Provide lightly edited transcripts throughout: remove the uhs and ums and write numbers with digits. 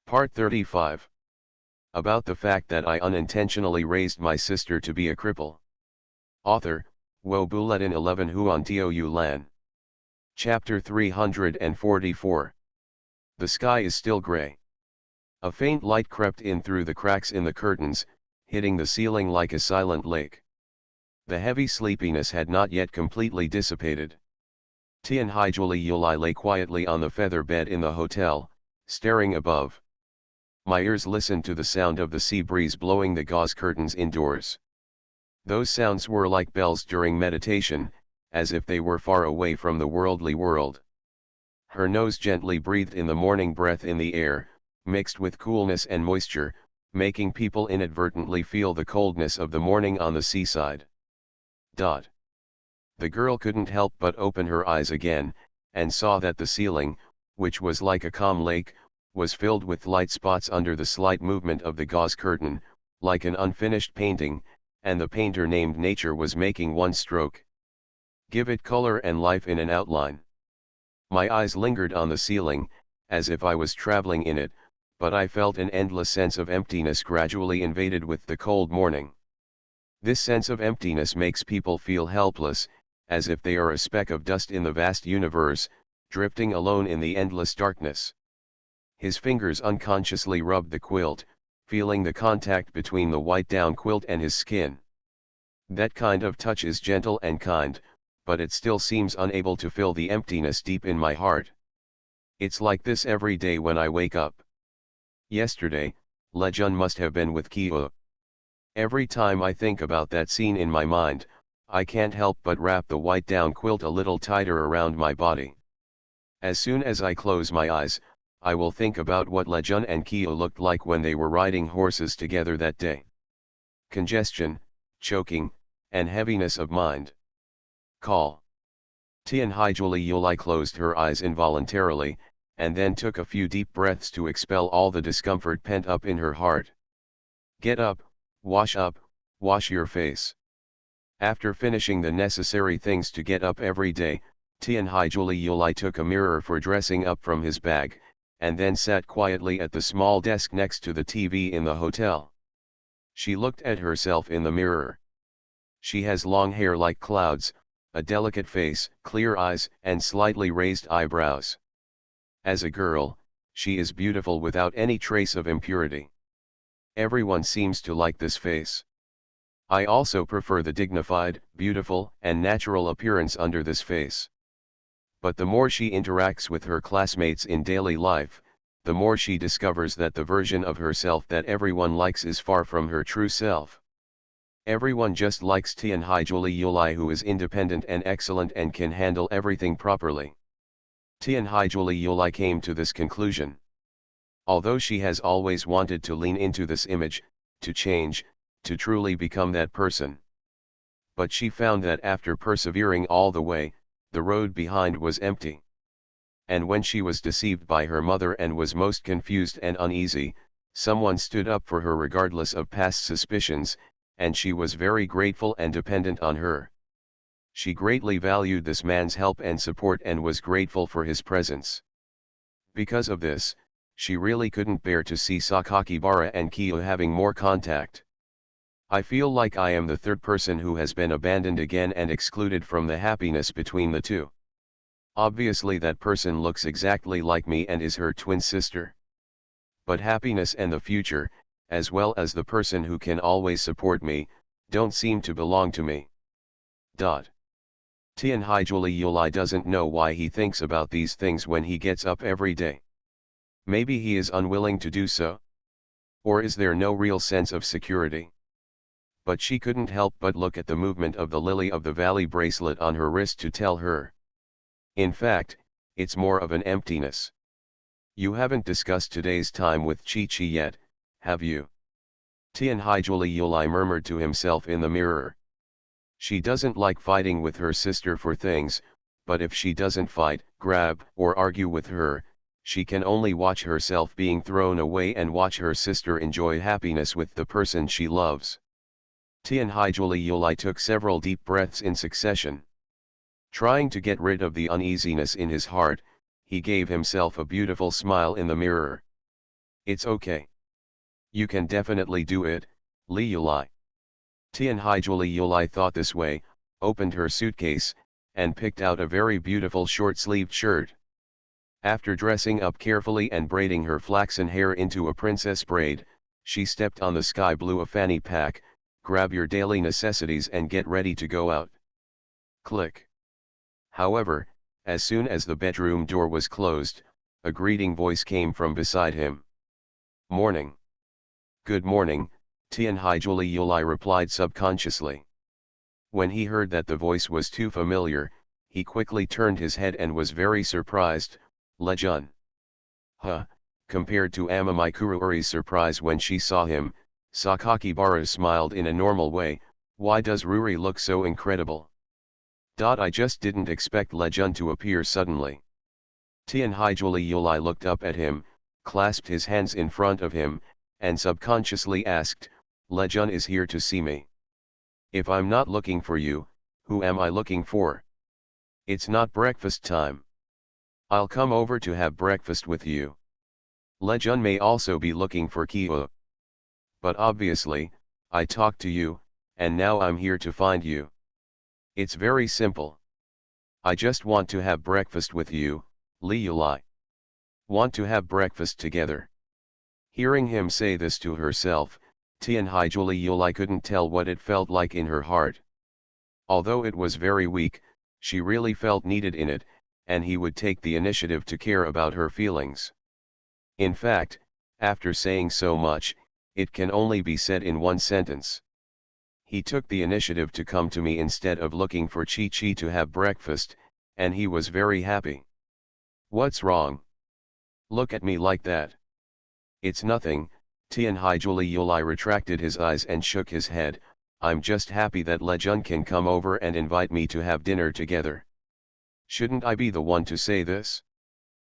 Part 35. About the fact that I unintentionally raised my sister to be a cripple. Author, Wo Bulletin 11 Huan Tiu Lan. Chapter 344. The sky is still gray. A faint light crept in through the cracks in the curtains, hitting the ceiling like a silent lake. The heavy sleepiness had not yet completely dissipated. Tian Haijuli Yulai lay quietly on the feather bed in the hotel, staring above. My ears listened to the sound of the sea breeze blowing the gauze curtains indoors. Those sounds were like bells during meditation, as if they were far away from the worldly world. Her nose gently breathed in the morning breath in the air, mixed with coolness and moisture, making people inadvertently feel the coldness of the morning on the seaside. The girl couldn't help but open her eyes again, and saw that the ceiling, which was like a calm lake, was filled with light spots under the slight movement of the gauze curtain, like an unfinished painting, and the painter named Nature was making one stroke. Give it color and life in an outline. My eyes lingered on the ceiling, as if I was traveling in it, but I felt an endless sense of emptiness gradually invaded with the cold morning. This sense of emptiness makes people feel helpless, as if they are a speck of dust in the vast universe, drifting alone in the endless darkness. His fingers unconsciously rubbed the quilt, feeling the contact between the white down quilt and his skin. That kind of touch is gentle and kind, but it still seems unable to fill the emptiness deep in my heart. It's like this every day when I wake up. Yesterday, Lejun must have been with Kyo. Every time I think about that scene in my mind, I can't help but wrap the white down quilt a little tighter around my body. As soon as I close my eyes, I will think about what Lejun and Kyo looked like when they were riding horses together that day. Congestion, choking, and heaviness of mind. Call. Tian Haijuli Yulai closed her eyes involuntarily, and then took a few deep breaths to expel all the discomfort pent up in her heart. Get up, wash your face. After finishing the necessary things to get up every day, Tian Haijuli Yulai took a mirror for dressing up from his bag, and then sat quietly at the small desk next to the TV in the hotel. She looked at herself in the mirror. She has long hair like clouds, a delicate face, clear eyes, and slightly raised eyebrows. As a girl, she is beautiful without any trace of impurity. Everyone seems to like this face. I also prefer the dignified, beautiful, and natural appearance under this face. But the more she interacts with her classmates in daily life, the more she discovers that the version of herself that everyone likes is far from her true self. Everyone just likes Tian Haijuli Yulai, who is independent and excellent and can handle everything properly. Tian Haijuli Yulai came to this conclusion. Although she has always wanted to lean into this image, to change, to truly become that person. But she found that after persevering all the way, the road behind was empty. And when she was deceived by her mother and was most confused and uneasy, someone stood up for her regardless of past suspicions, and she was very grateful and dependent on her. She greatly valued this man's help and support and was grateful for his presence. Because of this, she really couldn't bear to see Sakakibara and Kyo having more contact. I feel like I am the third person who has been abandoned again and excluded from the happiness between the two. Obviously that person looks exactly like me and is her twin sister. But happiness and the future, as well as the person who can always support me, don't seem to belong to me. Tian Haijuli Yulai doesn't know why he thinks about these things when he gets up every day. Maybe he is unwilling to do so? Or is there no real sense of security? But she couldn't help but look at the movement of the lily of the valley bracelet on her wrist to tell her. In fact, it's more of an emptiness. You haven't discussed today's time with Chi-Chi yet, have you? Tian Haijuli Yulai murmured to himself in the mirror. She doesn't like fighting with her sister for things, but if she doesn't fight, grab, or argue with her, she can only watch herself being thrown away and watch her sister enjoy happiness with the person she loves. Tian Haijuli Yulai took several deep breaths in succession. Trying to get rid of the uneasiness in his heart, he gave himself a beautiful smile in the mirror. It's okay. You can definitely do it, Li Yulai. Tianhaijuli Yulai thought this way, opened her suitcase, and picked out a very beautiful short-sleeved shirt. After dressing up carefully and braiding her flaxen hair into a princess braid, she stepped on the sky blue a fanny pack, grab your daily necessities and get ready to go out. Click. However, as soon as the bedroom door was closed, a greeting voice came from beside him. Morning. Good morning, Tianhaijuli Yulai replied subconsciously. When he heard that the voice was too familiar, he quickly turned his head and was very surprised. Lejun. Huh, compared to Amamikuru's surprise when she saw him, Sakakibara smiled in a normal way. Why does Ruri look so incredible? I just didn't expect Lejun to appear suddenly. Tianhaijuli Yulai looked up at him, clasped his hands in front of him, and subconsciously asked, Lejun is here to see me. If I'm not looking for you, who am I looking for? It's not breakfast time. I'll come over to have breakfast with you. Lejun may also be looking for Kyo. But obviously, I talked to you, and now I'm here to find you. It's very simple. I just want to have breakfast with you, Li Yulai. Want to have breakfast together. Hearing him say this to herself, Tianhaijuli Yulai couldn't tell what it felt like in her heart. Although it was very weak, she really felt needed in it, and he would take the initiative to care about her feelings. In fact, after saying so much, it can only be said in one sentence. He took the initiative to come to me instead of looking for Chi-Chi to have breakfast, and he was very happy. What's wrong? Look at me like that. It's nothing, Tianhaijuli Yulai retracted his eyes and shook his head. I'm just happy that Lejun can come over and invite me to have dinner together. Shouldn't I be the one to say this?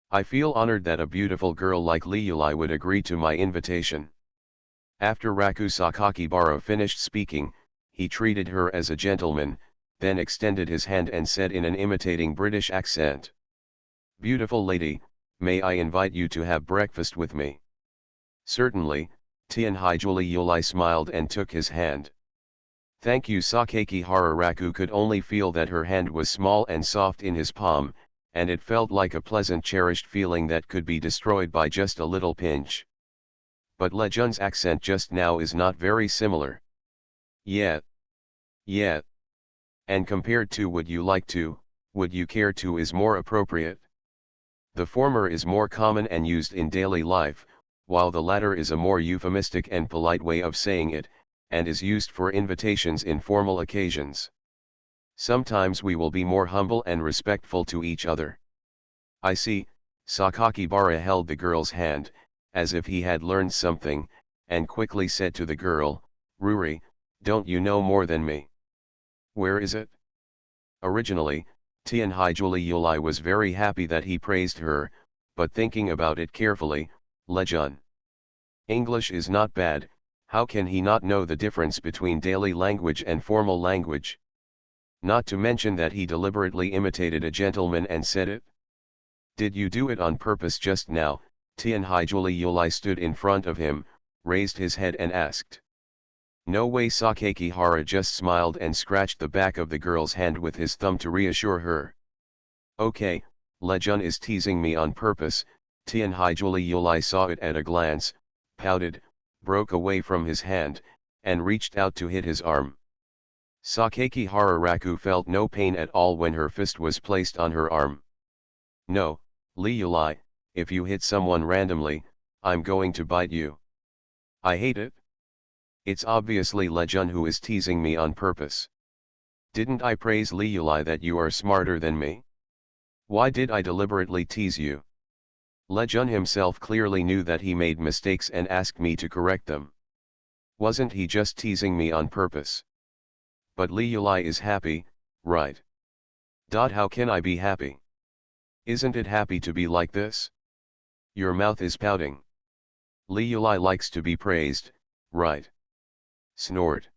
I feel honored that a beautiful girl like Li Yulai would agree to my invitation. After Raku Sakakibara finished speaking, he treated her as a gentleman, then extended his hand and said in an imitating British accent. Beautiful lady, may I invite you to have breakfast with me? Certainly, Tianhaijuli Yulai smiled and took his hand. Thank you. Sakakihara Raku could only feel that her hand was small and soft in his palm, and it felt like a pleasant cherished feeling that could be destroyed by just a little pinch. But Lejun's accent just now is not very similar. Yeah. And compared to would you like to, would you care to is more appropriate. The former is more common and used in daily life, while the latter is a more euphemistic and polite way of saying it, and is used for invitations in formal occasions. Sometimes we will be more humble and respectful to each other. I see. Sakakibara held the girl's hand, as if he had learned something, and quickly said to the girl, Ruri, don't you know more than me? Where is it? Originally, Tianhaijuli Yulai was very happy that he praised her, but thinking about it carefully, Lejun. English is not bad. How can he not know the difference between daily language and formal language? Not to mention that he deliberately imitated a gentleman and said it. Did you do it on purpose just now? Tianhaijuli Yulai stood in front of him, raised his head and asked. No way. Sakakihara just smiled and scratched the back of the girl's hand with his thumb to reassure her. Okay, Lejun is teasing me on purpose. Tianhaijuli Yulai saw it at a glance, pouted, broke away from his hand, and reached out to hit his arm. Sakakihara Raku felt no pain at all when her fist was placed on her arm. No, Li Yulai, if you hit someone randomly, I'm going to bite you. I hate it. It's obviously Lejun who is teasing me on purpose. Didn't I praise Li Yulai that you are smarter than me? Why did I deliberately tease you? Lejun himself clearly knew that he made mistakes and asked me to correct them. Wasn't he just teasing me on purpose? But Li Yulai is happy, right? How can I be happy? Isn't it happy to be like this? Your mouth is pouting. Li Yulai likes to be praised, right? Snored.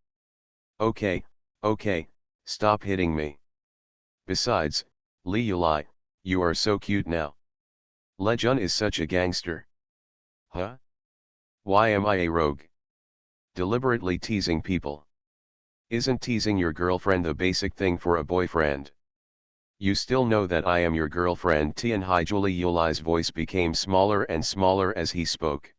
Okay, stop hitting me. Besides, Li Yulai, you are so cute now. Lejun is such a gangster. Huh? Why am I a rogue? Deliberately teasing people. Isn't teasing your girlfriend the basic thing for a boyfriend? You still know that I am your girlfriend. Tianhaijuli Yuli's voice became smaller and smaller as he spoke.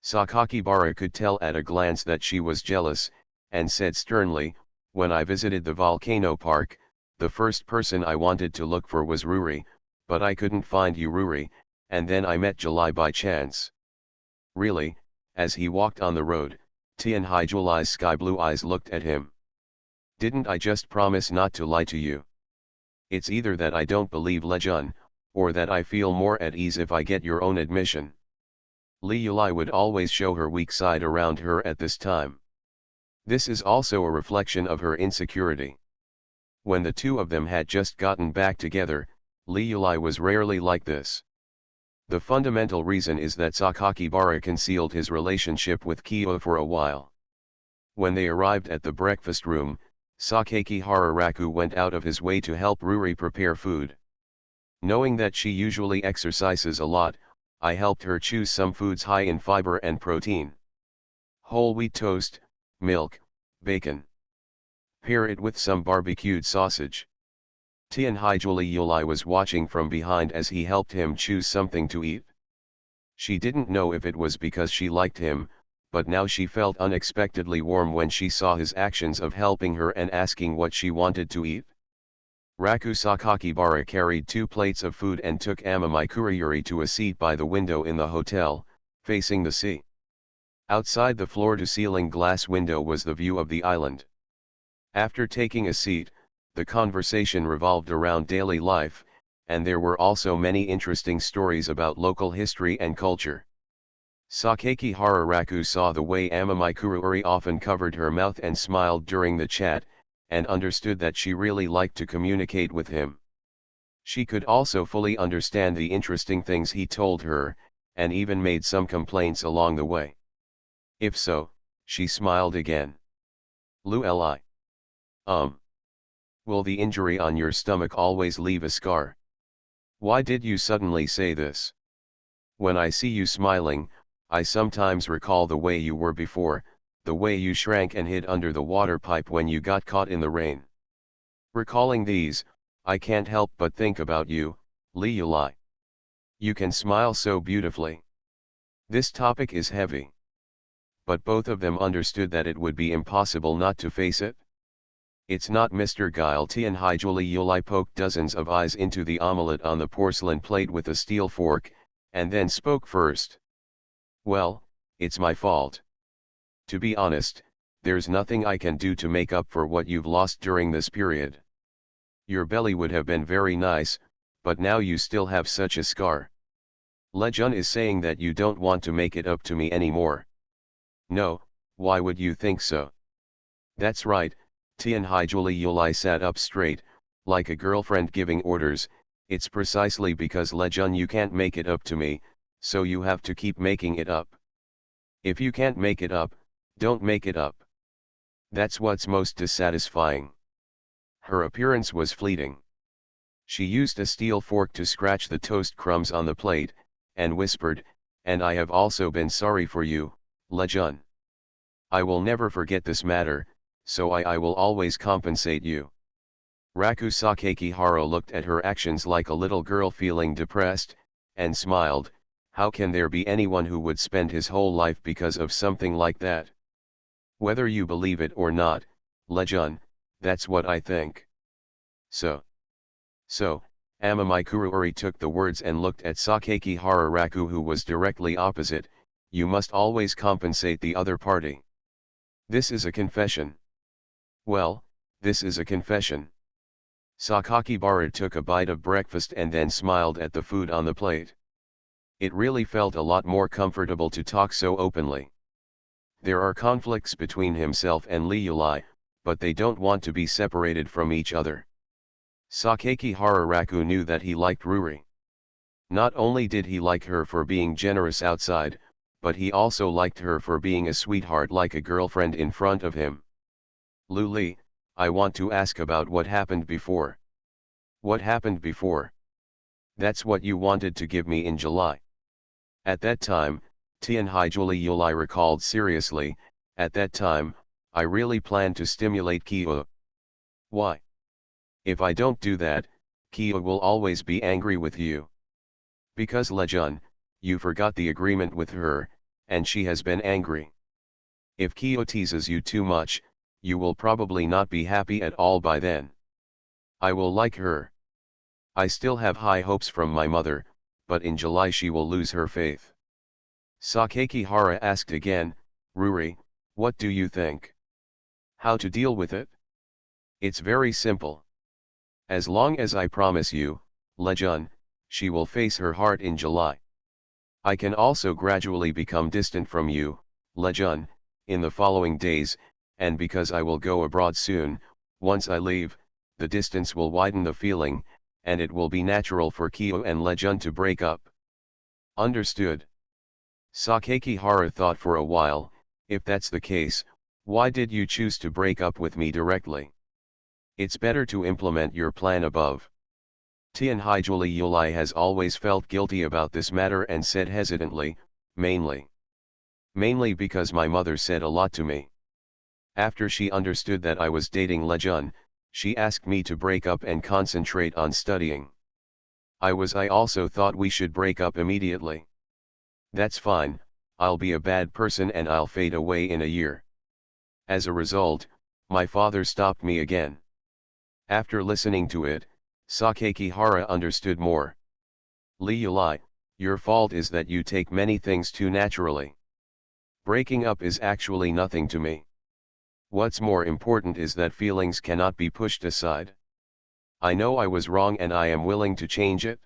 Sakakibara could tell at a glance that she was jealous, and said sternly, when I visited the volcano park, the first person I wanted to look for was Ruri, but I couldn't find you Ruri, and then I met July by chance. Really? As he walked on the road, Tianhaijuli's sky blue eyes looked at him. Didn't I just promise not to lie to you? It's either that I don't believe Lejun, or that I feel more at ease if I get your own admission. Li Yulai would always show her weak side around her at this time. This is also a reflection of her insecurity. When the two of them had just gotten back together, Li Yulai was rarely like this. The fundamental reason is that Sakakibara concealed his relationship with Kyo for a while. When they arrived at the breakfast room, Sakakihara Raku went out of his way to help Ruri prepare food. Knowing that she usually exercises a lot, I helped her choose some foods high in fiber and protein. Whole wheat toast, milk, bacon. Pair it with some barbecued sausage. Tianhaijuli Yulai was watching from behind as he helped him choose something to eat. She didn't know if it was because she liked him, but now she felt unexpectedly warm when she saw his actions of helping her and asking what she wanted to eat. Raku Sakakibara carried 2 plates of food and took Amamikuriyuri to a seat by the window in the hotel, facing the sea. Outside the floor-to-ceiling glass window was the view of the island. After taking a seat, the conversation revolved around daily life, and there were also many interesting stories about local history and culture. Sakakihara Raku saw the way Amamikuriyuri often covered her mouth and smiled during the chat, and understood that she really liked to communicate with him. She could also fully understand the interesting things he told her, and even made some complaints along the way. If so, she smiled again. Li. Will the injury on your stomach always leave a scar? Why did you suddenly say this? When I see you smiling, I sometimes recall the way you were before, the way you shrank and hid under the water pipe when you got caught in the rain. Recalling these, I can't help but think about you, Li Yulai. You can smile so beautifully. This topic is heavy. But both of them understood that it would be impossible not to face it. It's not Mr. Guile. Tianhaijuli Yulai poked dozens of eyes into the omelette on the porcelain plate with a steel fork, and then spoke first. Well, it's my fault. To be honest, there's nothing I can do to make up for what you've lost during this period. Your belly would have been very nice, but now you still have such a scar. Lejun is saying that you don't want to make it up to me anymore. No, why would you think so? That's right. Tianhaijuli Yulai sat up straight, like a girlfriend giving orders. It's precisely because Lejun you can't make it up to me, so you have to keep making it up. If you can't make it up, don't make it up. That's what's most dissatisfying. Her appearance was fleeting. She used a steel fork to scratch the toast crumbs on the plate, and whispered, and I have also been sorry for you, Lejun. I will never forget this matter, so I will always compensate you. Raku Sakakihara looked at her actions like a little girl feeling depressed, and smiled. How can there be anyone who would spend his whole life because of something like that? Whether you believe it or not, Lejun, that's what I think. So, Amamikuriyuri took the words and looked at Sakakihara Raku, who was directly opposite. You must always compensate the other party. This is a confession. Well, this is a confession. Sakakibara took a bite of breakfast and then smiled at the food on the plate. It really felt a lot more comfortable to talk so openly. There are conflicts between himself and Li Yulai, but they don't want to be separated from each other. Sakakihara Raku knew that he liked Ruri. Not only did he like her for being generous outside, but he also liked her for being a sweetheart like a girlfriend in front of him. Luli, I want to ask about what happened before. What happened before? That's what you wanted to give me in July. At that time, Tianhaijuli Yulai recalled seriously, at that time, I really planned to stimulate Kia. Why? If I don't do that, Kia will always be angry with you. Because Lejun, you forgot the agreement with her, and she has been angry. If Kyo teases you too much, you will probably not be happy at all by then. I will like her. I still have high hopes from my mother, but in July she will lose her faith. Sakakihara asked again, Ruri, what do you think? How to deal with it? It's very simple. As long as I promise you, Lejun, she will face her heart in July. I can also gradually become distant from you, Lejun, in the following days, and because I will go abroad soon, once I leave, the distance will widen the feeling, and it will be natural for Kyo and Lejun to break up. Understood. Sakakihara thought for a while, if that's the case, why did you choose to break up with me directly? It's better to implement your plan above. Tianhaijuli Yulai has always felt guilty about this matter and said hesitantly, mainly because my mother said a lot to me. After she understood that I was dating Lejun, she asked me to break up and concentrate on studying. I also thought we should break up immediately. That's fine, I'll be a bad person and I'll fade away in a year. As a result, my father stopped me again. After listening to it, Sakakihara understood more. Li Yulai, your fault is that you take many things too naturally. Breaking up is actually nothing to me. What's more important is that feelings cannot be pushed aside. I know I was wrong and I am willing to change it.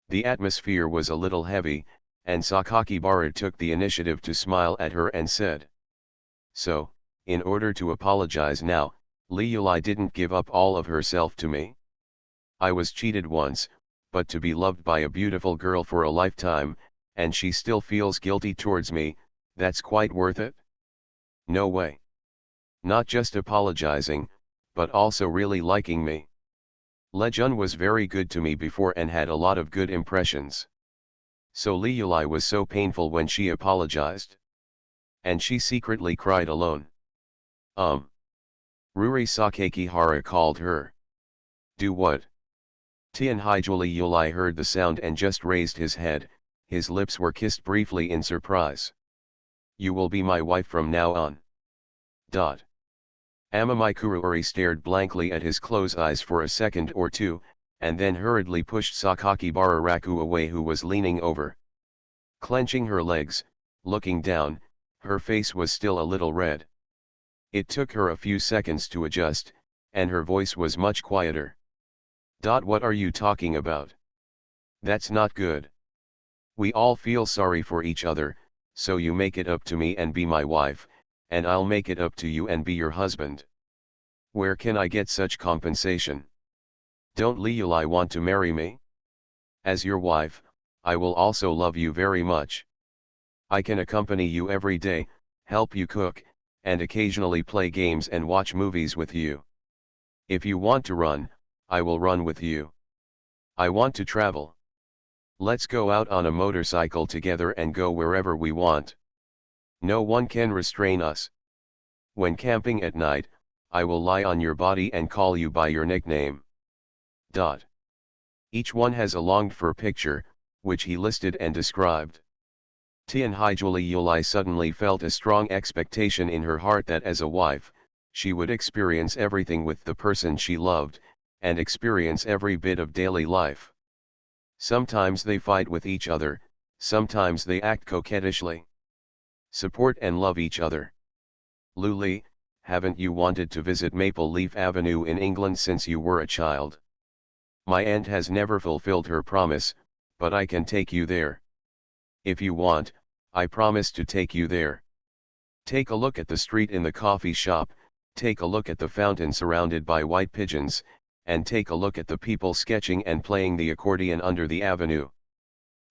The atmosphere was a little heavy, and Sakakibara took the initiative to smile at her and said. So, in order to apologize now, Li Yulai didn't give up all of herself to me. I was cheated once, but to be loved by a beautiful girl for a lifetime, and she still feels guilty towards me, that's quite worth it? No way. Not just apologizing, but also really liking me. Lejun was very good to me before and had a lot of good impressions. So Li Yulai was so painful when she apologized. And she secretly cried alone. Ruri Sakakihara called her. Do what? Tianhaijuli Yulai heard the sound and just raised his head, his lips were kissed briefly in surprise. You will be my wife from now on. Amamai stared blankly at his closed eyes for a second or two, and then hurriedly pushed Sakakibara Raku away who was leaning over. Clenching her legs, looking down, her face was still a little red. It took her a few seconds to adjust, and her voice was much quieter. What are you talking about? That's not good. We all feel sorry for each other, so you make it up to me and be my wife, and I'll make it up to you and be your husband. Where can I get such compensation? Don't Li Yulai want to marry me? As your wife, I will also love you very much. I can accompany you every day, help you cook, and occasionally play games and watch movies with you. If you want to run, I will run with you. I want to travel. Let's go out on a motorcycle together and go wherever we want. No one can restrain us. When camping at night, I will lie on your body and call you by your nickname. Each one has a longed-for picture, which he listed and described. Tianhaijuli Yulai suddenly felt a strong expectation in her heart that as a wife, she would experience everything with the person she loved, and experience every bit of daily life. Sometimes they fight with each other, sometimes they act coquettishly. Support and love each other. Luli, haven't you wanted to visit Maple Leaf Avenue in England since you were a child? My aunt has never fulfilled her promise, but I can take you there. If you want, I promise to take you there. Take a look at the street in the coffee shop, take a look at the fountain surrounded by white pigeons, and take a look at the people sketching and playing the accordion under the avenue.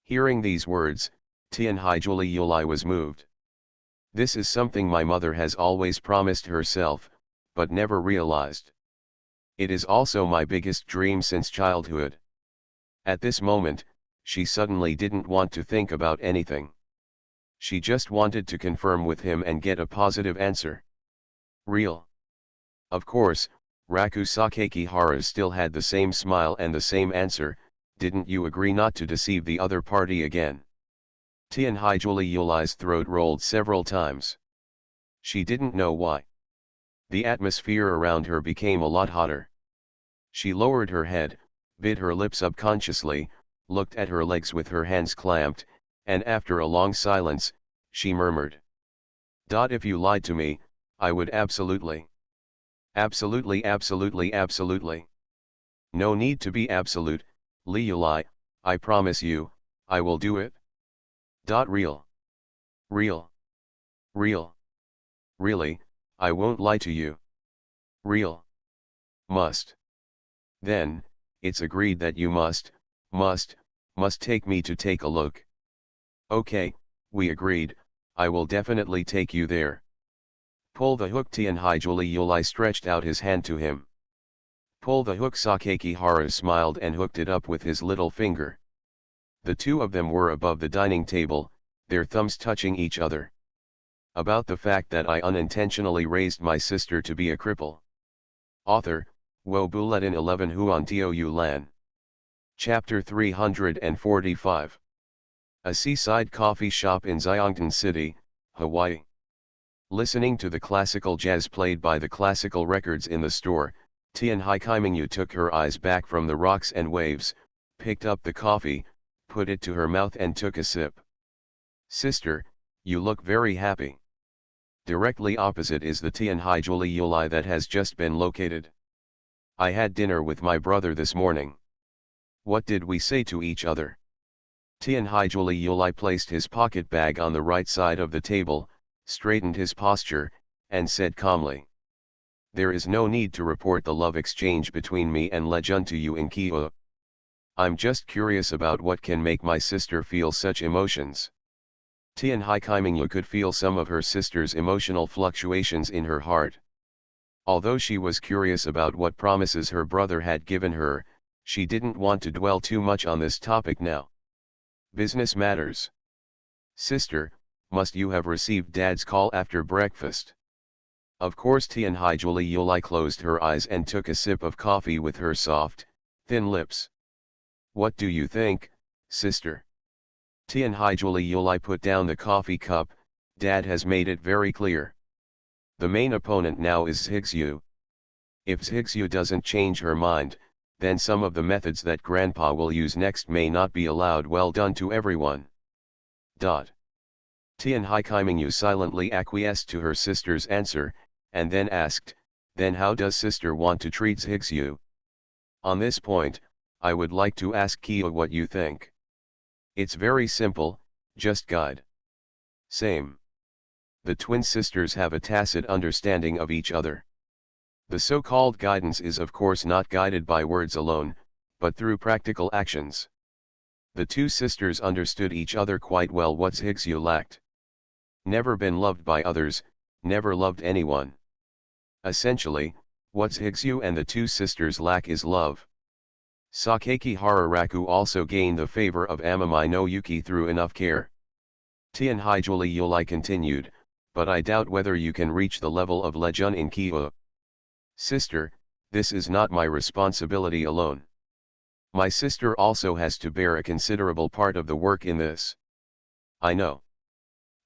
Hearing these words, Tianhaijuli Yulai was moved. This is something my mother has always promised herself, but never realized. It is also my biggest dream since childhood. At this moment, she suddenly didn't want to think about anything. She just wanted to confirm with him and get a positive answer. Real. Of course, Raku Sakakihara still had the same smile and the same answer. Didn't you agree not to deceive the other party again? Tianhaijuli Yuli's throat rolled several times. She didn't know why. The atmosphere around her became a lot hotter. She lowered her head, bit her lip subconsciously, looked at her legs with her hands clamped, and after a long silence, she murmured. If you lied to me, I would absolutely. Absolutely. No need to be absolute, Li Yuli, I promise you, I will do it. Real. Real. Real. Really, I won't lie to you. Real. Must. Then, it's agreed that you must take me to take a look. Okay, we agreed, I will definitely take you there. Pull the hook. Tianhaijuli Yuli stretched out his hand to him. Pull the hook. Sakakihara smiled and hooked it up with his little finger. The two of them were above the dining table, their thumbs touching each other. About the fact that I unintentionally raised my sister to be a cripple. Author, Wo Bulletin 11 Huan Tio Yu Lan. Chapter 345. A seaside coffee shop in Zyeongtan City, Hawaii. Listening to the classical jazz played by the classical records in the store, Tianhaikaiminyu took her eyes back from the rocks and waves, picked up the coffee, put it to her mouth and took a sip. Sister, you look very happy. Directly opposite is the Tianhaijuli Yuli that has just been located. I had dinner with my brother this morning. What did we say to each other? Tianhaijuli Yuli placed his pocket bag on the right side of the table, straightened his posture, and said calmly. There is no need to report the love exchange between me and Lejun to you in Kyoto. I'm just curious about what can make my sister feel such emotions. Tianhaikaiminyu could feel some of her sister's emotional fluctuations in her heart. Although she was curious about what promises her brother had given her, she didn't want to dwell too much on this topic now. Business matters. Sister, must you have received Dad's call after breakfast? Of course. Tianhaijuli Yuli closed her eyes and took a sip of coffee with her soft, thin lips. What do you think, sister? Tianhaijuli Yuli put down the coffee cup. Dad has made it very clear. The main opponent now is Zhigzhu. If Zhigzhu doesn't change her mind, then some of the methods that Grandpa will use next may not be allowed. Well done to everyone. Tianhaikaiminyu silently acquiesced to her sister's answer, and then asked, then how does sister want to treat Zhigzhu? On this point, I would like to ask Kia what you think. It's very simple, just guide. Same. The twin sisters have a tacit understanding of each other. The so-called guidance is of course not guided by words alone, but through practical actions. The two sisters understood each other quite well. What Zhigzhu lacked. Never been loved by others, never loved anyone. Essentially, what Zhigzhu and the two sisters lack is love. Sakakihara Raku also gained the favor of Amami no Yuki through enough care. Tianhaijuli Yuli continued, but I doubt whether you can reach the level of Lejun in Kyoto. Sister, this is not my responsibility alone. My sister also has to bear a considerable part of the work in this. I know.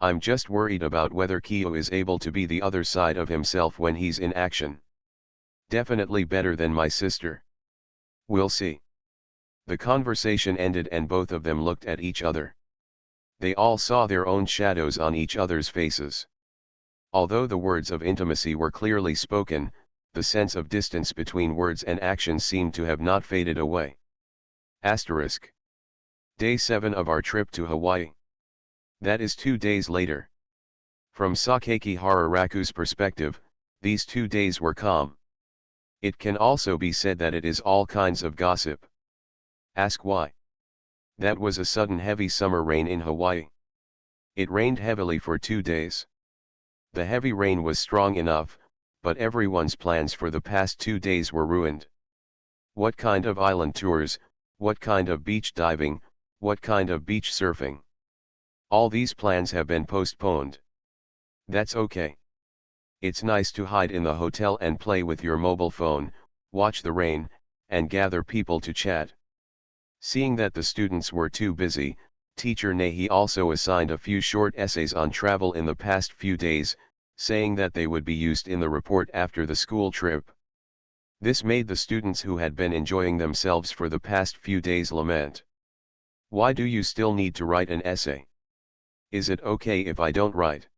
I'm just worried about whether Kyo is able to be the other side of himself when he's in action. Definitely better than my sister. We'll see. The conversation ended and both of them looked at each other. They all saw their own shadows on each other's faces. Although the words of intimacy were clearly spoken, the sense of distance between words and actions seemed to have not faded away. Asterisk. Day 7 of our trip to Hawaii. That is 2 days later. From Sakakihara Raku's perspective, these 2 days were calm. It can also be said that it is all kinds of gossip. Ask why. That was a sudden heavy summer rain in Hawaii. It rained heavily for 2 days. The heavy rain was strong enough, but everyone's plans for the past 2 days were ruined. What kind of island tours, what kind of beach diving, what kind of beach surfing? All these plans have been postponed. That's okay. It's nice to hide in the hotel and play with your mobile phone, watch the rain, and gather people to chat. Seeing that the students were too busy, teacher Nahi also assigned a few short essays on travel in the past few days, saying that they would be used in the report after the school trip. This made the students who had been enjoying themselves for the past few days lament. Why do you still need to write an essay? Is it okay if I don't write?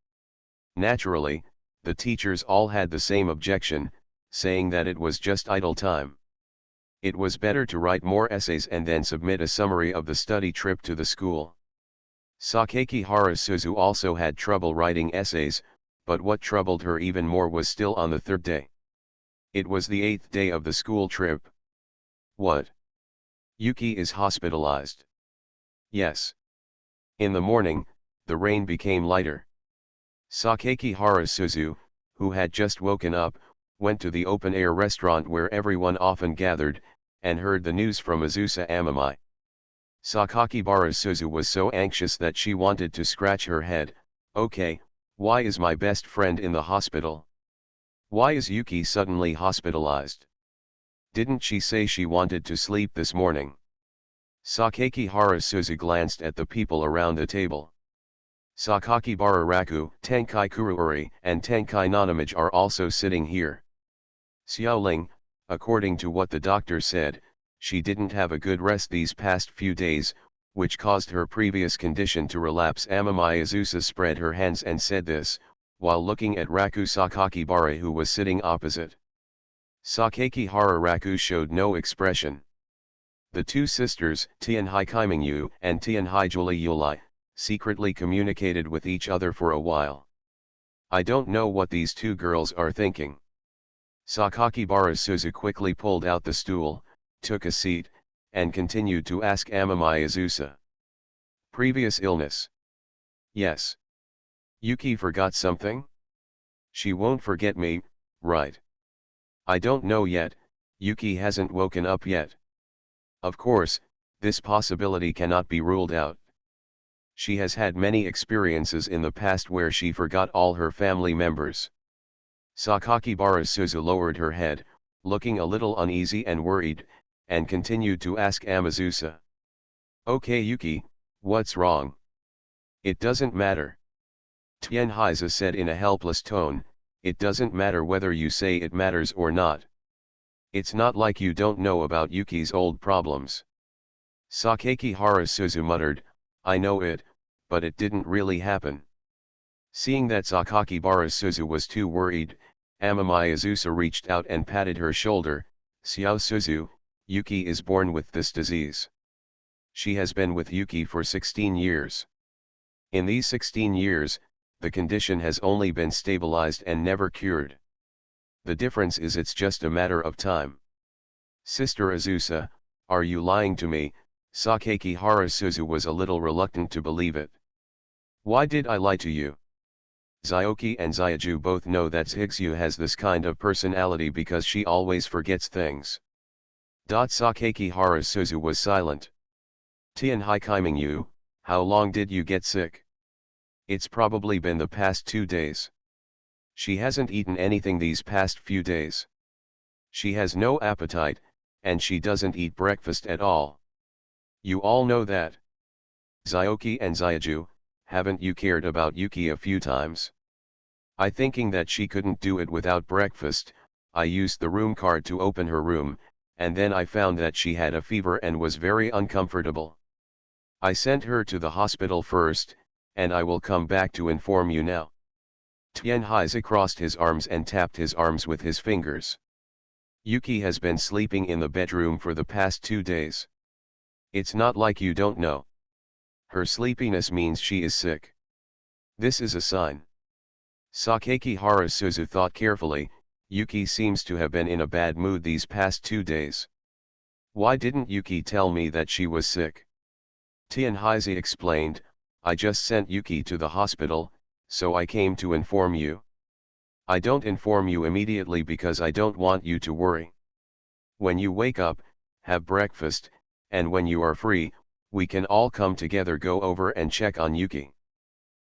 Naturally, the teachers all had the same objection, saying that it was just idle time. It was better to write more essays and then submit a summary of the study trip to the school. Sakaki Harasuzu also had trouble writing essays, but what troubled her even more was still on the third day. It was the 8th day of the school trip. What? Yuki is hospitalized. Yes. In the morning, the rain became lighter. Sakaki Harasuzu, who had just woken up, went to the open-air restaurant where everyone often gathered, and heard the news from Azusa Amamai. Sakaki Harasuzu was so anxious that she wanted to scratch her head. Okay, why is my best friend in the hospital? Why is Yuki suddenly hospitalized? Didn't she say she wanted to sleep this morning? Sakaki Harasuzu glanced at the people around the table. Sakaki Bararaku, Tenkai Kuruuri, and Tenkai Nanamage are also sitting here. Xiaoling, according to what the doctor said, she didn't have a good rest these past few days, which caused her previous condition to relapse. Amamai Azusa spread her hands and said this, while looking at Raku Sakaki Bara who was sitting opposite. Sakaki Hararaku showed no expression. The two sisters, Tianhai Kaimingyu and Tianhai Julie Yulai, secretly communicated with each other for a while. I don't know what these two girls are thinking. Sakaki Barasuzu quickly pulled out the stool, took a seat, and continued to ask Amamai Azusa. Previous illness? Yes. Yuki forgot something? She won't forget me, right? I don't know yet, Yuki hasn't woken up yet. Of course, this possibility cannot be ruled out. She has had many experiences in the past where she forgot all her family members. Sakaki Barasuzu lowered her head, looking a little uneasy and worried, and continued to ask Amazusa. Okay Yuki, what's wrong? It doesn't matter. Tianhaiza said in a helpless tone, it doesn't matter whether you say it matters or not. It's not like you don't know about Yuki's old problems. Sakaki Harasuzu muttered, I know it, but it didn't really happen. Seeing that Sakaki Barasuzu was too worried, Amamai Azusa reached out and patted her shoulder. Xiao Suzu, Yuki is born with this disease. She has been with Yuki for 16 years. In these 16 years, the condition has only been stabilized and never cured. The difference is it's just a matter of time. Sister Azusa, are you lying to me? Sakaki Harasuzu was a little reluctant to believe it. Why did I lie to you? Zyoki and Zyaju both know that Zhigsu has this kind of personality because she always forgets things. Sakaki Harasuzu was silent. Tianhai Kaimingyu, how long did you get sick? It's probably been the past 2 days. She hasn't eaten anything these past few days. She has no appetite, and she doesn't eat breakfast at all. You all know that. Zyoki and Zyaju, haven't you cared about Yuki a few times? I thinking that she couldn't do it without breakfast, I used the room card to open her room, and then I found that she had a fever and was very uncomfortable. I sent her to the hospital first, and I will come back to inform you now. Tianhaiza crossed his arms and tapped his arms with his fingers. Yuki has been sleeping in the bedroom for the past 2 days. It's not like you don't know. Her sleepiness means she is sick. This is a sign. Sakaki Harasuzu thought carefully, Yuki seems to have been in a bad mood these past 2 days. Why didn't Yuki tell me that she was sick? Tianhaiza explained, I just sent Yuki to the hospital, so I came to inform you. I don't inform you immediately because I don't want you to worry. When you wake up, have breakfast, and when you are free, we can all come together go over and check on Yuki.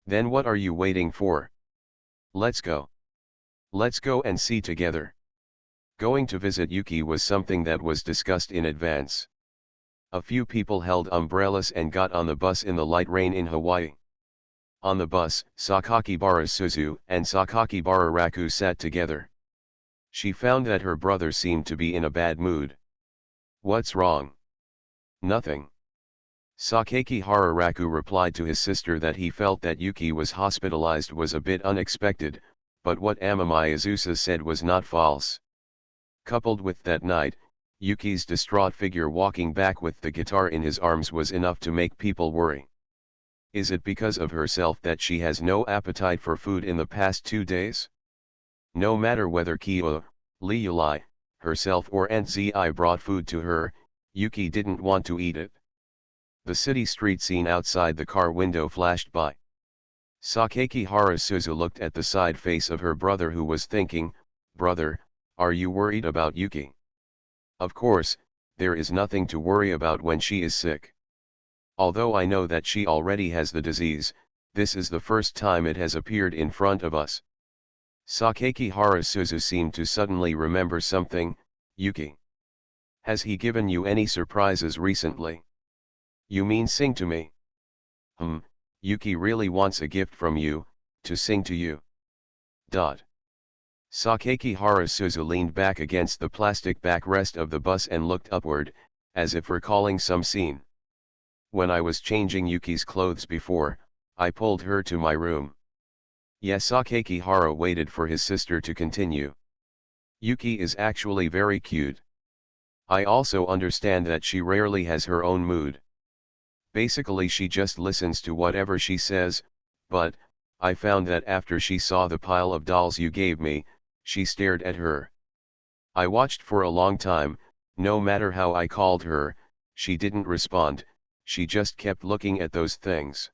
Then what are you waiting for? Let's go. Let's go and see together. Going to visit Yuki was something that was discussed in advance. A few people held umbrellas and got on the bus in the light rain in Hawaii. On the bus, Sakakibara Suzu and Sakakibara Raku sat together. She found that her brother seemed to be in a bad mood. What's wrong? Nothing. Sakakibara Raku replied to his sister that he felt that Yuki was hospitalized was a bit unexpected, but what Amamiya Azusa said was not false. Coupled with that night, Yuki's distraught figure walking back with the guitar in his arms was enough to make people worry. Is it because of herself that she has no appetite for food in the past 2 days? No matter whether Kyo, Liulai, herself or Aunt Zi brought food to her, Yuki didn't want to eat it. The city street scene outside the car window flashed by. Sakakibara Suzu looked at the side face of her brother who was thinking, "Brother, are you worried about Yuki?" Of course, there is nothing to worry about when she is sick. Although I know that she already has the disease, this is the first time it has appeared in front of us. Sakakibara Suzu seemed to suddenly remember something. Yuki. Has he given you any surprises recently? You mean sing to me? Yuki really wants a gift from you, to sing to you. Sakakibara Suzu leaned back against the plastic backrest of the bus and looked upward, as if recalling some scene. When I was changing Yuki's clothes before, I pulled her to my room. Yes, Sakakibara waited for his sister to continue. Yuki is actually very cute. I also understand that she rarely has her own mood. Basically she just listens to whatever she says, but, I found that after she saw the pile of dolls you gave me, she stared at her. I watched for a long time, no matter how I called her, she didn't respond, she just kept looking at those things.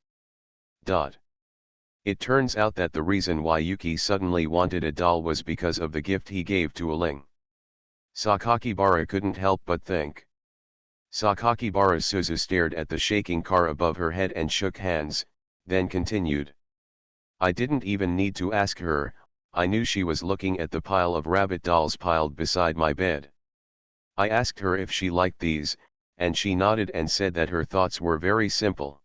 It turns out that the reason why Yuki suddenly wanted a doll was because of the gift he gave to Aling. Sakakibara couldn't help but think. Sakakibara Suzu stared at the shaking car above her head and shook hands, then continued. I didn't even need to ask her, I knew she was looking at the pile of rabbit dolls piled beside my bed. I asked her if she liked these, and she nodded and said that her thoughts were very simple.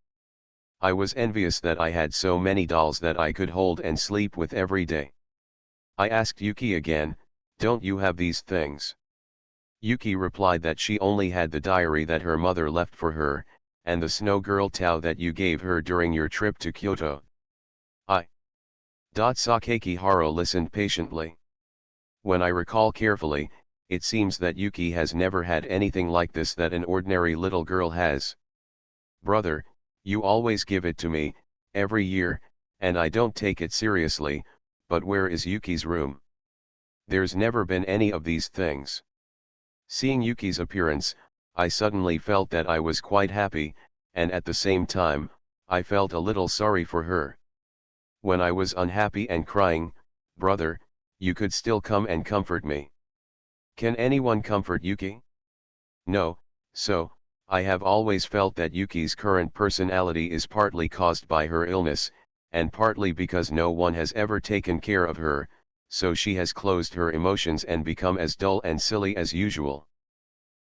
I was envious that I had so many dolls that I could hold and sleep with every day. I asked Yuki again, don't you have these things? Yuki replied that she only had the diary that her mother left for her, and the snow girl towel that you gave her during your trip to Kyoto. Sakakibara listened patiently. When I recall carefully, it seems that Yuki has never had anything like this that an ordinary little girl has. Brother, you always give it to me, every year, and I don't take it seriously, but where is Yuki's room? There's never been any of these things. Seeing Yuki's appearance, I suddenly felt that I was quite happy, and at the same time, I felt a little sorry for her. When I was unhappy and crying, brother, you could still come and comfort me. Can anyone comfort Yuki? No, so, I have always felt that Yuki's current personality is partly caused by her illness, and partly because no one has ever taken care of her, so she has closed her emotions and become as dull and silly as usual.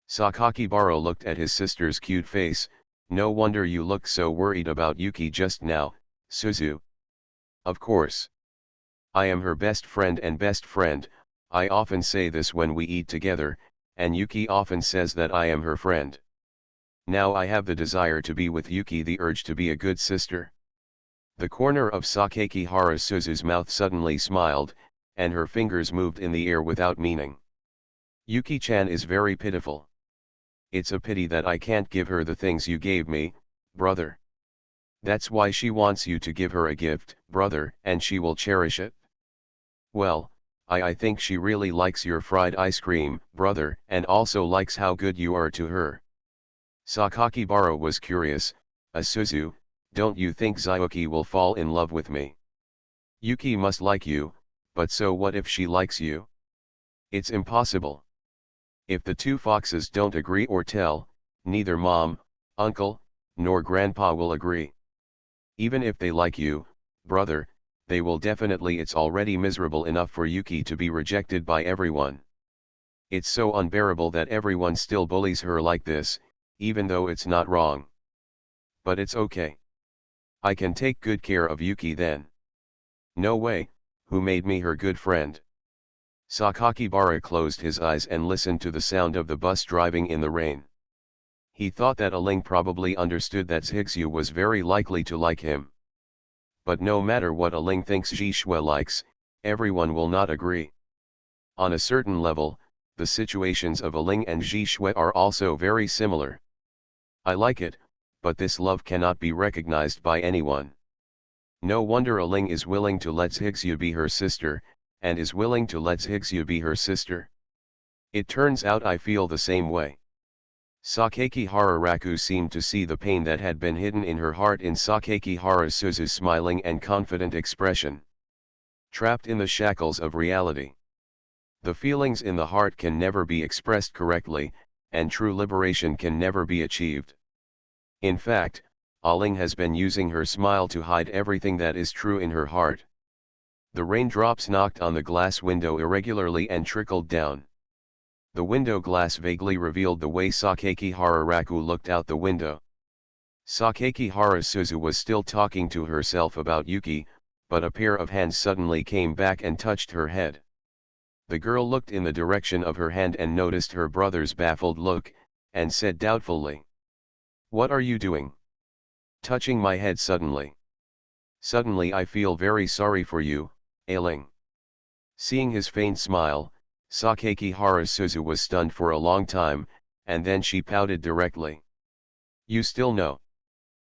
Sakakibara looked at his sister's cute face. No wonder you looked so worried about Yuki just now, Suzu. Of course. I am her best friend and best friend, I often say this when we eat together, and Yuki often says that I am her friend. Now I have the desire to be with Yuki, the urge to be a good sister. The corner of Sakakibara Suzu's mouth suddenly smiled, and her fingers moved in the air without meaning. Yuki-chan is very pitiful. It's a pity that I can't give her the things you gave me, brother. That's why she wants you to give her a gift, brother, and she will cherish it. Well, I think she really likes your fried ice cream, brother, and also likes how good you are to her. Sakakibara was curious, Suzu, don't you think Zyuki will fall in love with me? Yuki must like you, but so what if she likes you? It's impossible. If the two foxes don't agree or tell, neither mom, uncle, nor grandpa will agree. Even if they like you, Brother, they will definitely. It's already miserable enough for Yuki to be rejected by everyone. It's so unbearable that everyone still bullies her like this, even though it's not wrong. But it's okay. I can take good care of Yuki then. No way, who made me her good friend? Sakakibara closed his eyes and listened to the sound of the bus driving in the rain. He thought that Aling probably understood that Zhixue was very likely to like him. But no matter what Aling thinks Zhixue likes, everyone will not agree. On a certain level, the situations of Aling and Zhixue are also very similar. I like it, but this love cannot be recognized by anyone. No wonder Aling is willing to let Zhixue be her sister, and is willing to let Zhixue be her sister. It turns out I feel the same way. Sakakihara Raku seemed to see the pain that had been hidden in her heart in Sakakihara Suzu's smiling and confident expression. Trapped in the shackles of reality. The feelings in the heart can never be expressed correctly, and true liberation can never be achieved. In fact, Aling has been using her smile to hide everything that is true in her heart. The raindrops knocked on the glass window irregularly and trickled down. The window glass vaguely revealed the way Sakakihara Raku looked out the window. Sakakihara Suzu was still talking to herself about Yuki, but a pair of hands suddenly came back and touched her head. The girl looked in the direction of her hand and noticed her brother's baffled look, and said doubtfully, "What are you doing? Touching my head suddenly. Suddenly I feel very sorry for you, Ailing." Seeing his faint smile, Sakakihara Suzu was stunned for a long time, and then she pouted directly. "You still know?"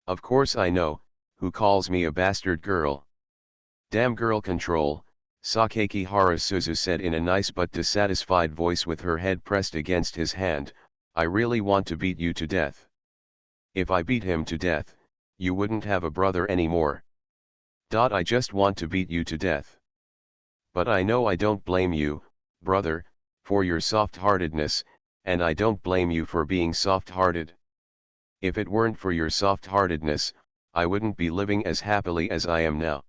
"Of course I know, who calls me a bastard girl?" "Damn girl control," Sakakihara Suzu said in a nice but dissatisfied voice with her head pressed against his hand, "I really want to beat you to death. If I beat him to death, you wouldn't have a brother anymore. I just want to beat you to death. But I know I don't blame you, brother, for your soft-heartedness, and I don't blame you for being soft-hearted. If it weren't for your soft-heartedness, I wouldn't be living as happily as I am now.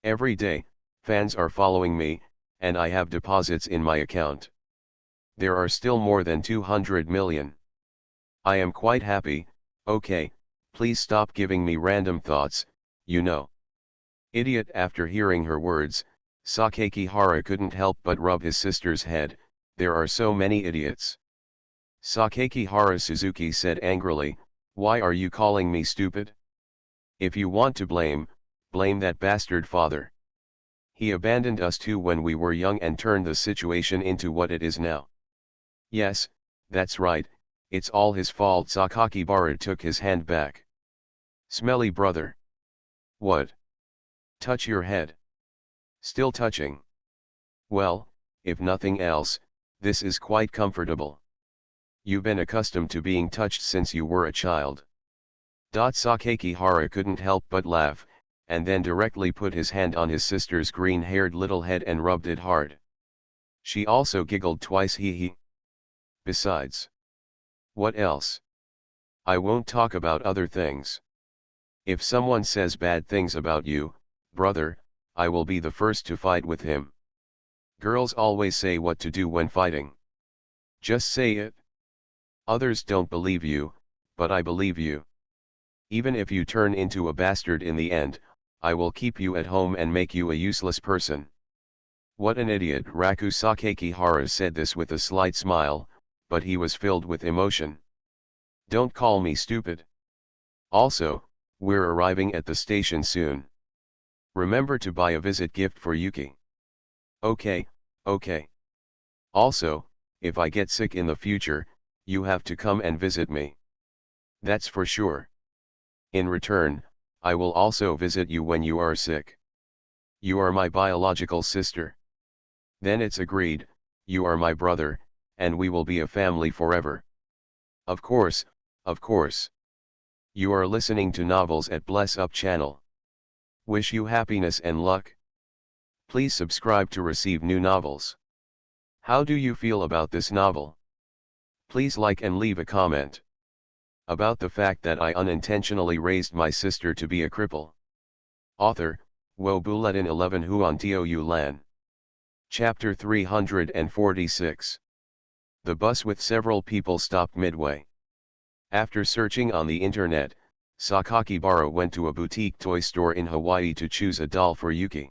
Every day, fans are following me, and I have deposits in my account. There are still more than 200 million. I am quite happy. Okay, please stop giving me random thoughts, you know." Idiot. After hearing her words, Sakakihara couldn't help but rub his sister's head. "There are so many idiots." Sakakihara Suzuki said angrily, "Why are you calling me stupid? If you want to blame, blame that bastard father. He abandoned us too when we were young and turned the situation into what it is now." "Yes, that's right, it's all his fault." Sakakibara took his hand back. "Smelly brother." "What? Touch your head." "Still touching. Well, if nothing else, this is quite comfortable. You've been accustomed to being touched since you were a child." Sakakihara couldn't help but laugh, and then directly put his hand on his sister's green-haired little head and rubbed it hard. She also giggled twice. Hee. "Besides." "What else?" "I won't talk about other things. If someone says bad things about you, brother, I will be the first to fight with him. Girls always say what to do when fighting. Just say it. Others don't believe you, but I believe you. Even if you turn into a bastard in the end, I will keep you at home and make you a useless person." "What an idiot." Raku Sakakihara said this with a slight smile, but he was filled with emotion. "Don't call me stupid. Also, we're arriving at the station soon. Remember to buy a visit gift for Yuki." "Okay, okay. Also, if I get sick in the future, you have to come and visit me." "That's for sure. In return, I will also visit you when you are sick. You are my biological sister." "Then it's agreed, you are my brother, and we will be a family forever." Of course, of course. You are listening to Novels at Bless Up channel. Wish you happiness and luck. Please subscribe to receive new novels. How do you feel about this novel? Please like and leave a comment. About the fact that I unintentionally raised my sister to be a cripple. Author, Wo Bulletin 11 Huan Tio Yu Lan. Chapter 346. The bus with several people stopped midway. After searching on the internet, Sakakibara went to a boutique toy store in Hawaii to choose a doll for Yuki.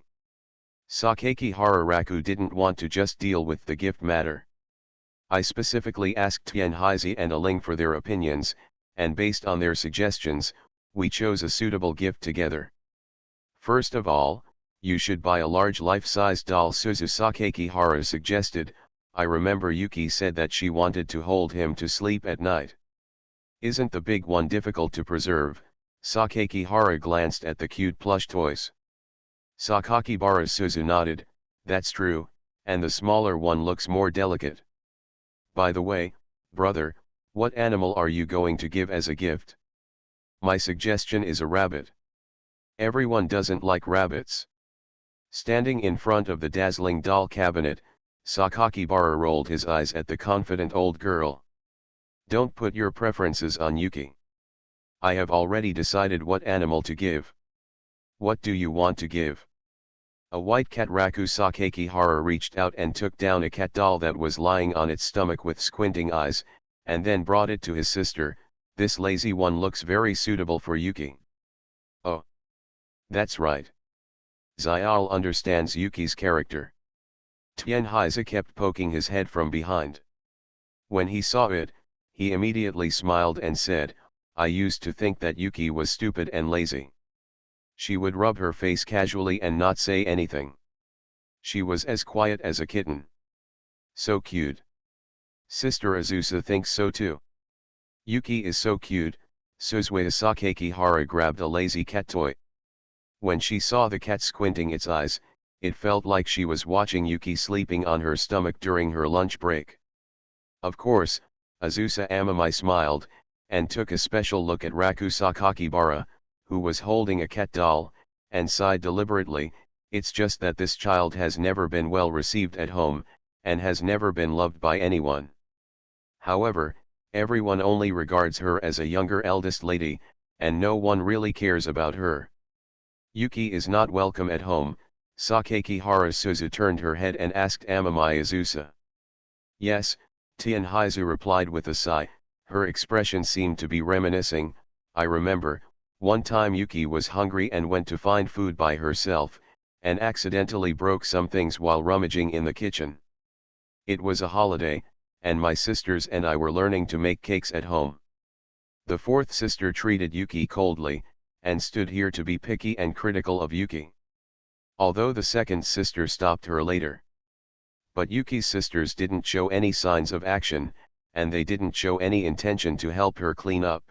Sakakibara Raku didn't want to just deal with the gift matter. I specifically asked Tianhaizi and Aling for their opinions, and based on their suggestions, we chose a suitable gift together. First of all, you should buy a large life-size doll, Suzu Sakakibara suggested. I remember Yuki said that she wanted to hold him to sleep at night. Isn't the big one difficult to preserve? Sakakibara glanced at the cute plush toys. Sakakibara Suzu nodded, that's true, and the smaller one looks more delicate. By the way, brother, what animal are you going to give as a gift? My suggestion is a rabbit. Everyone doesn't like rabbits. Standing in front of the dazzling doll cabinet, Sakakibara rolled his eyes at the confident old girl. Don't put your preferences on Yuki. I have already decided what animal to give. What do you want to give? A white cat. Raku. Sakakibara reached out and took down a cat doll that was lying on its stomach with squinting eyes, and then brought it to his sister. This lazy one looks very suitable for Yuki. Oh. That's right. Xiao understands Yuki's character. Tianhaizi kept poking his head from behind. When he saw it, he immediately smiled and said, I used to think that Yuki was stupid and lazy. She would rub her face casually and not say anything. She was as quiet as a kitten. So cute. Sister Azusa thinks so too. Yuki is so cute. Suzue Sakakibara grabbed a lazy cat toy. When she saw the cat squinting its eyes, it felt like she was watching Yuki sleeping on her stomach during her lunch break. Of course, Azusa Amamai smiled, and took a special look at Raku Sakakibara, who was holding a cat doll, and sighed deliberately. It's just that this child has never been well received at home, and has never been loved by anyone. However, everyone only regards her as a younger eldest lady, and no one really cares about her. Yuki is not welcome at home. Sakakibara Suzu turned her head and asked Amamai Azusa. Yes, Tianhaizi replied with a sigh. Her expression seemed to be reminiscing. I remember, one time Yuki was hungry and went to find food by herself, and accidentally broke some things while rummaging in the kitchen. It was a holiday, and my sisters and I were learning to make cakes at home. The fourth sister treated Yuki coldly, and stood here to be picky and critical of Yuki. Although the second sister stopped her later. But Yuki's sisters didn't show any signs of action, and they didn't show any intention to help her clean up.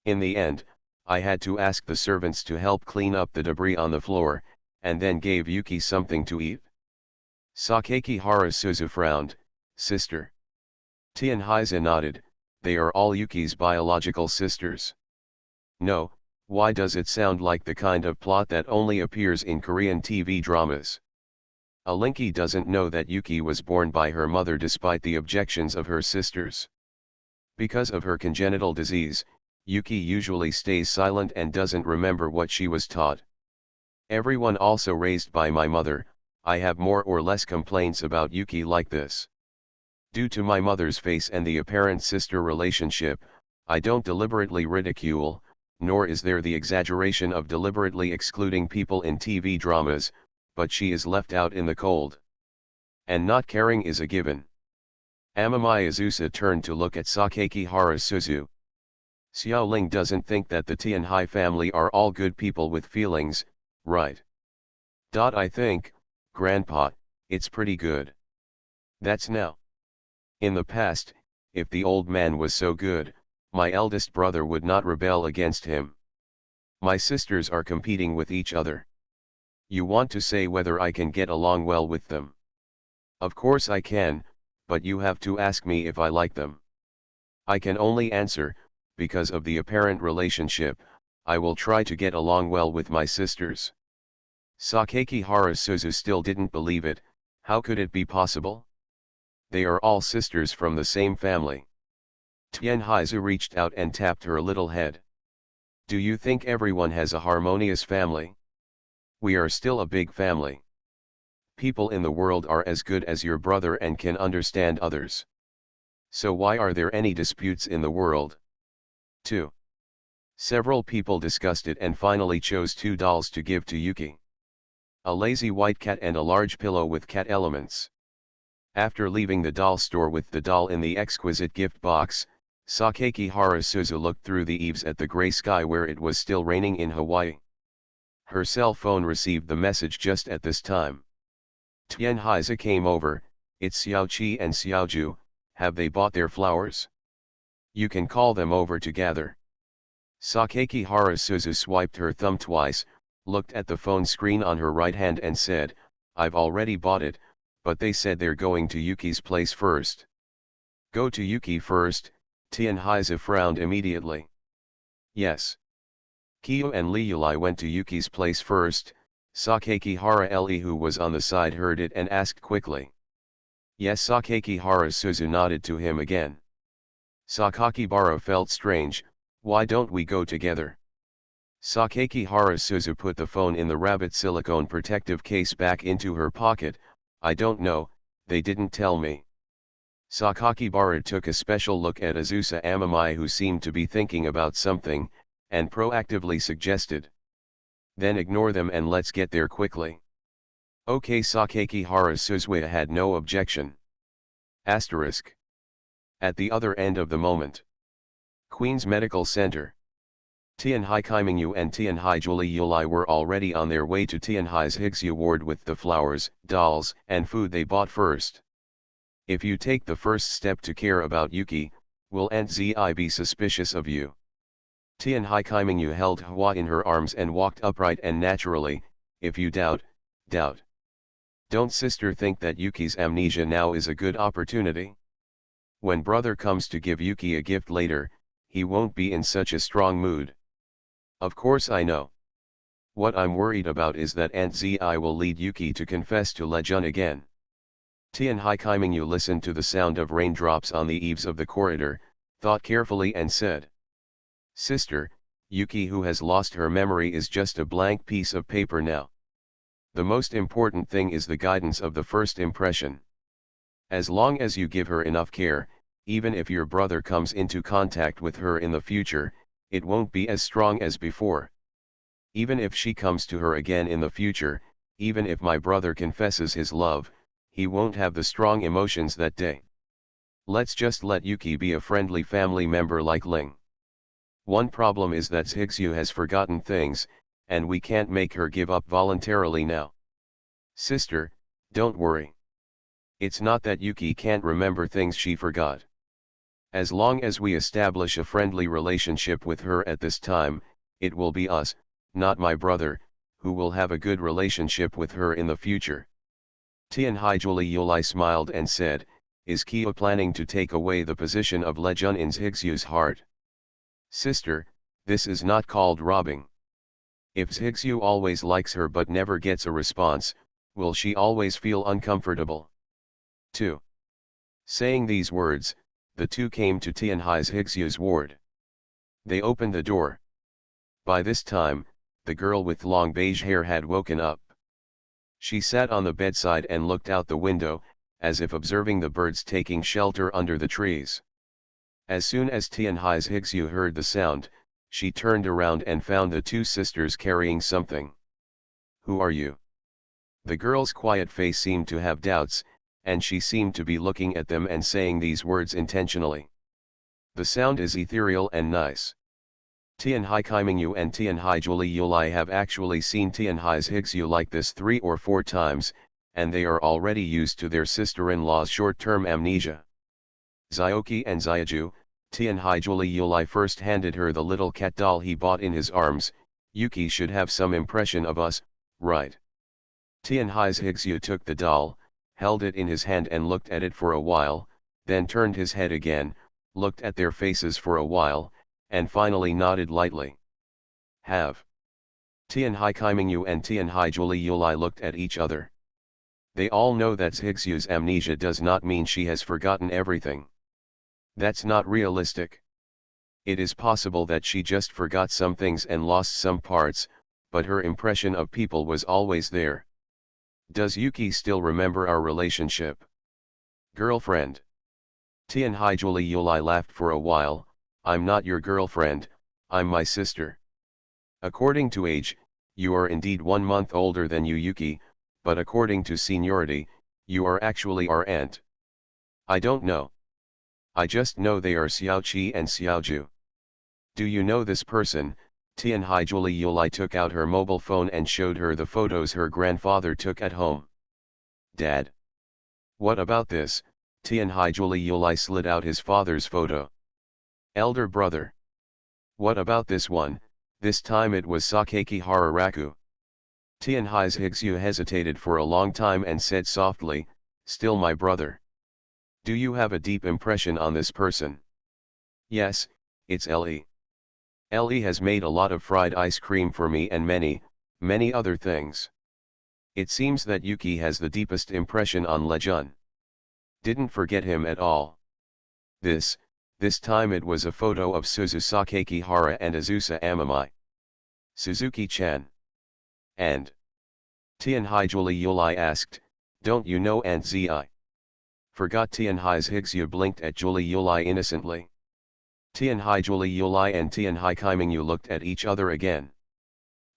In the end, I had to ask the servants to help clean up the debris on the floor, and then gave Yuki something to eat. Sakakibara Suzu frowned. Sister. Tianhaizi nodded. They are all Yuki's biological sisters. No. Why does it sound like the kind of plot that only appears in Korean TV dramas? Alinki doesn't know that Yuki was born by her mother despite the objections of her sisters. Because of her congenital disease, Yuki usually stays silent and doesn't remember what she was taught. Everyone also raised by my mother. I have more or less complaints about Yuki like this. Due to my mother's face and the apparent sister relationship, I don't deliberately ridicule, nor is there the exaggeration of deliberately excluding people in TV dramas, but she is left out in the cold. And not caring is a given. Amamai Azusa turned to look at Sakakibara Suzu. Xiaoling doesn't think that the Tianhai family are all good people with feelings, right? I think, Grandpa, it's pretty good. That's now. In the past, if the old man was so good, my eldest brother would not rebel against him. My sisters are competing with each other. You want to say whether I can get along well with them? Of course I can, but you have to ask me if I like them. I can only answer, because of the apparent relationship, I will try to get along well with my sisters. Sakakibara Suzu still didn't believe it. How could it be possible? They are all sisters from the same family. Tianhaizi reached out and tapped her little head. Do you think everyone has a harmonious family? We are still a big family. People in the world are as good as your brother and can understand others. So why are there any disputes in the world? 2. Several people discussed it and finally chose 2 dolls to give to Yuki. A lazy white cat and a large pillow with cat elements. After leaving the doll store with the doll in the exquisite gift box, Sakaki Harasuzu looked through the eaves at the gray sky where it was still raining in Hawaii. Her cell phone received the message just at this time. Tianhaiza came over. It's Xiaoqi and Xiaoju, have they bought their flowers? You can call them over to gather. Sakaki Harasuzu swiped her thumb twice, looked at the phone screen on her right hand and said, I've already bought it, but they said they're going to Yuki's place first. Go to Yuki first, Tianhaiza frowned immediately. Yes. Kyo and Liulai went to Yuki's place first. Sakaki Hara Eli, who was on the side, heard it and asked quickly. Yes. Sakaki Harasuzu nodded to him again. Sakakibara felt strange. Why don't we go together? Sakaki Harasuzu put the phone in the rabbit silicone protective case back into her pocket. I don't know, they didn't tell me. Sakakibara took a special look at Azusa Amamai, who seemed to be thinking about something, and proactively suggested. Then ignore them and let's get there quickly. Okay. Sakaki Harasuzu had no objection. Asterisk. At the other end of the moment. Queen's Medical Center. Tianhai Kaimingyu and Tianhai Juliulai were already on their way to Tianhai's Higgsyu ward with the flowers, dolls, and food they bought first. If you take the first step to care about Yuki, will Aunt Zi be suspicious of you? Tianhai Kaimingyu held Hua in her arms and walked upright and naturally. If you doubt, doubt. Don't sister think that Yuki's amnesia now is a good opportunity? When brother comes to give Yuki a gift later, he won't be in such a strong mood. Of course I know. What I'm worried about is that Aunt Zi will lead Yuki to confess to Lejun again. Tianhai Kaimingyu listened to the sound of raindrops on the eaves of the corridor, thought carefully and said. Sister, Yuki, who has lost her memory, is just a blank piece of paper now. The most important thing is the guidance of the first impression. As long as you give her enough care, even if your brother comes into contact with her in the future, it won't be as strong as before. Even if she comes to her again in the future, even if my brother confesses his love, he won't have the strong emotions that day. Let's just let Yuki be a friendly family member like Ling. One problem is that Higgsyu has forgotten things, and we can't make her give up voluntarily now. Sister, don't worry. It's not that Yuki can't remember things she forgot. As long as we establish a friendly relationship with her at this time, it will be us, not my brother, who will have a good relationship with her in the future. Tianhai Juliulai smiled and said, Is Kyo planning to take away the position of Lejun in Higsyu's heart? Sister, this is not called robbing. If Higgsyu always likes her but never gets a response, will she always feel uncomfortable? 2. Saying these words, the two came to Tianhai's Higgsyu's ward. They opened the door. By this time, the girl with long beige hair had woken up. She sat on the bedside and looked out the window, as if observing the birds taking shelter under the trees. As soon as Tianhai's Higgsu heard the sound, she turned around and found the two sisters carrying something. Who are you? The girl's quiet face seemed to have doubts, and she seemed to be looking at them and saying these words intentionally. The sound is ethereal and nice. Tianhai Kaimingyu and Tianhai Juliulai have actually seen Tianhai's Higgsu like this 3 or 4 times, and they are already used to their sister-in-law's short-term amnesia. Zioki and Xiaju, Tianhai Juliulai first handed her the little cat doll he bought in his arms. Yuki should have some impression of us, right? Tianhai's Higgsu took the doll, held it in his hand and looked at it for a while, then turned his head again, looked at their faces for a while, and finally nodded lightly. Have. Tianhai Kaimingyu and Tianhai Juliulai looked at each other. They all know that Higgsyu's amnesia does not mean she has forgotten everything. That's not realistic. It is possible that she just forgot some things and lost some parts, but her impression of people was always there. Does Yuki still remember our relationship? Girlfriend. Tianhai Julie Yulai laughed for a while. I'm not your girlfriend, I'm my sister. According to age, you are indeed 1 month older than you Yuki, but according to seniority, you are actually our aunt. I don't know. I just know they are Xiaoqi and Xiaoju. Do you know this person? Tianhai Julie Yulai took out her mobile phone and showed her the photos her grandfather took at home. Dad. What about this? Tianhai Julie Yulai slid out his father's photo. Elder brother. What about this one? This time it was Sakeki Hararaku. Tianhai's Higsu hesitated for a long time and said softly, still my brother. Do you have a deep impression on this person? Yes, it's Ellie. Ellie has made a lot of fried ice cream for me and many, many other things. It seems that Yuki has the deepest impression on Lejun. Didn't forget him at all. This time it was a photo of Suzu Sakeki Hara and Azusa Amamai. Suzuki-chan. And Tianhai Julie Yulai asked, don't you know Aunt Zi? Forgot Tianhai's Higsu blinked at Julie Yulai innocently. Tianhai Julie Yulai and Tianhai Kaimingyu looked at each other again.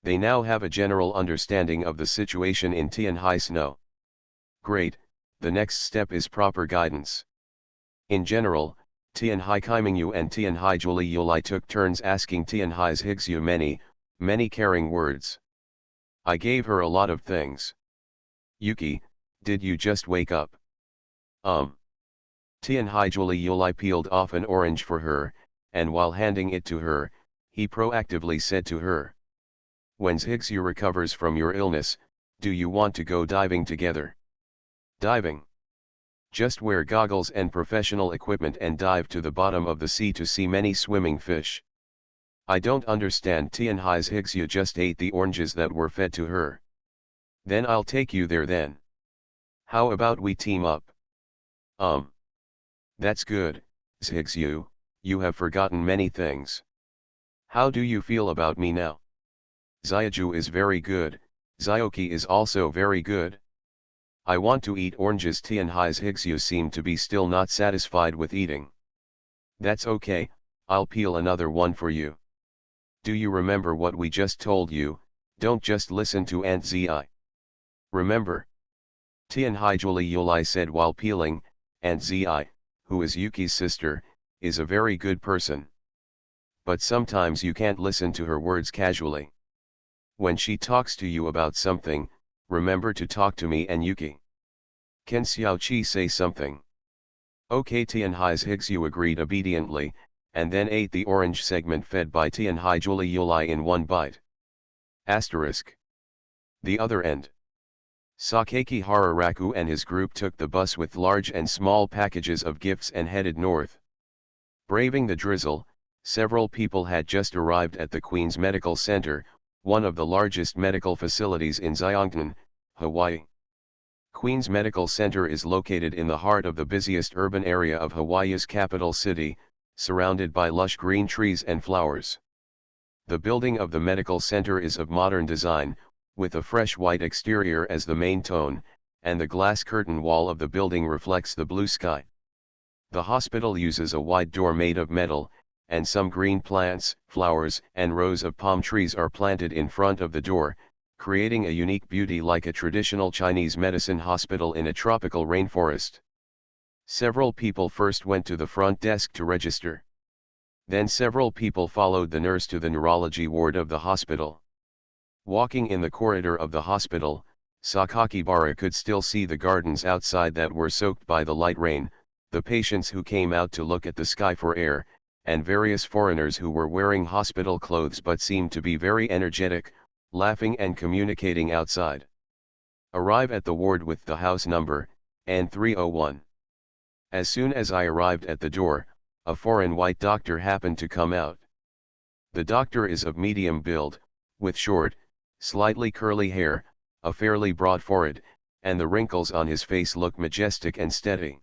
They now have a general understanding of the situation in Tianhai Snow. Great, the next step is proper guidance. In general, Tianhai Kaimingyu and Tianhai Julie Yulai took turns asking Tianhai's Higsu many, many caring words. I gave her a lot of things. Yuki, did you just wake up? Tianhai Julie Yulai peeled off an orange for her, and while handing it to her, he proactively said to her. When Higsu recovers from your illness, do you want to go diving together? Diving. Just wear goggles and professional equipment and dive to the bottom of the sea to see many swimming fish. I don't understand. Tianhai's Higsu just ate the oranges that were fed to her. Then I'll take you there then. How about we team up? That's good, Higsu, you have forgotten many things. How do you feel about me now? Xiaoju is very good, Xiaoki is also very good. I want to eat oranges. Tianhai's Higsu seemed to be still not satisfied with eating. That's okay, I'll peel another one for you. Do you remember what we just told you? Don't just listen to Aunt Zi. Remember? Tianhai Julie Yulai said while peeling, Aunt Zi, who is Yuki's sister, is a very good person. But sometimes you can't listen to her words casually. When she talks to you about something, remember to talk to me and Yuki. Can Xiaoqi say something? Okay. Tianhai's Higsu agreed obediently, and then ate the orange segment fed by Tianhai Julie Yulai in one bite. Asterisk. The other end. Sakeki Hararaku and his group took the bus with large and small packages of gifts and headed north. Braving the drizzle, several people had just arrived at the Queen's Medical Center, one of the largest medical facilities in Zhangnan, Hawaii. Queen's Medical Center is located in the heart of the busiest urban area of Hawaii's capital city, surrounded by lush green trees and flowers. The building of the medical center is of modern design, with a fresh white exterior as the main tone, and the glass curtain wall of the building reflects the blue sky. The hospital uses a wide door made of metal, and some green plants, flowers, and rows of palm trees are planted in front of the door, creating a unique beauty like a traditional Chinese medicine hospital in a tropical rainforest. Several people first went to the front desk to register. Then several people followed the nurse to the neurology ward of the hospital. Walking in the corridor of the hospital, Sakakibara could still see the gardens outside that were soaked by the light rain, the patients who came out to look at the sky for air, and various foreigners who were wearing hospital clothes but seemed to be very energetic, laughing and communicating outside. Arrive at the ward with the house number, N301. As soon as I arrived at the door, a foreign white doctor happened to come out. The doctor is of medium build, with short, slightly curly hair, a fairly broad forehead, and the wrinkles on his face look majestic and steady.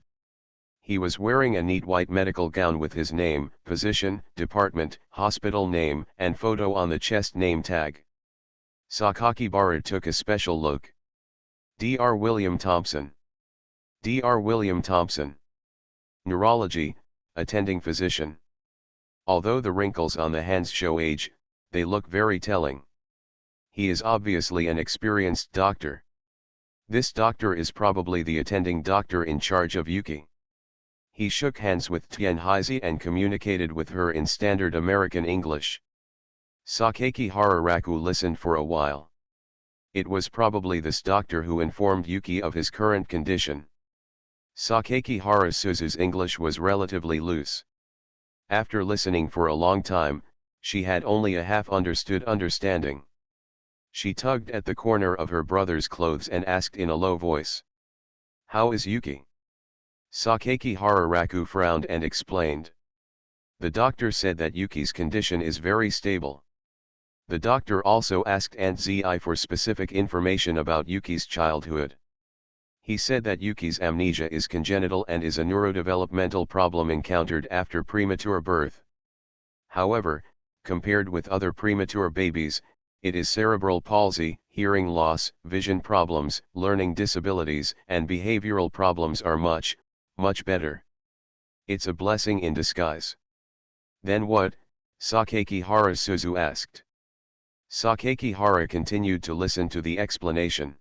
He was wearing a neat white medical gown with his name, position, department, hospital name, and photo on the chest name tag. Sakakibara took a special look. Dr. William Thompson. Dr. William Thompson. Neurology, attending physician. Although the wrinkles on the hands show age, they look very telling. He is obviously an experienced doctor. This doctor is probably the attending doctor in charge of Yuki. He shook hands with Tianhaizi and communicated with her in standard American English. Sakaki Hararaku listened for a while. It was probably this doctor who informed Yuki of his current condition. Sakaki Harasuzu's English was relatively loose. After listening for a long time, she had only a half-understood understanding. She tugged at the corner of her brother's clothes and asked in a low voice, "How is Yuki?" Sakaki Hararaku frowned and explained. The doctor said that Yuki's condition is very stable. The doctor also asked Aunt Zi for specific information about Yuki's childhood. He said that Yuki's amnesia is congenital and is a neurodevelopmental problem encountered after premature birth. However, compared with other premature babies, it is cerebral palsy, hearing loss, vision problems, learning disabilities, and behavioral problems are much, much better. It's a blessing in disguise. Then what? Sakaki Harasuzu asked. Sakaki Hara continued to listen to the explanation.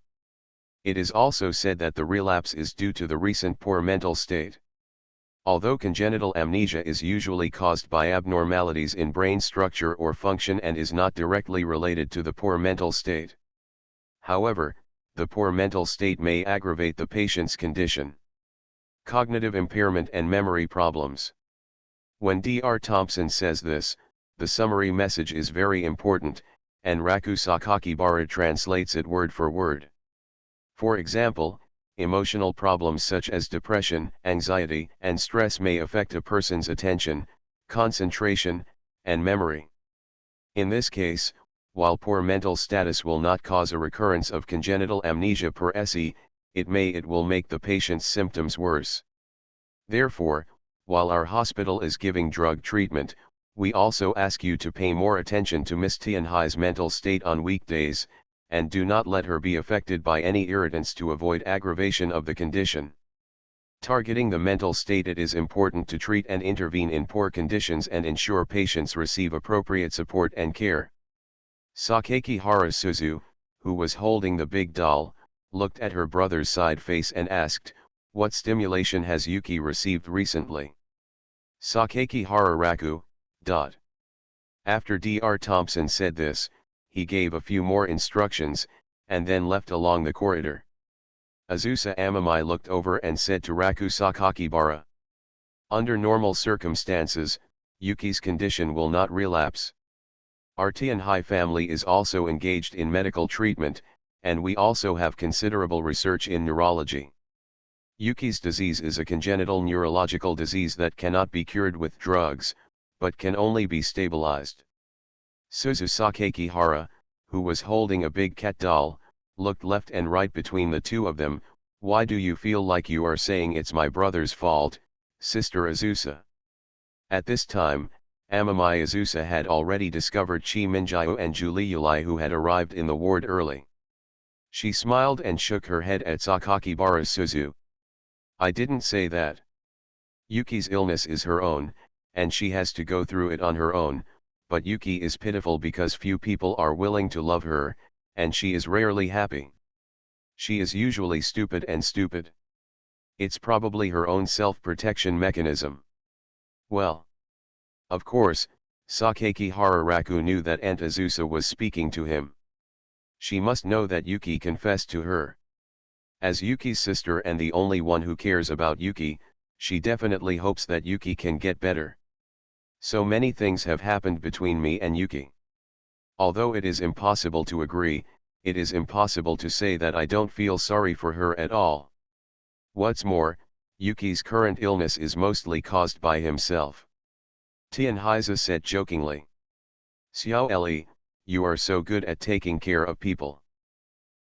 It is also said that the relapse is due to the recent poor mental state. Although congenital amnesia is usually caused by abnormalities in brain structure or function and is not directly related to the poor mental state. However, the poor mental state may aggravate the patient's condition. Cognitive impairment and memory problems. When Dr. Thompson says this, the summary message is very important, and Raku Sakakibara translates it word for word. For example, emotional problems such as depression, anxiety, and stress may affect a person's attention, concentration, and memory. In this case, while poor mental status will not cause a recurrence of congenital amnesia per se, it will make the patient's symptoms worse. Therefore, while our hospital is giving drug treatment, we also ask you to pay more attention to Miss Tianhai's mental state on weekdays, and do not let her be affected by any irritants to avoid aggravation of the condition. Targeting the mental state, it is important to treat and intervene in poor conditions and ensure patients receive appropriate support and care. Sakaki Harasuzu, who was holding the big doll, looked at her brother's side face and asked, "What stimulation has Yuki received recently?" Sakaki Hararaku. After Dr. Thompson said this, he gave a few more instructions, and then left along the corridor. Azusa Amamai looked over and said to Raku Sakakibara, "Under normal circumstances, Yuki's condition will not relapse. Our Tianhai family is also engaged in medical treatment, and we also have considerable research in neurology. Yuki's disease is a congenital neurological disease that cannot be cured with drugs, but can only be stabilized." Suzu Sakaki Hara, who was holding a big cat doll, looked left and right between the two of them. "Why do you feel like you are saying it's my brother's fault, Sister Azusa?" At this time, Amamai Azusa had already discovered Chi Minjiu and Juliuli, who had arrived in the ward early. She smiled and shook her head at Sakakibara Suzu. "I didn't say that. Yuki's illness is her own, and she has to go through it on her own, but Yuki is pitiful because few people are willing to love her, and she is rarely happy. She is usually stupid. It's probably her own self-protection mechanism." Well. Of course, Sakaki Hararaku knew that Aunt Azusa was speaking to him. She must know that Yuki confessed to her. As Yuki's sister and the only one who cares about Yuki, she definitely hopes that Yuki can get better. "So many things have happened between me and Yuki. Although it is impossible to agree, it is impossible to say that I don't feel sorry for her at all. What's more, Yuki's current illness is mostly caused by himself." Tianhaiza said jokingly. "Xiao Eli, you are so good at taking care of people.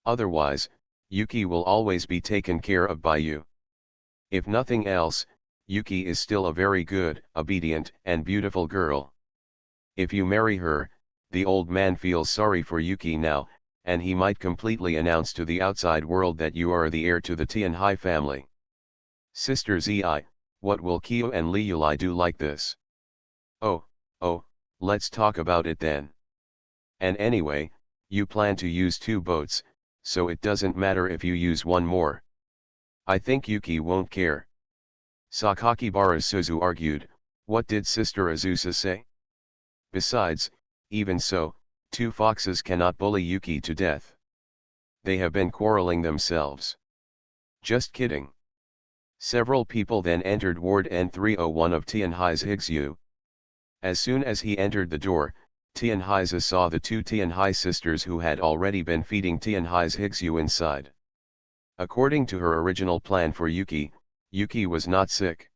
Otherwise, Yuki will always be taken care of by you. If nothing else, Yuki is still a very good, obedient, and beautiful girl. If you marry her, the old man feels sorry for Yuki now, and he might completely announce to the outside world that you are the heir to the Tianhai family. Sister Zi, what will Kyo and Liuli do like this? Oh, oh, let's talk about it then. And anyway, you plan to use 2 boats, so it doesn't matter if you use one more. I think Yuki won't care. Sakakibara Suzu argued, what did Sister Azusa say? Besides, even so, 2 foxes cannot bully Yuki to death. They have been quarreling themselves. Just kidding. Several people then entered Ward N301 of Tianhai's Higsu. As soon as he entered the door, Tianhaiza saw the 2 Tianhai sisters who had already been feeding Tianhai's Higsu inside. According to her original plan for Yuki, Yuki was not sick.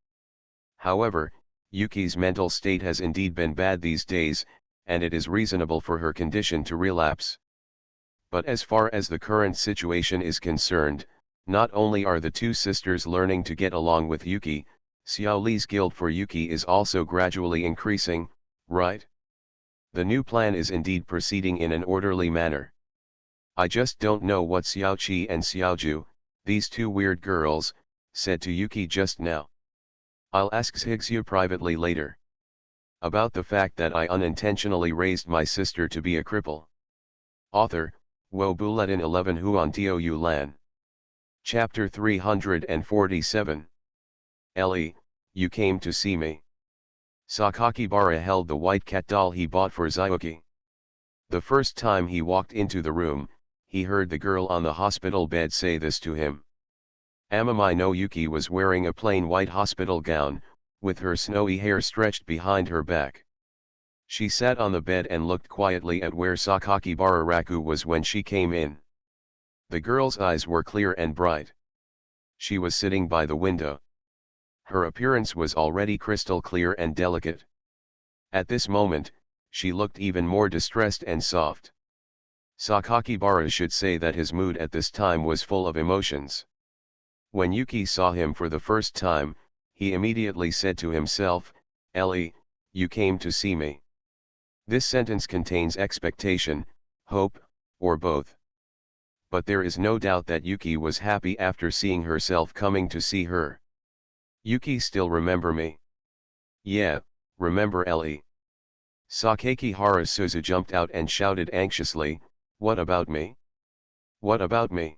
However, Yuki's mental state has indeed been bad these days, and it is reasonable for her condition to relapse. But as far as the current situation is concerned, not only are the 2 sisters learning to get along with Yuki, Xiao Li's guilt for Yuki is also gradually increasing, right? The new plan is indeed proceeding in an orderly manner. I just don't know what Xiao Qi and Xiao Ju, these 2 weird girls, said to Yuki just now. I'll ask Higsu privately later. About the fact that I unintentionally raised my sister to be a cripple. Author, Wo Buletin 11 Huan Tio Yu Lan. Chapter 347. Ellie, you came to see me. Sakakibara held the white cat doll he bought for Zyuki. The first time he walked into the room, he heard the girl on the hospital bed say this to him. Amami no Yuki was wearing a plain white hospital gown, with her snowy hair stretched behind her back. She sat on the bed and looked quietly at where Sakakibara Raku was when she came in. The girl's eyes were clear and bright. She was sitting by the window. Her appearance was already crystal clear and delicate. At this moment, she looked even more distressed and soft. Sakakibara should say that his mood at this time was full of emotions. When Yuki saw him for the first time, he immediately said to himself, Ellie, you came to see me. This sentence contains expectation, hope, or both. But there is no doubt that Yuki was happy after seeing herself coming to see her. Yuki still remember me? Yeah, remember Ellie. Sakakihara Suzu jumped out and shouted anxiously, what about me? What about me?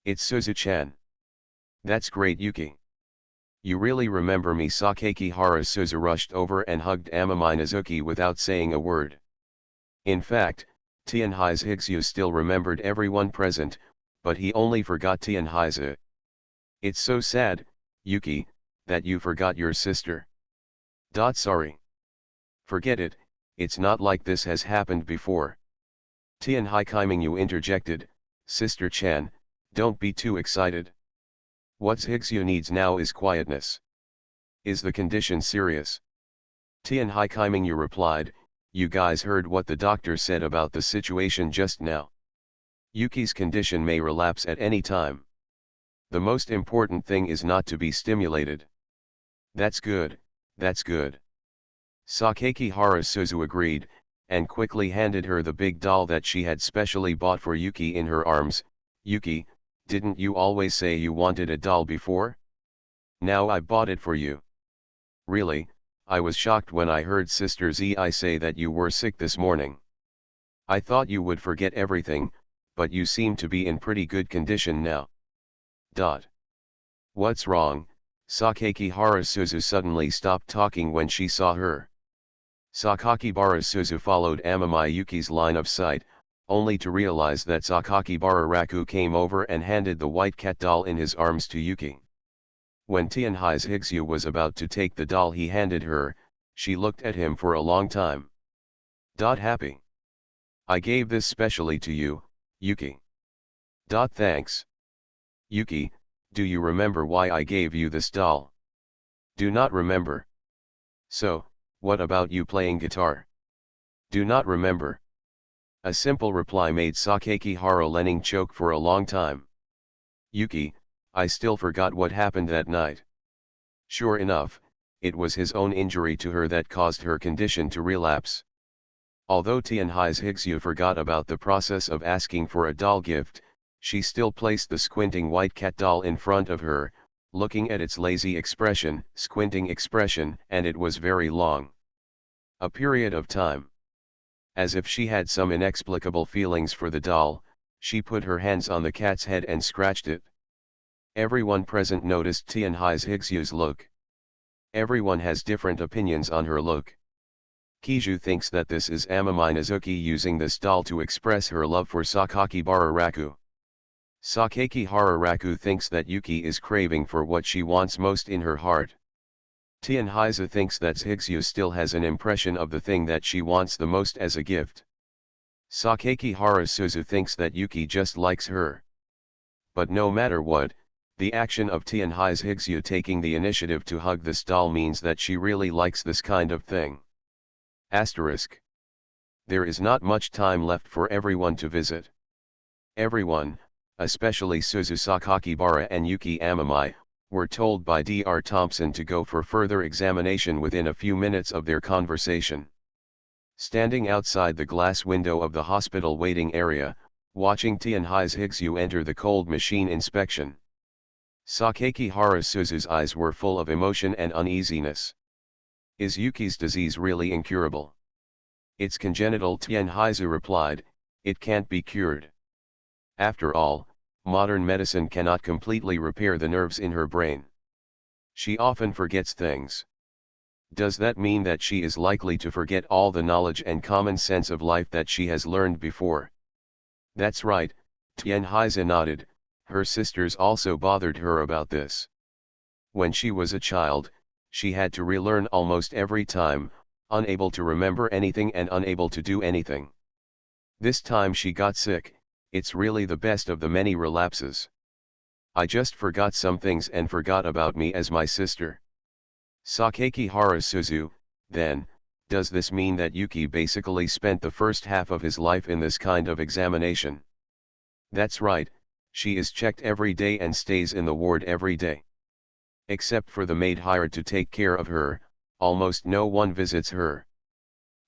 It's Suzu-chan. That's great Yuki. You really remember me. Sakakihara Suzu rushed over and hugged Amami Nazuki without saying a word. In fact, Tianhai's Higsu still remembered everyone present, but he only forgot Tianhai's. It's so sad, Yuki, that you forgot your sister. Sorry. Forget it, it's not like this has happened before. Tianhai Kaimingyu interjected, Sister Chan, don't be too excited. What's Higsu needs now is quietness. Is the condition serious? Tianhai Kaimingyu replied, you guys heard what the doctor said about the situation just now. Yuki's condition may relapse at any time. The most important thing is not to be stimulated. That's good, that's good. Sakakihara Suzu agreed, and quickly handed her the big doll that she had specially bought for Yuki in her arms. Yuki, didn't you always say you wanted a doll before? Now I bought it for you. Really, I was shocked when I heard Sister Zi say that you were sick this morning. I thought you would forget everything, but you seem to be in pretty good condition now. What's wrong? Sakakihara Suzu suddenly stopped talking when she saw her. Sakakibara Suzu followed Amami Yuki's line of sight, only to realize that Sakakibara Raku came over and handed the white cat doll in his arms to Yuki. When Tianhai's Higsu was about to take the doll he handed her, she looked at him for a long time. Happy. I gave this specially to you, Yuki. Thanks. Yuki, do you remember why I gave you this doll? Do not remember. So, what about you playing guitar? Do not remember. A simple reply made Sakakihara Lening choke for a long time. Yuki, I still forgot what happened that night. Sure enough, it was his own injury to her that caused her condition to relapse. Although Tianhai's Higsu forgot about the process of asking for a doll gift, she still placed the squinting white cat doll in front of her, looking at its lazy expression, squinting expression, and it was very long. A period of time. As if she had some inexplicable feelings for the doll, she put her hands on the cat's head and scratched it. Everyone present noticed Tianhai's Higsu's look. Everyone has different opinions on her look. Kiju thinks that this is Amami Nazuki using this doll to express her love for Sakakibara Raku. Sakakibara Raku thinks that Yuki is craving for what she wants most in her heart. Tianhaiza thinks that Higsu still has an impression of the thing that she wants the most as a gift. Sakakibara Suzu thinks that Yuki just likes her. But no matter what, the action of Tianhai's Higsu taking the initiative to hug this doll means that she really likes this kind of thing. Asterisk. There is not much time left for everyone to visit. Everyone, especially Suzu Sakakibara and Yuki Amami, were told by Dr. Thompson to go for further examination within a few minutes of their conversation. Standing outside the glass window of the hospital waiting area, watching Tianhai's Higsu enter the cold machine inspection. Sakakibara Suzu's eyes were full of emotion and uneasiness. Is Yuki's disease really incurable? It's congenital, Tianhaizu replied, it can't be cured. After all, modern medicine cannot completely repair the nerves in her brain. She often forgets things. Does that mean that she is likely to forget all the knowledge and common sense of life that she has learned before? That's right, Tianhaizu nodded, her sisters also bothered her about this. When she was a child, she had to relearn almost every time, unable to remember anything and unable to do anything. This time she got sick, it's really the best of the many relapses. I just forgot some things and forgot about me as my sister. Sakakibara Suzu, then, does this mean that Yuki basically spent the first half of his life in this kind of examination? That's right, she is checked every day and stays in the ward every day. Except for the maid hired to take care of her, almost no one visits her.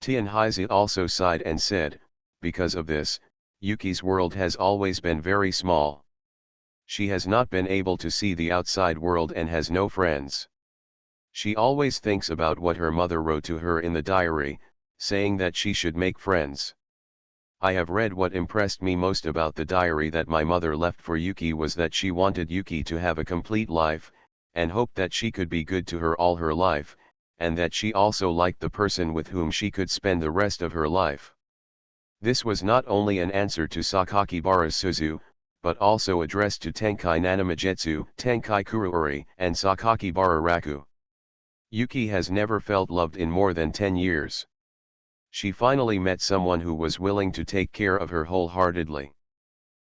Tianhaizi also sighed and said, because of this, Yuki's world has always been very small. She has not been able to see the outside world and has no friends. She always thinks about what her mother wrote to her in the diary, saying that she should make friends. I have read what impressed me most about the diary that my mother left for Yuki was that she wanted Yuki to have a complete life, and hoped that she could be good to her all her life, and that she also liked the person with whom she could spend the rest of her life. This was not only an answer to Sakakibara Suzu, but also addressed to Tenkai Nanamajetsu, Tenkai Kuruori, and Sakakibara Raku. Yuki has never felt loved in more than 10 years. She finally met someone who was willing to take care of her wholeheartedly.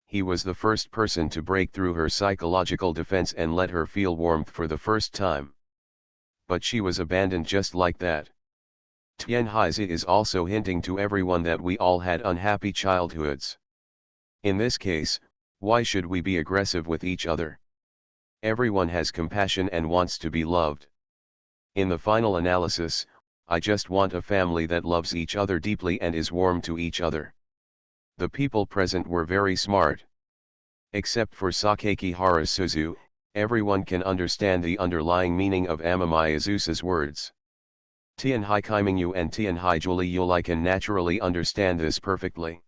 He was the first person to break through her psychological defense and let her feel warmth for the first time. But she was abandoned just like that. Tianhaizi is also hinting to everyone that we all had unhappy childhoods. In this case, why should we be aggressive with each other? Everyone has compassion and wants to be loved. In the final analysis, I just want a family that loves each other deeply and is warm to each other. The people present were very smart. Except for Sakakibara Suzu, everyone can understand the underlying meaning of Amami Azusa's words. Tianhai Kaimingyu and Tianhai Julie Yulai can naturally understand this perfectly.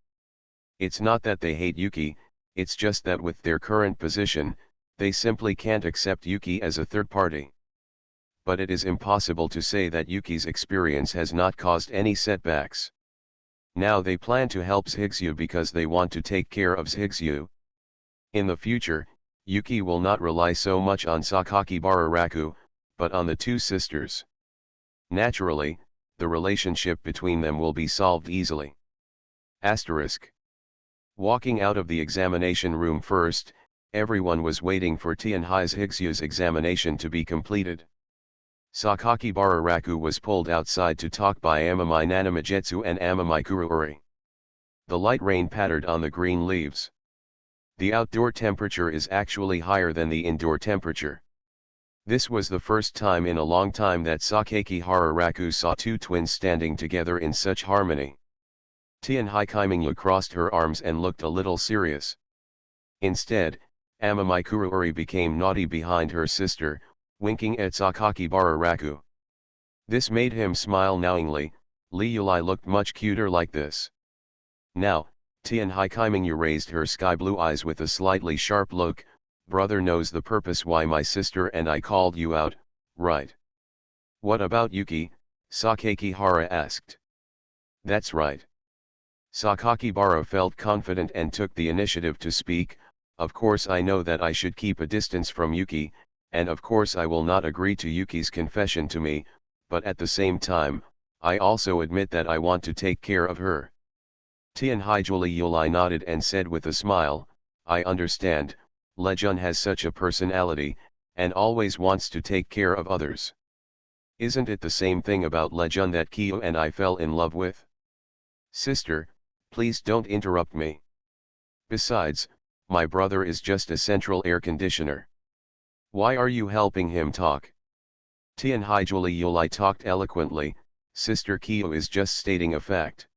It's not that they hate Yuki, it's just that with their current position, they simply can't accept Yuki as a third party. But it is impossible to say that Yuki's experience has not caused any setbacks. Now they plan to help Higsu because they want to take care of Higsu. In the future, Yuki will not rely so much on Sakakibara Raku, but on the two sisters. Naturally, the relationship between them will be solved easily. Asterisk. Walking out of the examination room first, everyone was waiting for Tianhai's Higsu's examination to be completed. Sakakibara Raku was pulled outside to talk by Amami Nanamajetsu and Amami Kuruori. The light rain pattered on the green leaves. The outdoor temperature is actually higher than the indoor temperature. This was the first time in a long time that Sakakibara Raku saw two twins standing together in such harmony. Tian Hikimingyu crossed her arms and looked a little serious. Instead, Amamai Kuruori became naughty behind her sister, winking at Sakakibara Raku. This made him smile knowingly. Li Yulai looked much cuter like this. Now, Tian Hikimingyu raised her sky blue eyes with a slightly sharp look. Brother knows the purpose why my sister and I called you out, right? What about Yuki? Sakakibara asked. That's right. Sakakibara felt confident and took the initiative to speak. Of course I know that I should keep a distance from Yuki, and of course I will not agree to Yuki's confession to me, but at the same time, I also admit that I want to take care of her. Tian Haijuli Yulai nodded and said with a smile, I understand, Lejun has such a personality, and always wants to take care of others. Isn't it the same thing about Lejun that Kyo and I fell in love with? Sister, please don't interrupt me. Besides, my brother is just a central air conditioner. Why are you helping him talk? Tian Haijuli Yulai talked eloquently. Sister Kyo is just stating a fact.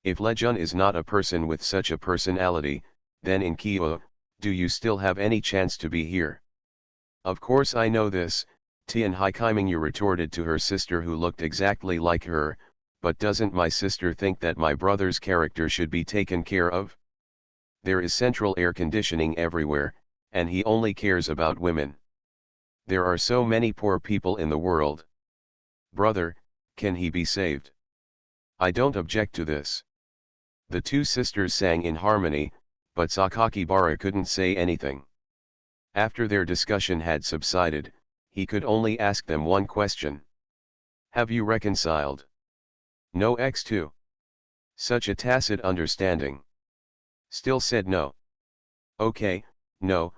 If Lejun is not a person with such a personality, then in Kyo, do you still have any chance to be here? Of course I know this, Tian Hikimingyu retorted to her sister who looked exactly like her, but doesn't my sister think that my brother's character should be taken care of? There is central air conditioning everywhere, and he only cares about women. There are so many poor people in the world. Brother, can he be saved? I don't object to this. The two sisters sang in harmony, but Sakakibara couldn't say anything. After their discussion had subsided, he could only ask them one question. Have you reconciled? No X2. Such a tacit understanding. Still said no. Okay, no,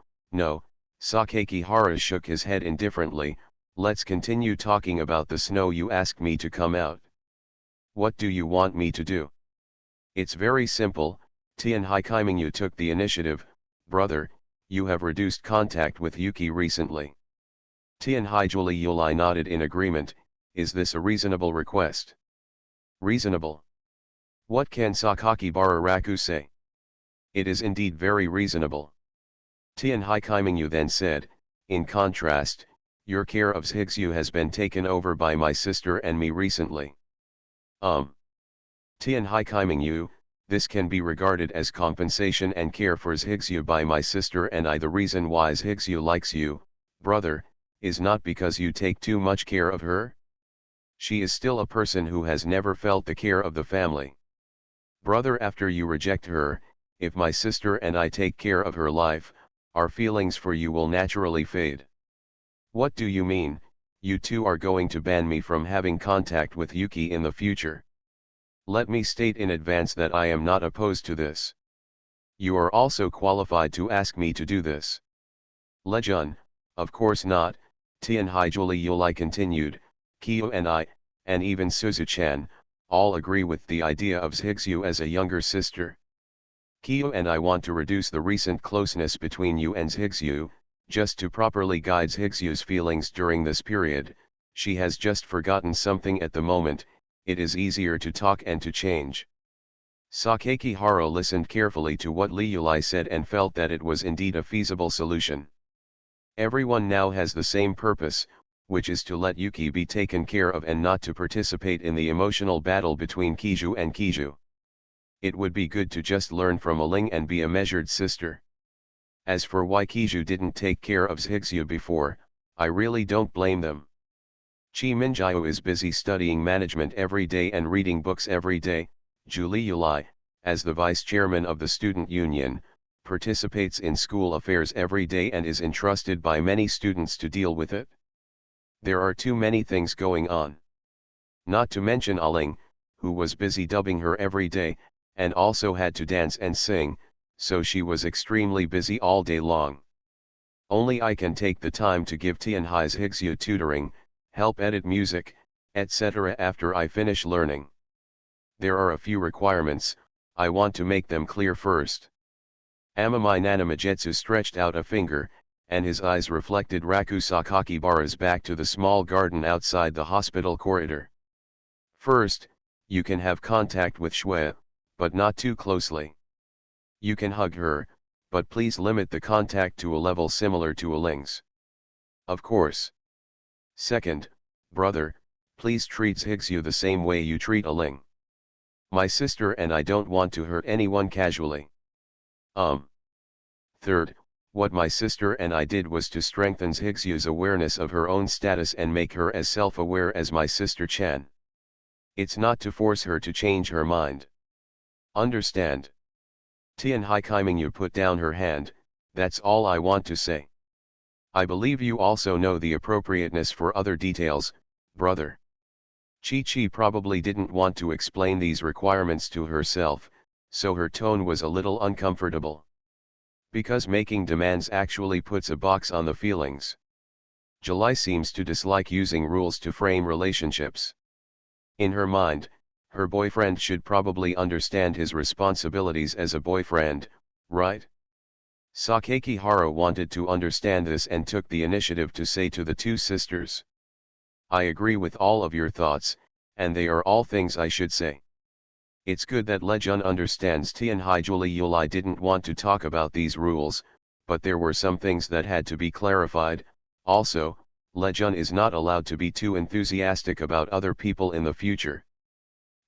Sakakibara shook his head indifferently. Let's continue talking about the snow you asked me to come out. What do you want me to do? It's very simple, Tian Hikimingyu took the initiative. Brother, you have reduced contact with Yuki recently. Tian Haijuli Yulai nodded in agreement. Is this a reasonable request? Reasonable. What can Sakakibara Raku say? It is indeed very reasonable. Tian Hikimingyu then said, in contrast, your care of Shigsu has been taken over by my sister and me recently. Tian Hikimingyu, this can be regarded as compensation and care for Shigsu by my sister and I. The reason why Shigsu likes you, brother, is not because you take too much care of her. She is still a person who has never felt the care of the family. Brother, after you reject her, if my sister and I take care of her life, our feelings for you will naturally fade. What do you mean, you two are going to ban me from having contact with Yuki in the future? Let me state in advance that I am not opposed to this. You are also qualified to ask me to do this. Lejun, of course not, Tian Haijuli Yulai continued. Kyo and I, and even Suzu-chan, all agree with the idea of Shigsu as a younger sister. Kyo and I want to reduce the recent closeness between you and Shigsu, just to properly guide Shigsu's feelings during this period. She has just forgotten something at the moment. It is easier to talk and to change. Sakakibara listened carefully to what Li Yulai said and felt that it was indeed a feasible solution. Everyone now has the same purpose, which is to let Yuki be taken care of and not to participate in the emotional battle between Kiju and Kiju. It would be good to just learn from a Ling and be a measured sister. As for why Kiju didn't take care of Shigsu before, I really don't blame them. Chi Minjiu is busy studying management every day and reading books every day. Julie Yulai, as the vice chairman of the student union, participates in school affairs every day and is entrusted by many students to deal with it. There are too many things going on. Not to mention Aling, who was busy dubbing her every day, and also had to dance and sing, so she was extremely busy all day long. Only I can take the time to give Tianhai's Shigsu tutoring, help edit music, etc. after I finish learning. There are a few requirements, I want to make them clear first. Amamai Nanamajetsu stretched out a finger, and his eyes reflected Raku Sakakibara's back to the small garden outside the hospital corridor. First, you can have contact with Shui, but not too closely. You can hug her, but please limit the contact to a level similar to a Ling's. Of course. Second, brother, please treat Higsu the same way you treat a Ling. My sister and I don't want to hurt anyone casually. Third, what my sister and I did was to strengthen Higsu's awareness of her own status and make her as self-aware as my sister Chan. It's not to force her to change her mind. Understand? Tian Hai Kaimingyu put down her hand. That's all I want to say. I believe you also know the appropriateness for other details, brother. Chi-Chi probably didn't want to explain these requirements to herself, so her tone was a little uncomfortable. Because making demands actually puts a box on the feelings. July seems to dislike using rules to frame relationships. In her mind, her boyfriend should probably understand his responsibilities as a boyfriend, right? Sakakihara wanted to understand this and took the initiative to say to the two sisters. I agree with all of your thoughts, and they are all things I should say. It's good that Lejun understands Tianhai Julie Yulai didn't want to talk about these rules, but there were some things that had to be clarified. Also, Lejun is not allowed to be too enthusiastic about other people in the future.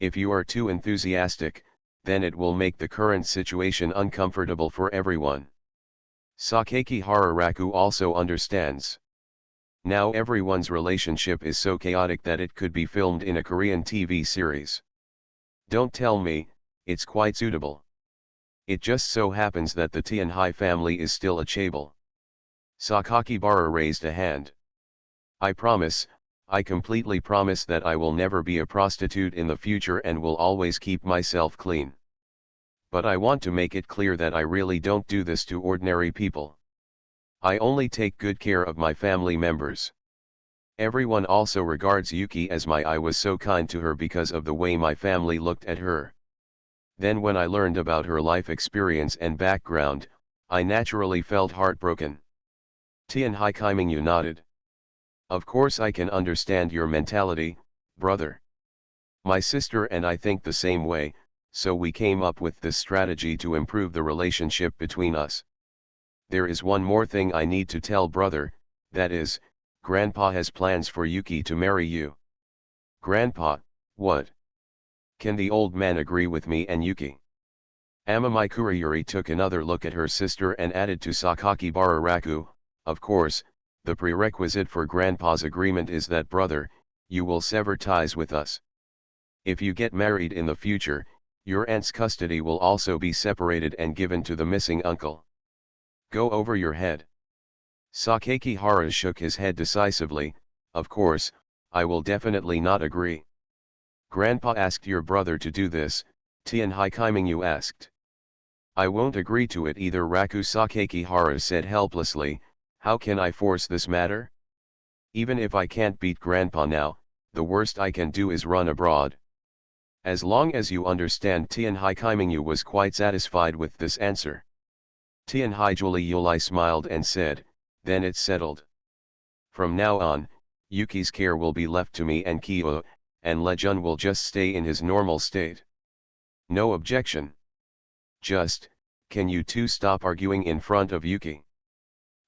If you are too enthusiastic, then it will make the current situation uncomfortable for everyone. Sakakihara Raku also understands. Now everyone's relationship is so chaotic that it could be filmed in a Korean TV series. Don't tell me, it's quite suitable. It just so happens that the Tianhai family is still a chaebol. Sakakibara raised a hand. I completely promise that I will never be a prostitute in the future and will always keep myself clean. But I want to make it clear that I really don't do this to ordinary people. I only take good care of my family members. Everyone also regards Yuki as I was so kind to her because of the way my family looked at her. Then when I learned about her life experience and background, I naturally felt heartbroken. Tianhai Kaimingyu nodded. Of course I can understand your mentality, brother. My sister and I think the same way, so we came up with this strategy to improve the relationship between us. There is one more thing I need to tell brother, that is, Grandpa has plans for Yuki to marry you. Grandpa, what? Can the old man agree with me and Yuki? Amamai Kurayuri took another look at her sister and added to Sakakibara Raku, of course, the prerequisite for Grandpa's agreement is that brother, you will sever ties with us. If you get married in the future, your aunt's custody will also be separated and given to the missing uncle. Go over your head. Sakakihara shook his head decisively. Of course, I will definitely not agree. Grandpa asked your brother to do this, Tianhai Kaimingyu asked. I won't agree to it either, Raku Sakakihara said helplessly. How can I force this matter? Even if I can't beat Grandpa now, the worst I can do is run abroad. As long as you understand. Tianhai Kaimingyu was quite satisfied with this answer. Tianhai Julie Yulai smiled and said, then it's settled. From now on, Yuki's care will be left to me and Kyo, and Lejun will just stay in his normal state. No objection. Just, can you two stop arguing in front of Yuki?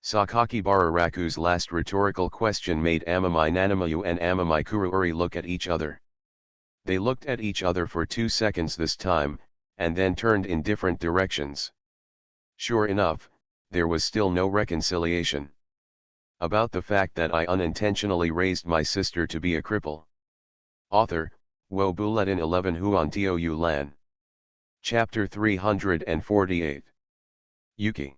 Sakakibara Raku's last rhetorical question made Amamai Nanamayu and Amamai Kuruuri look at each other. They looked at each other for 2 seconds this time, and then turned in different directions. Sure enough, there was still no reconciliation. About the fact that I unintentionally raised my sister to be a cripple. Author, Wo Bulletin 11 Huan Tiu Lan. Chapter 348. Yuki.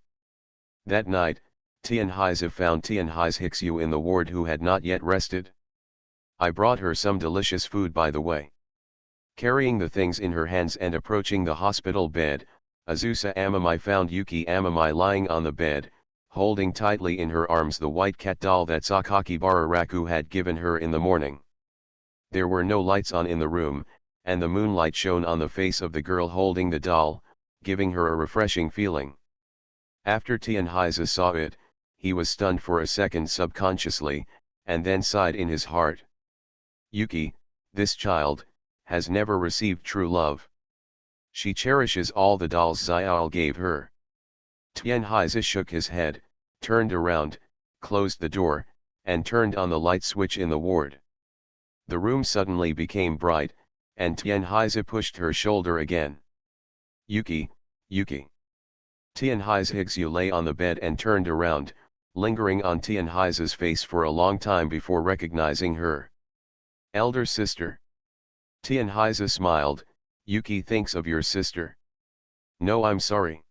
That night, Tianhai's found Tianhai's Hiksu in the ward who had not yet rested. I brought her some delicious food by the way. Carrying the things in her hands and approaching the hospital bed, Azusa Amamai found Yuki Amamai lying on the bed, holding tightly in her arms the white cat doll that Sakakibara Raku had given her in the morning. There were no lights on in the room, and the moonlight shone on the face of the girl holding the doll, giving her a refreshing feeling. After Tianhaiza saw it, he was stunned for a second subconsciously, and then sighed in his heart. Yuki, this child, has never received true love. She cherishes all the dolls Xiao gave her. Tianhaize shook his head, turned around, closed the door, and turned on the light switch in the ward. The room suddenly became bright, and Tianhaize pushed her shoulder again. Yuki, Yuki. Tianhaize Higsu lay on the bed and turned around, lingering on Tianhaize's face for a long time before recognizing her. Elder sister. Tianhaize smiled. Yuki thinks of your sister. No, I'm sorry.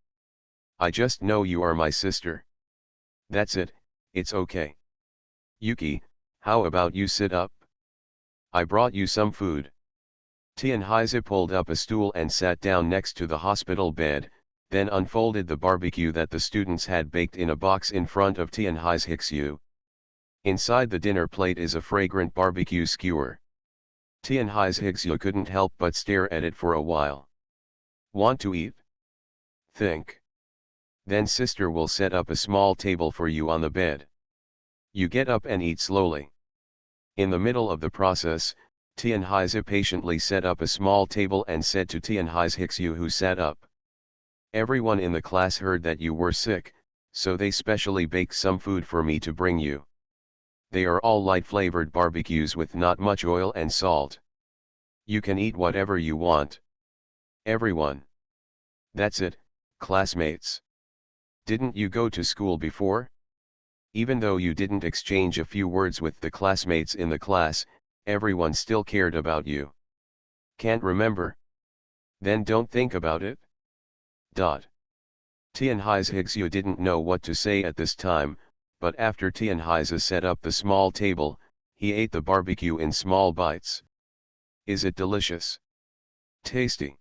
I just know you are my sister. That's it, it's okay. Yuki, how about you sit up? I brought you some food. Tianhaize pulled up a stool and sat down next to the hospital bed, then unfolded the barbecue that the students had baked in a box in front of Tianhaize Higsu. Inside the dinner plate is a fragrant barbecue skewer. Tianhaize Higsu couldn't help but stare at it for a while. Want to eat? Think. Then sister will set up a small table for you on the bed. You get up and eat slowly. In the middle of the process, Tianhaize patiently set up a small table and said to Tianhaize Higsu, who sat up. Everyone in the class heard that you were sick, so they specially baked some food for me to bring you. They are all light-flavored barbecues with not much oil and salt. You can eat whatever you want. Everyone. That's it, classmates. Didn't you go to school before? Even though you didn't exchange a few words with the classmates in the class, everyone still cared about you. Can't remember? Then don't think about it. Tianhaize Higsu didn't know what to say at this time, but after Tianhaize set up the small table, he ate the barbecue in small bites. Is it delicious? Tasty.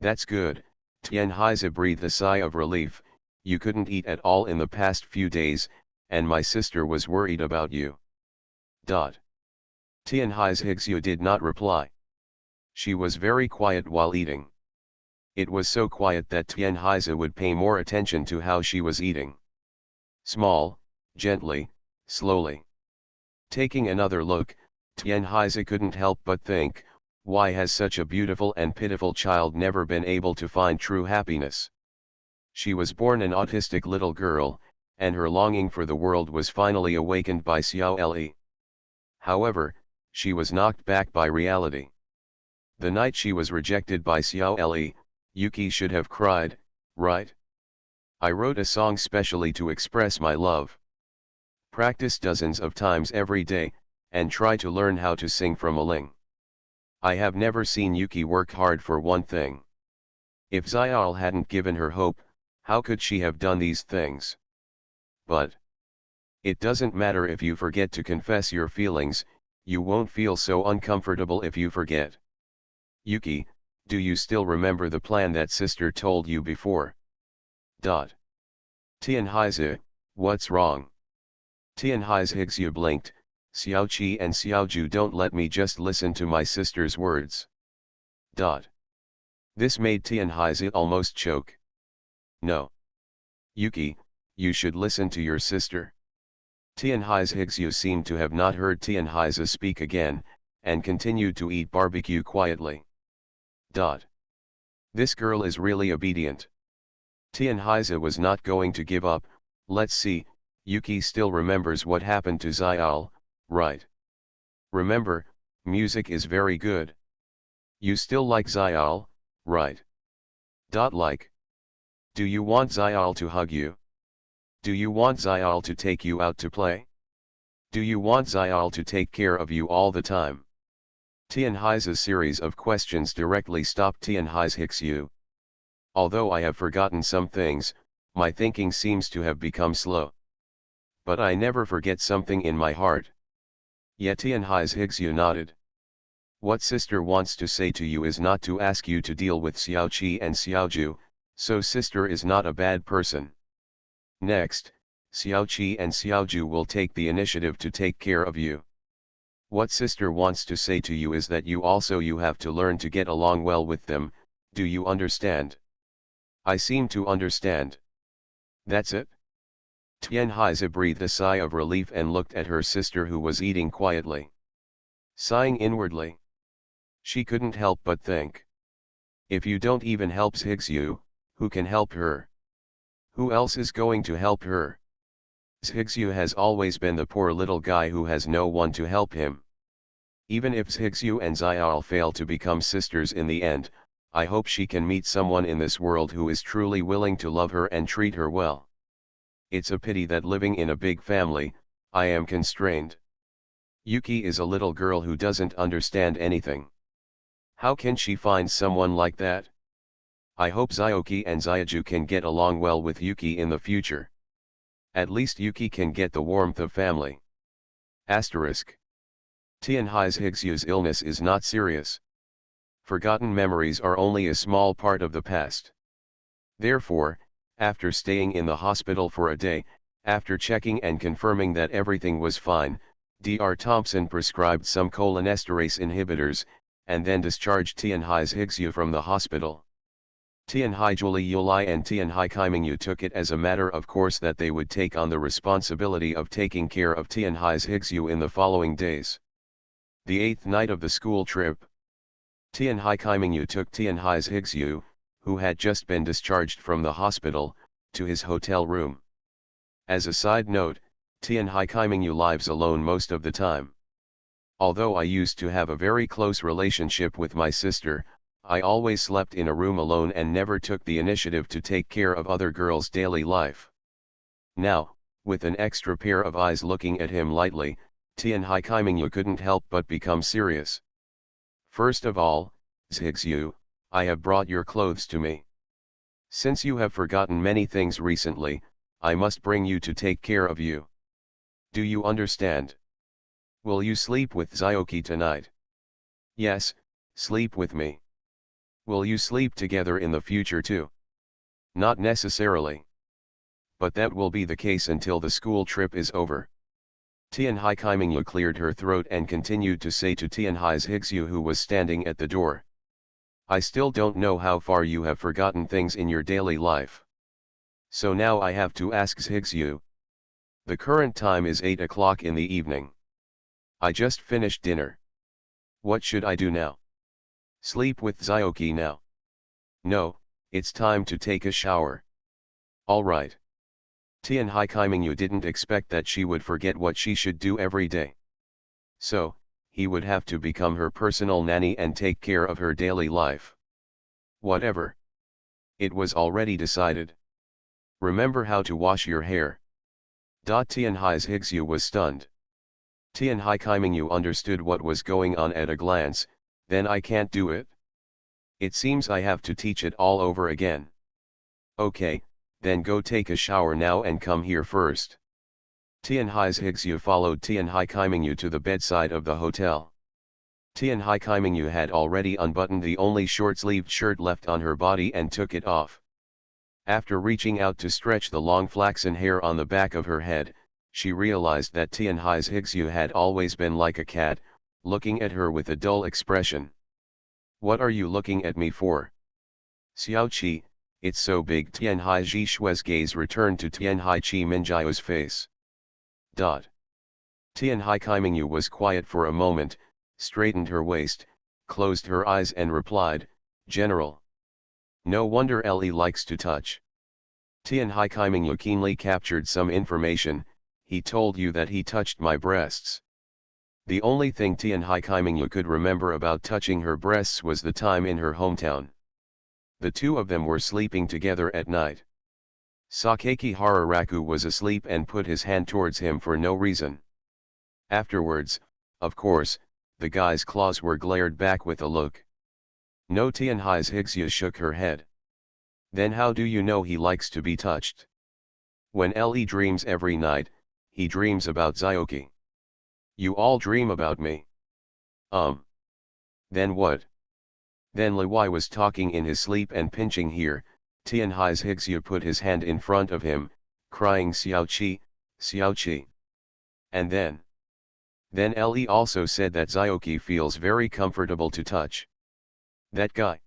That's good. Tianhaize breathed a sigh of relief. You couldn't eat at all in the past few days, and my sister was worried about you. Tianhaize Higsu did not reply. She was very quiet while eating. It was so quiet that Tianhaize would pay more attention to how she was eating. Small, gently, slowly. Taking another look, Tianhaize couldn't help but think, why has such a beautiful and pitiful child never been able to find true happiness? She was born an autistic little girl, and her longing for the world was finally awakened by Xiao Le. However, she was knocked back by reality. The night she was rejected by Xiao Le, Yuki should have cried, right? I wrote a song specially to express my love. Practice dozens of times every day, and try to learn how to sing from a ling. I have never seen Yuki work hard for one thing. If Xiao hadn't given her hope, how could she have done these things? But it doesn't matter if you forget to confess your feelings, you won't feel so uncomfortable if you forget. Yuki, do you still remember the plan that sister told you before? Tianhaize, what's wrong? Tianhaize Higsu blinked. Xiaoqi and Xiaoju don't let me just listen to my sister's words. This made Tianhaize almost choke. No. Yuki, you should listen to your sister. Tianhaize Higsu seemed to have not heard Tianhaize speak again, and continued to eat barbecue quietly. This girl is really obedient. Tianhaize was not going to give up. Let's see, Yuki still remembers what happened to Xiao, right? Remember, music is very good. You still like Xiao, right? Like. Do you want Xiao to hug you? Do you want Xiao to take you out to play? Do you want Xiao to take care of you all the time? Tianhaize's series of questions directly stopped Tianhaize Higsu. Although I have forgotten some things, my thinking seems to have become slow. But I never forget something in my heart. Yet Tianhaize Higsu nodded. What sister wants to say to you is not to ask you to deal with Xiaoqi and Xiaoju, so sister is not a bad person. Next, Xiaoqi and Xiaoju will take the initiative to take care of you. What sister wants to say to you is that you have to learn to get along well with them. Do you understand? I seem to understand. That's it? Tianhaize breathed a sigh of relief and looked at her sister, who was eating quietly. Sighing inwardly. She couldn't help but think. If you don't even help Zhigzhu, who can help her? Who else is going to help her? Zhigzhu has always been the poor little guy who has no one to help him. Even if Zhigzhu and Xiao fail to become sisters in the end, I hope she can meet someone in this world who is truly willing to love her and treat her well. It's a pity that living in a big family, I am constrained. Yuki is a little girl who doesn't understand anything. How can she find someone like that? I hope Xiaoki and Xiaju can get along well with Yuki in the future. At least Yuki can get the warmth of family. Asterisk. Tianhai's Higsyu's illness is not serious. Forgotten memories are only a small part of the past. Therefore, after staying in the hospital for a day, after checking and confirming that everything was fine, Dr. Thompson prescribed some cholinesterase inhibitors, and then discharged Tianhai's Higsu from the hospital. Tianhai Julie Yulai and Tianhai Kaimingyu took it as a matter of course that they would take on the responsibility of taking care of Tianhai's Higsu in the following days. The 8th night of the school trip, Tianhai Kaimingyu took Tianhai's Higsu, who had just been discharged from the hospital, to his hotel room. As a side note, Tianhai Kaimingyu lives alone most of the time. Although I used to have a very close relationship with my sister, I always slept in a room alone and never took the initiative to take care of other girls' daily life. Now, with an extra pair of eyes looking at him lightly, Tianhai Kaimingyu couldn't help but become serious. First of all, Zhigzhu, I have brought your clothes to me. Since you have forgotten many things recently, I must bring you to take care of you. Do you understand? Will you sleep with Xiaoki tonight? Yes, sleep with me. Will you sleep together in the future too? Not necessarily. But that will be the case until the school trip is over. Tianhai Kaimingyu cleared her throat and continued to say to Tianhai's Higsu, who was standing at the door. I still don't know how far you have forgotten things in your daily life. So now I have to ask Higsu. The current time is 8 o'clock in the evening. I just finished dinner. What should I do now? Sleep with Xiaoki now? No, it's time to take a shower. Alright. Tianhai Kaimingyu didn't expect that she would forget what she should do every day. So, he would have to become her personal nanny and take care of her daily life. Whatever. It was already decided. Remember how to wash your hair. Tianhai's Higsu was stunned. Tianhai Kaimingyu understood what was going on at a glance. Then I can't do it. It seems I have to teach it all over again. Okay, then go take a shower now and come here first. Tianhai's Higsu followed Tianhai Kaimingyu to the bedside of the hotel. Tianhai Kaimingyu had already unbuttoned the only short-sleeved shirt left on her body and took it off. After reaching out to stretch the long flaxen hair on the back of her head, she realized that Tianhai's Higsu had always been like a cat, looking at her with a dull expression. What are you looking at me for? Xiaoqi, it's so big. Tianhai Zhishui's gaze returned to Tianhai Qi Minjiu's face. Tianhai Kaimingyu was quiet for a moment, straightened her waist, closed her eyes and replied, General. No wonder Li likes to touch. Tianhai Kaimingyu keenly captured some information. He told you that he touched my breasts. The only thing Tianhai Kaimingyu could remember about touching her breasts was the time in her hometown. The two of them were sleeping together at night. Sakeki Hararaku was asleep and put his hand towards him for no reason. Afterwards, of course, the guy's claws were glared back with a look. No. Tianhai's Higsu shook her head. Then how do you know he likes to be touched? When Li dreams every night, he dreams about Xiaoki. You all dream about me. Then what? Then Li was talking in his sleep and pinching here. Tianhai's Higsu put his hand in front of him, crying Xiaoqi, Xiaoqi. And then Li also said that Xiaoki feels very comfortable to touch. That guy.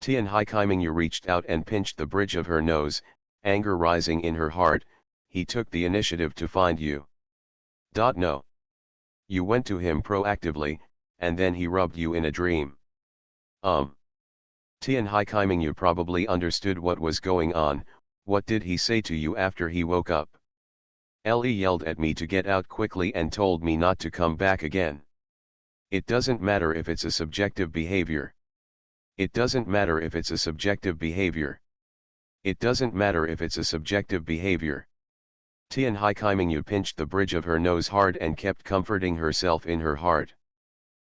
Tianhai Kaimingyu reached out and pinched the bridge of her nose, anger rising in her heart. He took the initiative to find you. No. You went to him proactively, and then he rubbed you in a dream. Tian Hai Kaiming, you probably understood what was going on. What did he say to you after he woke up? Le yelled at me to get out quickly and told me not to come back again. It doesn't matter if it's a subjective behavior. It doesn't matter if it's a subjective behavior. It doesn't matter if it's a subjective behavior. Tian Hai Kaiming, you pinched the bridge of her nose hard and kept comforting herself in her heart.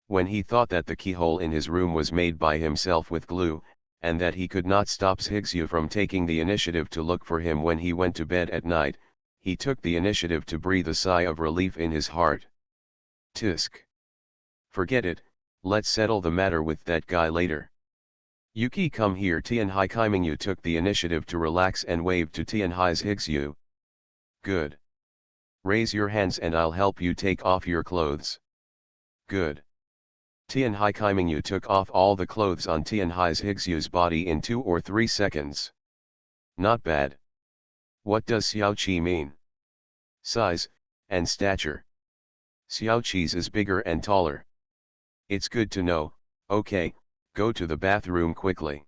When he thought that the keyhole in his room was made by himself with glue, and that he could not stop Zhigzhu from taking the initiative to look for him when he went to bed at night, he took the initiative to breathe a sigh of relief in his heart. Tisk. Forget it, let's settle the matter with that guy later. Yuki, come here. Tian Hai Kaiming, you took the initiative to relax and waved to Tian Hai's Zhigzhu. Good. Raise your hands and I'll help you take off your clothes. Good. Tian Hai Kaiming, you took off all the clothes on Tian Hai's Zhigzhu's body in 2 or 3 seconds. Not bad. What does Xiao Qi mean? Size, and stature. Xiao Qi's is bigger and taller. It's good to know. Okay, go to the bathroom quickly.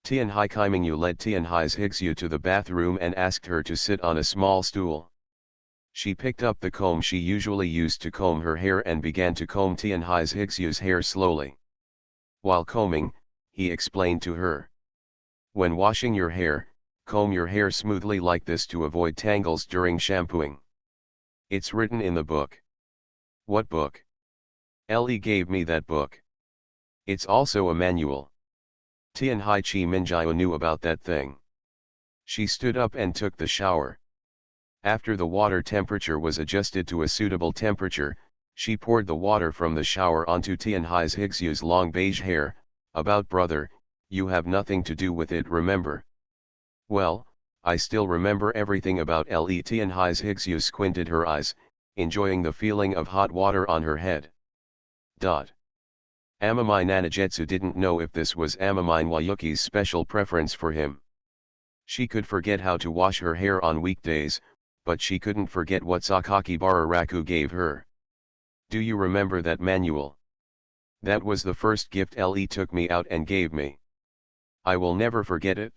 Tian Hai Kaiming, you led Tian Hai's Zhigzhu to the bathroom and asked her to sit on a small stool. She picked up the comb she usually used to comb her hair and began to comb Tian Hai's Zhigzhu's hair slowly. While combing, he explained to her. When washing your hair, comb your hair smoothly like this to avoid tangles during shampooing. It's written in the book. What book? Le gave me that book. It's also a manual. Tian Hai Chi Minjiao knew about that thing. She stood up and took the shower. After the water temperature was adjusted to a suitable temperature, she poured the water from the shower onto Tian Hai's Zhigzhu's long beige hair. About brother, you have nothing to do with it, remember? Well, I still remember everything about Le. Tian Hai's Zhigzhu squinted her eyes, enjoying the feeling of hot water on her head. Amamine Nanajetsu didn't know if this was Amamine Wayuki's special preference for him. She could forget how to wash her hair on weekdays, but she couldn't forget what Sakakibara Raku gave her. Do you remember that manual? That was the first gift Le took me out and gave me. I will never forget it.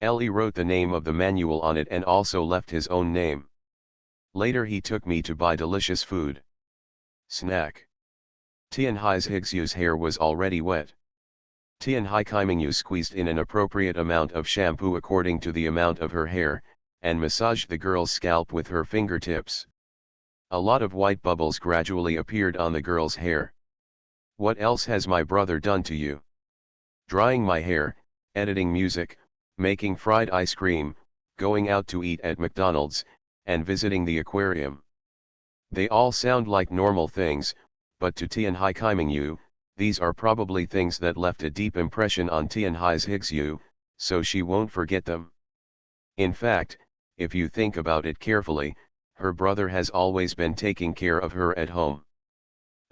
Le wrote the name of the manual on it and also left his own name. Later he took me to buy delicious food. Snack. Tian Hai's Zhigzhu's hair was already wet. Tian Hai Kaiming, you squeezed in an appropriate amount of shampoo according to the amount of her hair, and massaged the girl's scalp with her fingertips. A lot of white bubbles gradually appeared on the girl's hair. What else has my brother done to you? Drying my hair, editing music, making fried ice cream, going out to eat at McDonald's, and visiting the aquarium. They all sound like normal things, but to Tian Hai Kaiming, you, these are probably things that left a deep impression on Tian Hai's Zhigzhu, so she won't forget them. In fact, if you think about it carefully, her brother has always been taking care of her at home.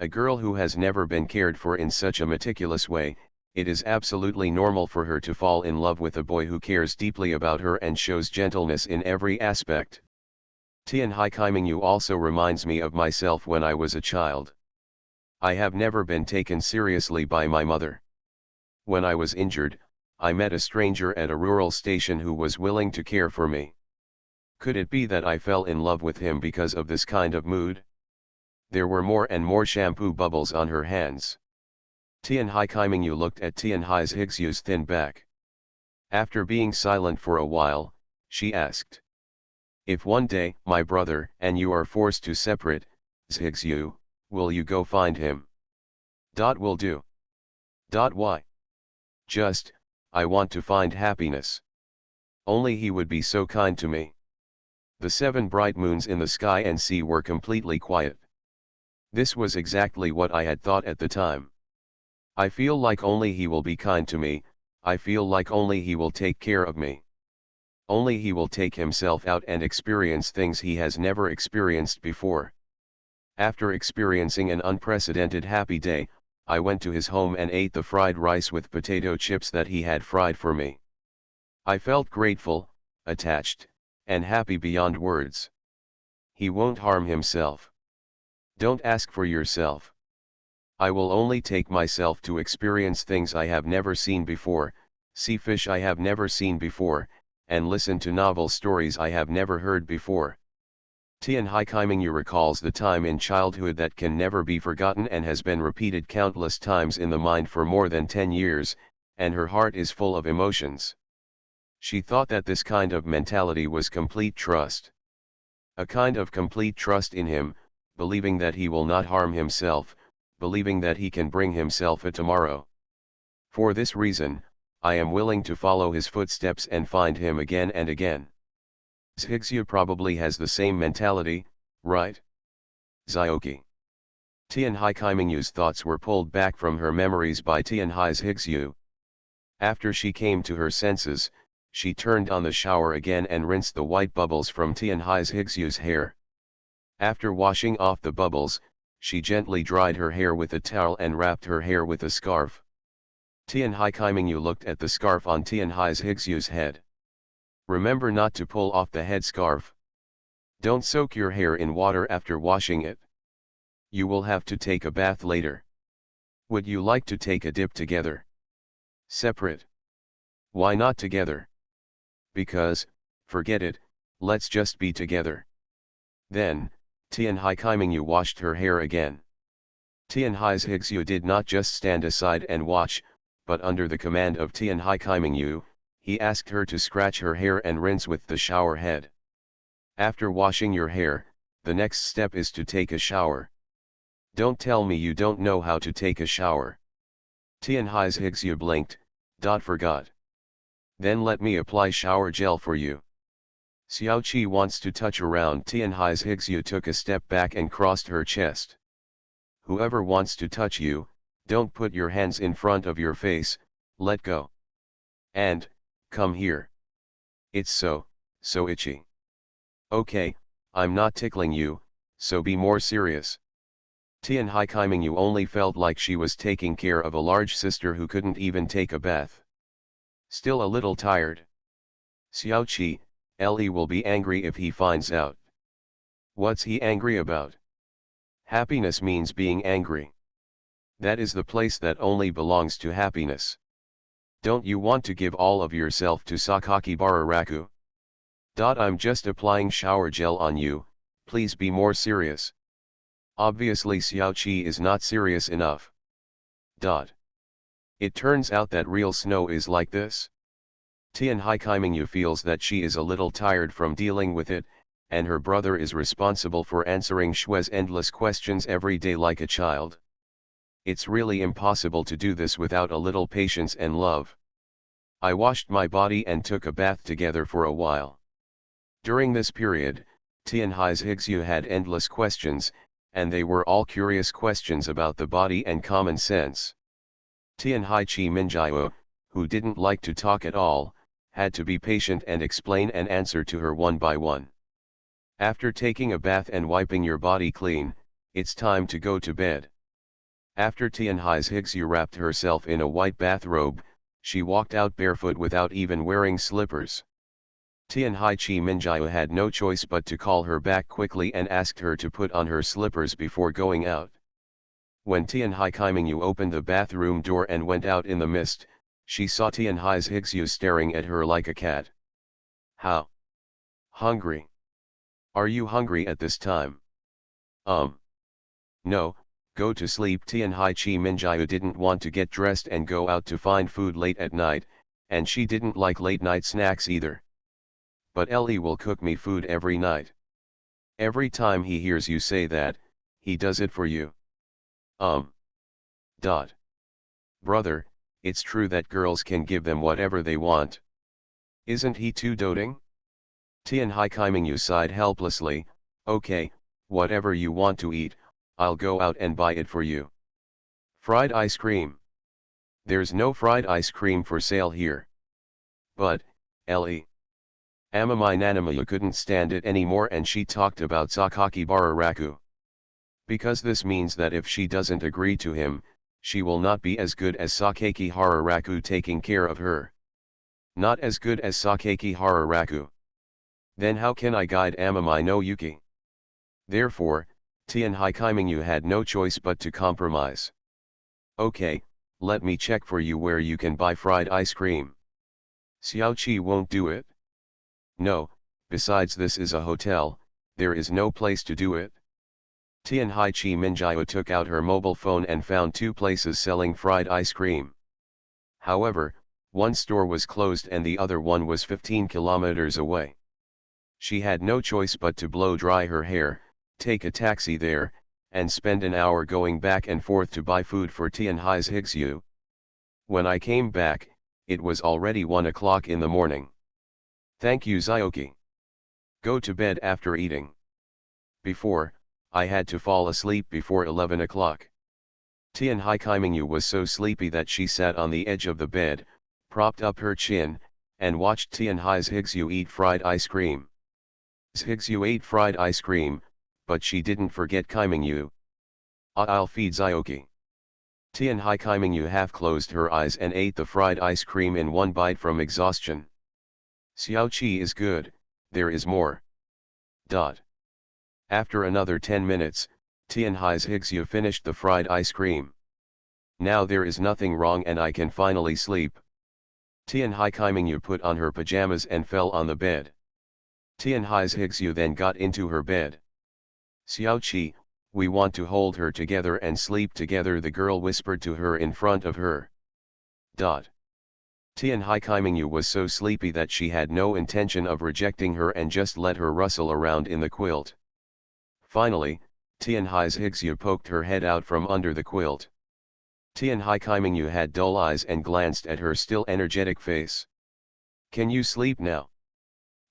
A girl who has never been cared for in such a meticulous way, it is absolutely normal for her to fall in love with a boy who cares deeply about her and shows gentleness in every aspect. Tian Hai Kaiming, you also reminds me of myself when I was a child. I have never been taken seriously by my mother. When I was injured, I met a stranger at a rural station who was willing to care for me. Could it be that I fell in love with him because of this kind of mood? There were more and more shampoo bubbles on her hands. Tian Hai Kaiming, you looked at Tian Hai's Zhigzhu's thin back. After being silent for a while, she asked. If one day, my brother and you are forced to separate, Zhigzhu, will you go find him? Will do. Why? Just, I want to find happiness. Only he would be so kind to me. The 7 bright moons in the sky and sea were completely quiet. This was exactly what I had thought at the time. I feel like only he will be kind to me, I feel like only he will take care of me. Only he will take himself out and experience things he has never experienced before. After experiencing an unprecedented happy day, I went to his home and ate the fried rice with potato chips that he had fried for me. I felt grateful, attached, and happy beyond words. He won't harm himself. Don't ask for yourself. I will only take myself to experience things I have never seen before, see fish I have never seen before, and listen to novel stories I have never heard before. Tian Haikaimingu recalls the time in childhood that can never be forgotten and has been repeated countless times in the mind for more than 10 years, and her heart is full of emotions. She thought that this kind of mentality was complete trust. A kind of complete trust in him, believing that he will not harm himself, believing that he can bring himself a tomorrow. For this reason, I am willing to follow his footsteps and find him again and again. Zhigzhu probably has the same mentality, right? Zioki. Tian Haikaimingu's thoughts were pulled back from her memories by Tianhai's Zhigzhu. After she came to her senses, she turned on the shower again and rinsed the white bubbles from Tianhai's Zhigzhu's hair. After washing off the bubbles, she gently dried her hair with a towel and wrapped her hair with a scarf. Tian Haikaimingu looked at the scarf on Tianhai's Zhigzhu's head. Remember not to pull off the head scarf. Don't soak your hair in water after washing it. You will have to take a bath later. Would you like to take a dip together? Separate. Why not together? Because, forget it, let's just be together. Then, Tian Haikaimingu washed her hair again. Tianhai's Zhigzhu did not just stand aside and watch, but under the command of Tian Haikaimingu, he asked her to scratch her hair and rinse with the shower head. After washing your hair, the next step is to take a shower. Don't tell me you don't know how to take a shower. Tianhai's Zhigzhu blinked, forgot. Then let me apply shower gel for you. Xiaoqi wants to touch around. Tianhai's Zhigzhu took a step back and crossed her chest. Whoever wants to touch you, don't put your hands in front of your face, let go. And, come here. It's so itchy. Okay, I'm not tickling you, so be more serious. Tian Haikaimingu only felt like she was taking care of a large sister who couldn't even take a bath. Still a little tired. Xiaoqi, Ellie will be angry if he finds out. What's he angry about? Happiness means being angry. That is the place that only belongs to happiness. Don't you want to give all of yourself to Sakakibara Raku? I'm just applying shower gel on you, please be more serious. Obviously Xiaoqi is not serious enough. It turns out that real snow is like this. Tian Haikaimingu feels that she is a little tired from dealing with it, and her brother is responsible for answering Shue's endless questions every day like a child. It's really impossible to do this without a little patience and love. I washed my body and took a bath together for a while. During this period, Tianhai's Zhigzhu had endless questions, and they were all curious questions about the body and common sense. Tianhai Chi Minjiao, who didn't like to talk at all, had to be patient and explain and answer to her one by one. After taking a bath and wiping your body clean, it's time to go to bed. After Tianhai's Zhigzhu wrapped herself in a white bathrobe, she walked out barefoot without even wearing slippers. Tianhai Chi Minjiao had no choice but to call her back quickly and asked her to put on her slippers before going out. When Tianhai Kaimingu opened the bathroom door and went out in the mist, she saw Tianhai's Zhigzhu staring at her like a cat. How? Hungry? Are you hungry at this time? No, go to sleep. Tianhai Chi Minjiao didn't want to get dressed and go out to find food late at night, and she didn't like late night snacks either. But Ellie will cook me food every night. Every time he hears you say that, he does it for you. Brother, it's true that girls can give them whatever they want. Isn't he too doting? Tianhai Kaimingu sighed helplessly. Okay, whatever you want to eat, I'll go out and buy it for you. Fried ice cream. There's no fried ice cream for sale here. But, Ellie. Amamai Nanamayu couldn't stand it anymore and she talked about Sakakibara Raku. Because this means that if she doesn't agree to him, she will not be as good as Sakakihara Raku taking care of her. Not as good as Sakakihara Raku. Then how can I guide Amamai no Yuki? Therefore, Tianhai Kaimingu had no choice but to compromise. Okay, let me check for you where you can buy fried ice cream. Xiaoqi won't do it. No, besides this is a hotel, there is no place to do it. Tianhai Chi Minjiao took out her mobile phone and found two places selling fried ice cream. However, one store was closed and the other one was 15 kilometers away. She had no choice but to blow dry her hair, take a taxi there, and spend an hour going back and forth to buy food for Tianhai's Higsu. When I came back, it was already 1 o'clock in the morning. Thank you Zioki. Go to bed after eating. Before, I had to fall asleep before 11 o'clock. Tianhai Kaimingyu was so sleepy that she sat on the edge of the bed, propped up her chin, and watched Tianhai's Higsu eat fried ice cream. Higsu ate fried ice cream, but she didn't forget Kaimingyu. I'll feed Zioki. Tianhai Kaimingyu half closed her eyes and ate the fried ice cream in one bite from exhaustion. Xiaoqi is good, there is more. After another 10 minutes, Tianhai's Higsu finished the fried ice cream. Now there is nothing wrong and I can finally sleep. Tianhai Kaimingyu put on her pajamas and fell on the bed. Tianhai's Higsu then got into her bed. Xiaoqi, we want to hold her together and sleep together, the girl whispered to her in front of her. Tianhai Kaimingyu was so sleepy that she had no intention of rejecting her and just let her rustle around in the quilt. Finally, Tianhai's Higsu poked her head out from under the quilt. Tianhai Kaimingyu had dull eyes and glanced at her still energetic face. Can you sleep now?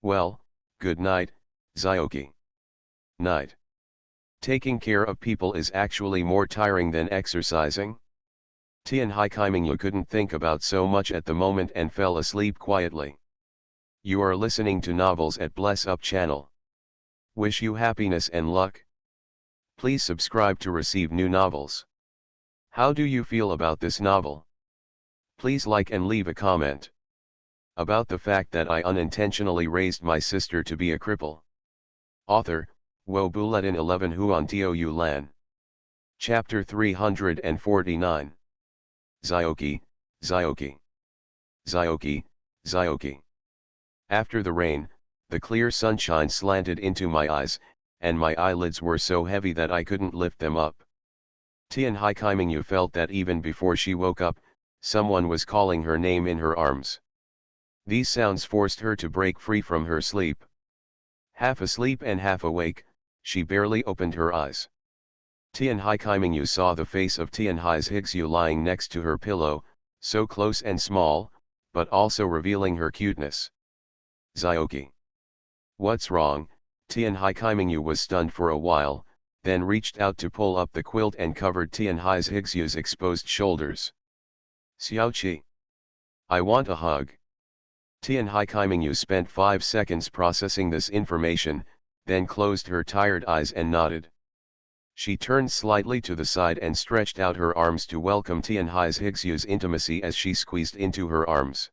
Well, good night, Zioki. Night. Taking care of people is actually more tiring than exercising. Tianhai Kaimingyu couldn't think about so much at the moment and fell asleep quietly. You are listening to Novels at Bless Up channel. Wish you happiness and luck. Please subscribe to receive new novels. How do you feel about this novel? Please like and leave a comment. About the fact that I unintentionally raised my sister to be a cripple. Author, Wo Buletin 11 Huan Tiu Lan. Chapter 349. Zioki, Zioki. Zioki, Zioki. After the rain, the clear sunshine slanted into my eyes, and my eyelids were so heavy that I couldn't lift them up. Tianhai Kaimingyu felt that even before she woke up, someone was calling her name in her arms. These sounds forced her to break free from her sleep. Half asleep and half awake, she barely opened her eyes. Tianhai Kaimingyu saw the face of Tianhai's Higsu lying next to her pillow, so close and small, but also revealing her cuteness. Zioki. What's wrong? Tianhai Kaimingyu was stunned for a while, then reached out to pull up the quilt and covered Tianhai's Higsu's exposed shoulders. Xiaoqi. I want a hug. Tianhai Kaimingyu spent 5 seconds processing this information, then closed her tired eyes and nodded. She turned slightly to the side and stretched out her arms to welcome Tianhai's Higsu's intimacy as she squeezed into her arms.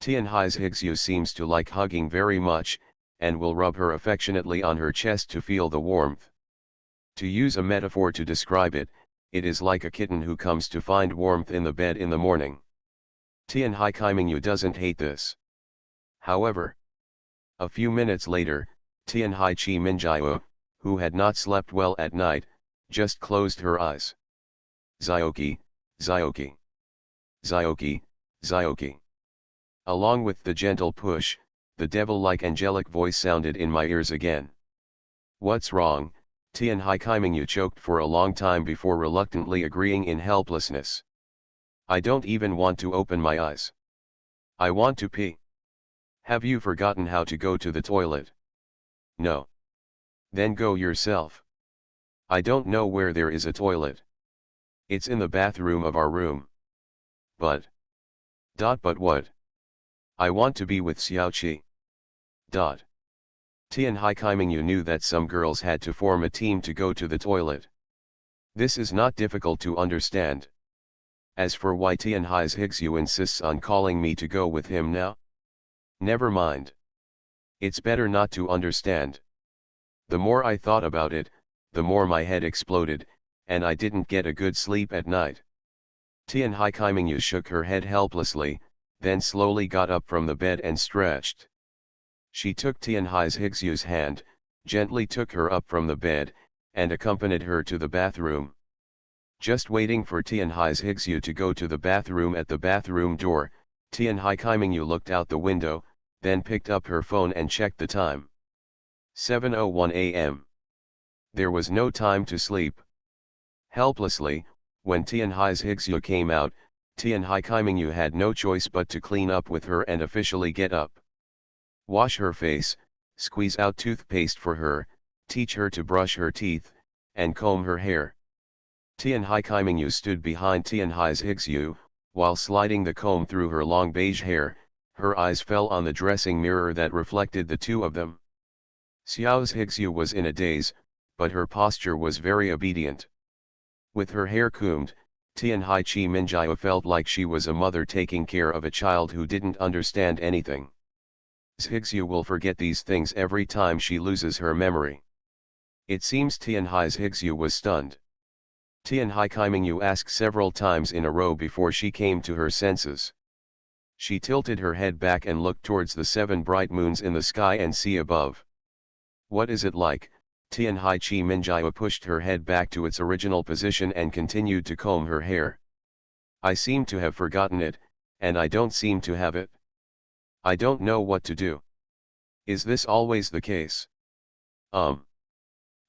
Tianhai's Higsu seems to like hugging very much, and will rub her affectionately on her chest to feel the warmth. To use a metaphor to describe it, it is like a kitten who comes to find warmth in the bed in the morning. Tianhai Kaimingyu doesn't hate this. However, a few minutes later, Tianhai Chi Minjiao, who had not slept well at night, just closed her eyes. Zioki, Zioki. Zioki, Zioki. Along with the gentle push, the devil-like angelic voice sounded in my ears again. What's wrong? Tianhai Kaimingyu choked for a long time before reluctantly agreeing in helplessness. I don't even want to open my eyes. I want to pee. Have you forgotten how to go to the toilet? No. Then go yourself. I don't know where there is a toilet. It's in the bathroom of our room. But what? I want to be with Xiaoqi. Tianhai Kaimingyu knew that some girls had to form a team to go to the toilet. This is not difficult to understand. As for why Tianhai's Higsu insists on calling me to go with him now? Never mind. It's better not to understand. The more I thought about it, the more my head exploded, and I didn't get a good sleep at night. Tian Hai Kaimingyu shook her head helplessly, then slowly got up from the bed and stretched. She took Tian Hai's Higsyu's hand, gently took her up from the bed, and accompanied her to the bathroom. Just waiting for Tian Hai's Higsu to go to the bathroom at the bathroom door, Tian Hai Kaimingyu looked out the window, then picked up her phone and checked the time. 7:01 a.m. There was no time to sleep. Helplessly, when Tian Hai's Higsu came out, Tian Hai Kaimingyu had no choice but to clean up with her and officially get up. Wash her face, squeeze out toothpaste for her, teach her to brush her teeth, and comb her hair. Tian Hai Kaimingyu stood behind Tian Hai's Higsu, while sliding the comb through her long beige hair, her eyes fell on the dressing mirror that reflected the two of them. Xiao's Higsu was in a daze, but her posture was very obedient. With her hair combed, Tian Hai Chi Minjia felt like she was a mother taking care of a child who didn't understand anything. Higsu will forget these things every time she loses her memory. It seems Tian Hai's Higsu was stunned. Tian Hai Kaimingyu asked several times in a row before she came to her senses. She tilted her head back and looked towards the 7 bright moons in the sky and sea above. What is it like? Tian Hai Chi Minjia pushed her head back to its original position and continued to comb her hair. I seem to have forgotten it, and I don't seem to have it. I don't know what to do. Is this always the case?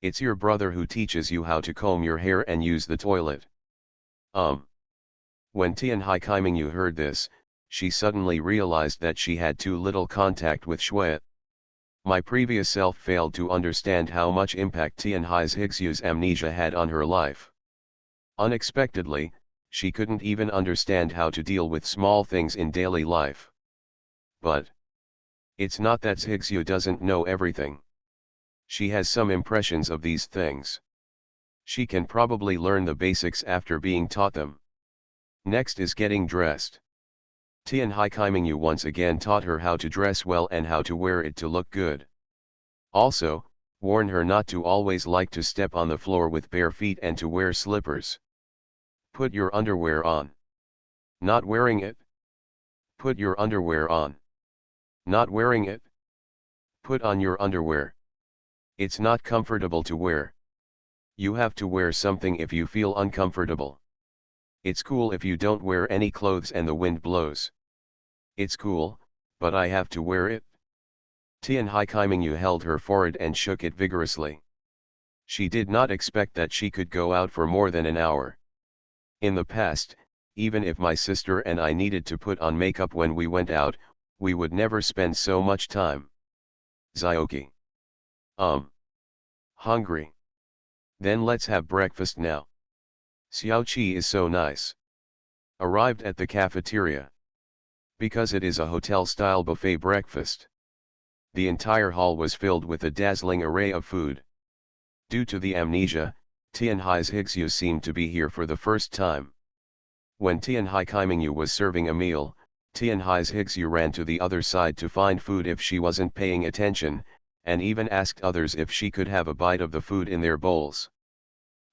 It's your brother who teaches you how to comb your hair and use the toilet. When Tian Hai Kaimingyu heard this, she suddenly realized that she had too little contact with Shui. My previous self failed to understand how much impact Tian Hai's Higsu's amnesia had on her life. Unexpectedly, she couldn't even understand how to deal with small things in daily life. But it's not that Higsu doesn't know everything. She has some impressions of these things. She can probably learn the basics after being taught them. Next is getting dressed. Tian Hai Kaimingyu once again taught her how to dress well and how to wear it to look good. Also, warn her not to always like to step on the floor with bare feet and to wear slippers. Put your underwear on. Not wearing it. Put your underwear on. Not wearing it. Put on your underwear. It's not comfortable to wear. You have to wear something if you feel uncomfortable. It's cool if you don't wear any clothes and the wind blows. It's cool, but I have to wear it. Tian Hai Kaimingyu held her forehead and shook it vigorously. She did not expect that she could go out for more than an hour. In the past, even if my sister and I needed to put on makeup when we went out, we would never spend so much time. Zioki. Hungry. Then let's have breakfast now. Xiaoqi is so nice. Arrived at the cafeteria. Because it is a hotel-style buffet breakfast. The entire hall was filled with a dazzling array of food. Due to the amnesia, Tian Hai's Higsu seemed to be here for the first time. When Tian Hai Kaimingyu was serving a meal, Tian Hai's Higsu ran to the other side to find food if she wasn't paying attention, and even asked others if she could have a bite of the food in their bowls.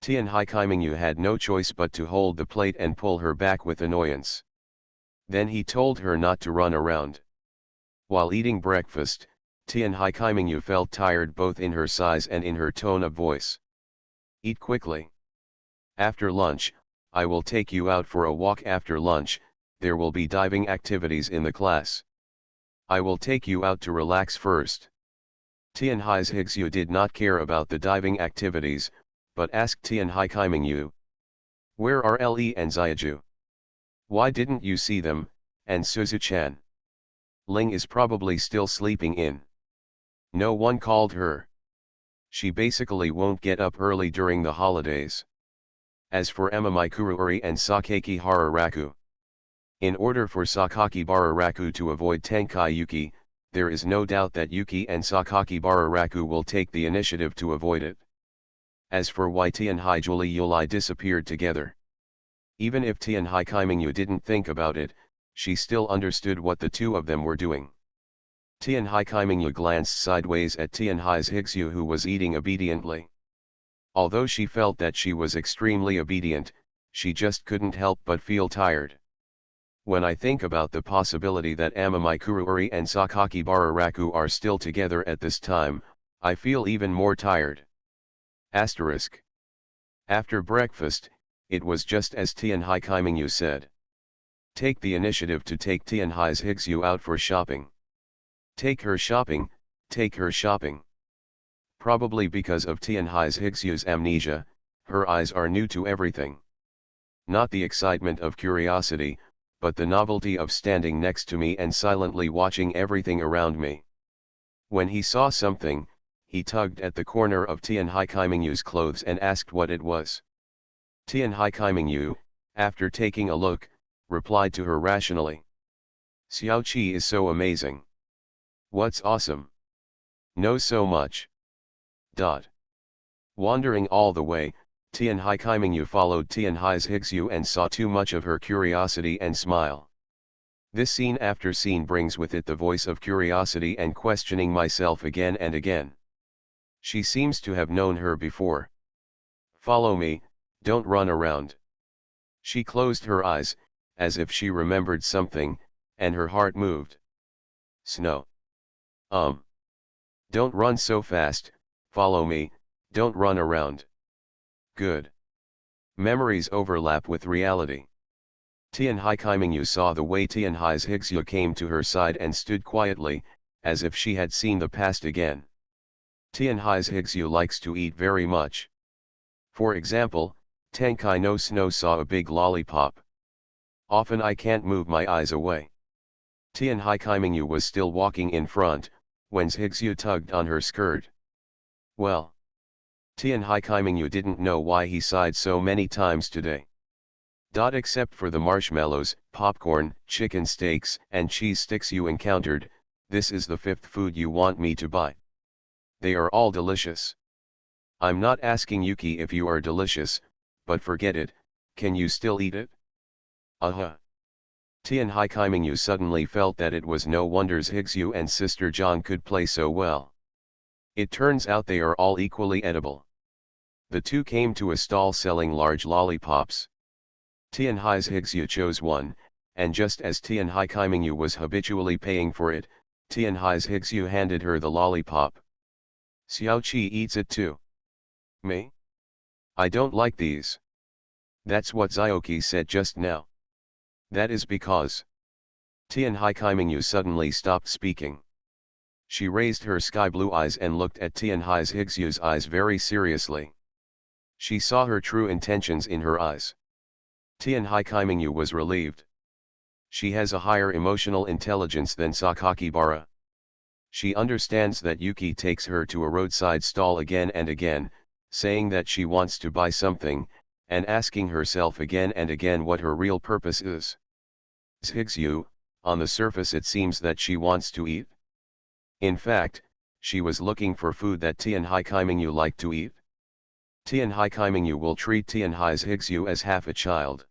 Tian Hai Kaimingyu had no choice but to hold the plate and pull her back with annoyance. Then he told her not to run around. While eating breakfast, Tian Hai Kaimingyu felt tired both in her size and in her tone of voice. Eat quickly. After lunch, I will take you out for a walk. After lunch, there will be diving activities in the class. I will take you out to relax first. Tian Hai's Higsu did not care about the diving activities, but asked Tian Hai Kaimingyu. Where are Le and Xiaju? Why didn't you see them, and Suzu-chan? Ling is probably still sleeping in. No one called her. She basically won't get up early during the holidays. As for Emma Kururi and Sakaki Hararaku. In order for Sakaki Bararaku to avoid Tenkai Yuki, there is no doubt that Yuki and Sakaki Bararaku will take the initiative to avoid it. As for why Tian Hai Julie Yulai disappeared together. Even if Tian Hai Kaimingyu didn't think about it, she still understood what the two of them were doing. Tian Hai Kaimingyu glanced sideways at Tian Hai's Higsu, who was eating obediently. Although she felt that she was extremely obedient, she just couldn't help but feel tired. When I think about the possibility that Amami Kuruori and Sakakibara Raku are still together at this time, I feel even more tired. Asterisk. After breakfast, it was just as Tianhai Kaimingyu said. Take the initiative to take Tianhai's Higsu out for shopping. Take her shopping, take her shopping. Probably because of Tianhai's Higsu's amnesia, her eyes are new to everything. Not the excitement of curiosity, but the novelty of standing next to me and silently watching everything around me. When he saw something, he tugged at the corner of Tianhai Kaimingyu's clothes and asked what it was. Tianhai Kaimingyu, after taking a look, replied to her rationally. Xiaoqi is so amazing. What's awesome? Knows so much. Wandering all the way, Tianhai Kaimingyu followed Tianhai's Higsu and saw too much of her curiosity and smile. This scene after scene brings with it the voice of curiosity and questioning myself again and again. She seems to have known her before. Follow me, don't run around. She closed her eyes, as if she remembered something, and her heart moved. Snow. Don't run so fast, follow me, don't run around. Good. Memories overlap with reality. Tianhai Kaimingyu saw the way Tianhai's Higsu came to her side and stood quietly, as if she had seen the past again. Tianhai's Higsu likes to eat very much. For example, Tenkai no Snow saw a big lollipop. Often I can't move my eyes away. Tianhai Kaimingyu was still walking in front, when Higsu tugged on her skirt. Well. Tianhai Kaimingyu didn't know why he sighed so many times today. Except for the marshmallows, popcorn, chicken steaks, and cheese sticks you encountered, this is the fifth food you want me to buy. They are all delicious. I'm not asking Yuki if you are delicious, but forget it, can you still eat it? Tianhai Kaimingyu suddenly felt that it was no wonders Higsu and Sister John could play so well. It turns out they are all equally edible. The two came to a stall selling large lollipops. Tianhai's Higsu chose one, and just as Tianhai Kaimingyu was habitually paying for it, Tianhai's Higsu handed her the lollipop. Xiaoqi eats it too. Me? I don't like these. That's what Xiaoqi said just now. That is because. Tianhai Kaimingyu suddenly stopped speaking. She raised her sky blue eyes and looked at Tianhai's Higsu's eyes very seriously. She saw her true intentions in her eyes. Tianhai Kaimingyu was relieved. She has a higher emotional intelligence than Sakakibara. She understands that Yuki takes her to a roadside stall again and again, saying that she wants to buy something, and asking herself again and again what her real purpose is. Higsu, on the surface it seems that she wants to eat. In fact, she was looking for food that Tianhai Kaimingyu liked to eat. Tianhai Kaimingyu will treat Tianhai's Higsu as half a child.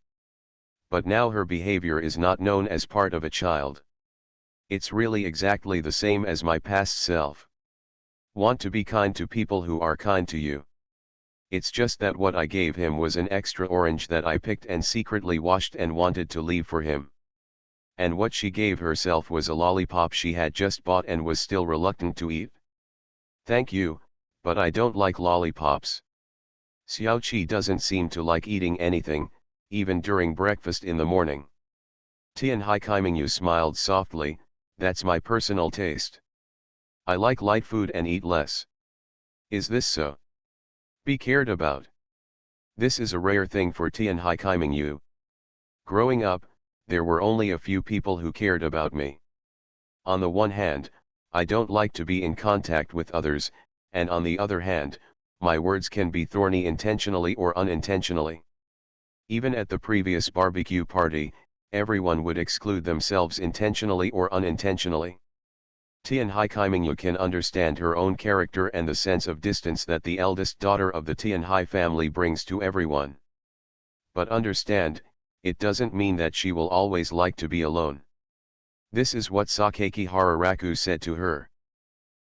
But now her behavior is not known as part of a child. It's really exactly the same as my past self. Want to be kind to people who are kind to you. It's just that what I gave him was an extra orange that I picked and secretly washed and wanted to leave for him. And what she gave herself was a lollipop she had just bought and was still reluctant to eat. Thank you, but I don't like lollipops. Xiaoqi doesn't seem to like eating anything, even during breakfast in the morning. Tianhai Kaimingyu smiled softly, that's my personal taste. I like light food and eat less. Is this so? Be cared about. This is a rare thing for Tianhai Kaimingyu. Growing up, there were only a few people who cared about me. On the one hand, I don't like to be in contact with others, and on the other hand, my words can be thorny intentionally or unintentionally. Even at the previous barbecue party, everyone would exclude themselves intentionally or unintentionally. Tianhai Kaimingyu can understand her own character and the sense of distance that the eldest daughter of the Tianhai family brings to everyone. But understand, it doesn't mean that she will always like to be alone. This is what Sakakibara Raku said to her.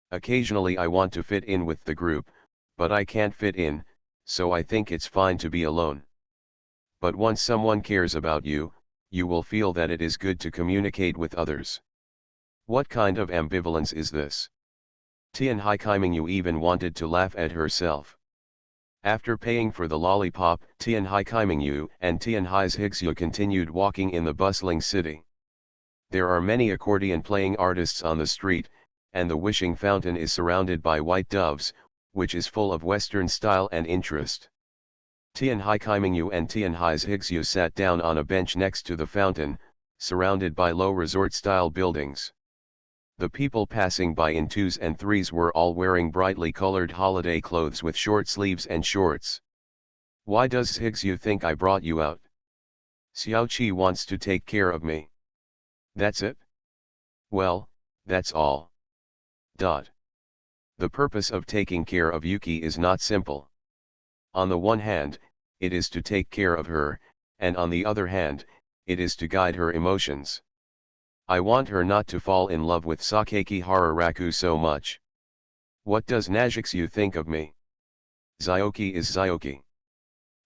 Occasionally I want to fit in with the group, but I can't fit in, so I think it's fine to be alone. But once someone cares about you, you will feel that it is good to communicate with others. What kind of ambivalence is this? Tian Hai Kaimingyu even wanted to laugh at herself. After paying for the lollipop, Tian Hai Kaimingyu and Tian Hai's Hixue continued walking in the bustling city. There are many accordion-playing artists on the street, and the wishing fountain is surrounded by white doves, which is full of Western style and interest. Tian Hai Kaimingyu and Tian Hai's Hixue sat down on a bench next to the fountain, surrounded by low resort-style buildings. The people passing by in twos and threes were all wearing brightly colored holiday clothes with short sleeves and shorts. Why does Hixue think I brought you out? Xiaoqi wants to take care of me. That's it? Well, that's all. The purpose of taking care of Yuki is not simple. On the one hand, it is to take care of her, and on the other hand, it is to guide her emotions. I want her not to fall in love with Sakaki Hararaku so much. What does Najixu think of me? Zyoki is Zyoki.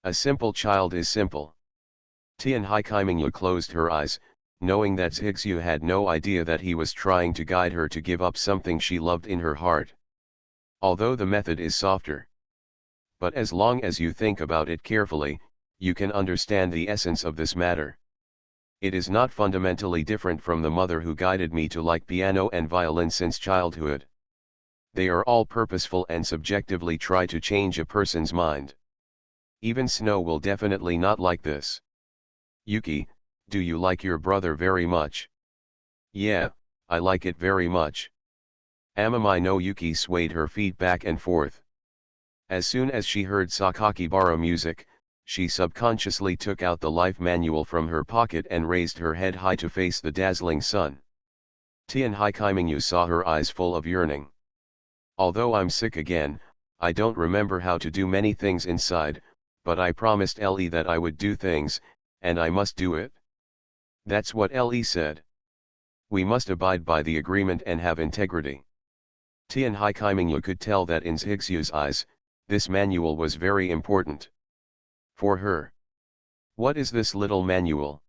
A simple child is simple. Tian Hai Kaimingyu closed her eyes, knowing that Hixue had no idea that he was trying to guide her to give up something she loved in her heart. Although the method is softer. But as long as you think about it carefully, you can understand the essence of this matter. It is not fundamentally different from the mother who guided me to like piano and violin since childhood. They are all purposeful and subjectively try to change a person's mind. Even Snow will definitely not like this. Yuki, do you like your brother very much? Yeah, I like it very much. Amamai no Yuki swayed her feet back and forth. As soon as she heard Sakakibara music, she subconsciously took out the life manual from her pocket and raised her head high to face the dazzling sun. Tian Hai Kaimingyu saw her eyes full of yearning. Although I'm sick again, I don't remember how to do many things inside, but I promised Ellie that I would do things, and I must do it. That's what Ellie said. We must abide by the agreement and have integrity. Tian Hai Kaimingyu could tell that in Hixue's eyes, this manual was very important. For her. What is this little manual?